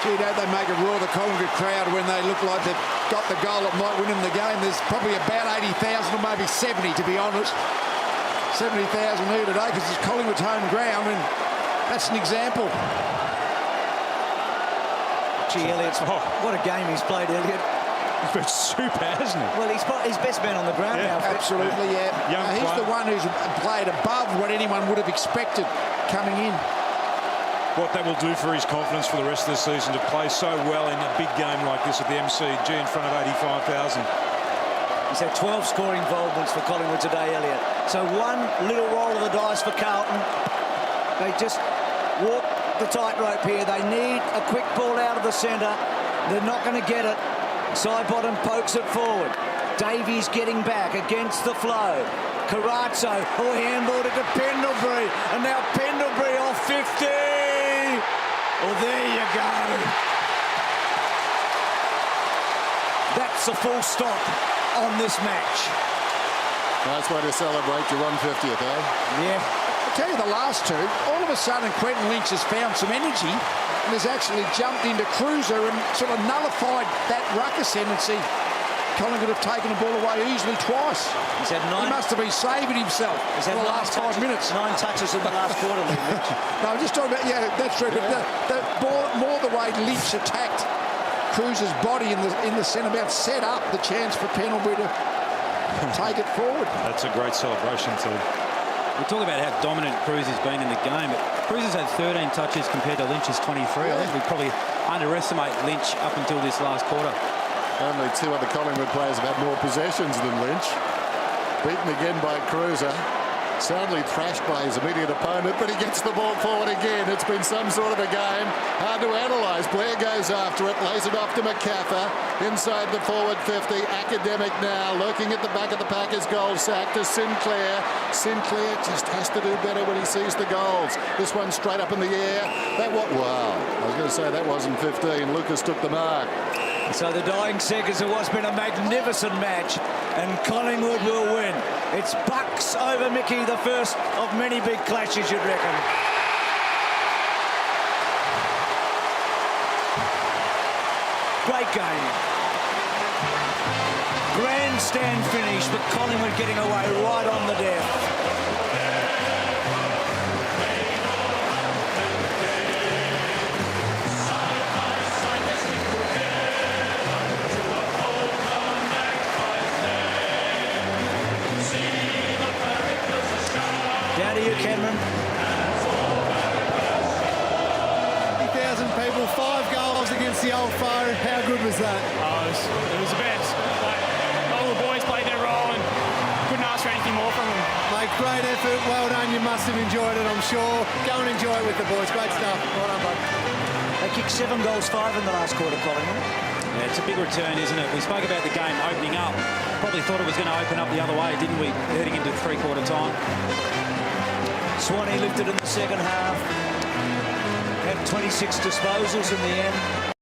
Gee, don't they make a roar, the Collingwood crowd, when they look like they've got the goal that might win them the game. There's probably about 80,000 or maybe 70, to be honest. 70,000 here today because it's Collingwood's home ground, and that's an example. Gee, Elliott, what a game he's played, Elliott. He's been super, hasn't he? Well, he's best man on the ground now. Absolutely, yeah. He's the one who's played above what anyone would have expected coming in. What that will do for his confidence for the rest of the season, to play so well in a big game like this at the MCG in front of 85,000. He's had 12 scoring involvements for Collingwood today, Elliott. So one little roll of the dice for Carlton. They just walk the tightrope here. They need a quick ball out of the centre. They're not going to get it. Sidebottom pokes it forward. Davies getting back against the flow. Carazzo, handballed it to Pendlebury, and now Pendlebury off 50. Well, there you go. That's a full stop on this match. Nice way to celebrate your 150th, eh? Yeah. I'll tell you, the last two, all of a sudden Quentin Lynch has found some energy and has actually jumped into Cruiser and sort of nullified that ruckus tendency. Collingwood have taken the ball away easily twice. He's had 9. He must have been saving himself for the last 5 minutes. 9 touches in the last quarter, Lynch. No, I'm just talking about, yeah, that's true. Yeah. But more the way Lynch attacked Cruiser's body in the centre, about set up the chance for Pendlebury to take it forward. That's a great celebration too. We talk about how dominant Cruz has been in the game, but Cruz has had 13 touches compared to Lynch's 23. I think we probably underestimate Lynch up until this last quarter. Only 2 other Collingwood players have had more possessions than Lynch. Beaten again by Cruiser. Soundly thrashed by his immediate opponent, but he gets the ball forward again. It's been some sort of a game. Hard to analyse. Blair goes after it, lays it off to McCaffer. Inside the forward 50. Academic now, lurking at the back of the Packers goal sack to Sinclair. Sinclair just has to do better when he sees the goals. This one straight up in the air. Wow. I was going to say that wasn't 15. Lucas took the mark. So the dying seconds of what's been a magnificent match, and Collingwood will win. It's Bucks over Mickey, the first of many big clashes, you'd reckon. Great game. Grandstand finish, but Collingwood getting away right on the death. Down to you, Cameron. 50,000 people, 5 goals against the old foe. How good was that? It was the best. All the boys played their role and couldn't ask for anything see more from him. Mate, great effort. Well done. You must have enjoyed it, I'm sure. Go and enjoy it with the boys. Great stuff. Well done, bud. They kicked 7 goals, 5 in the last quarter, Collingwood. Yeah, it's a big return, isn't it? We spoke about the game opening up. Probably thought it was going to open up the other way, didn't we? Heading into three-quarter time. Swanee lifted in the second half. Had 26 disposals in the end.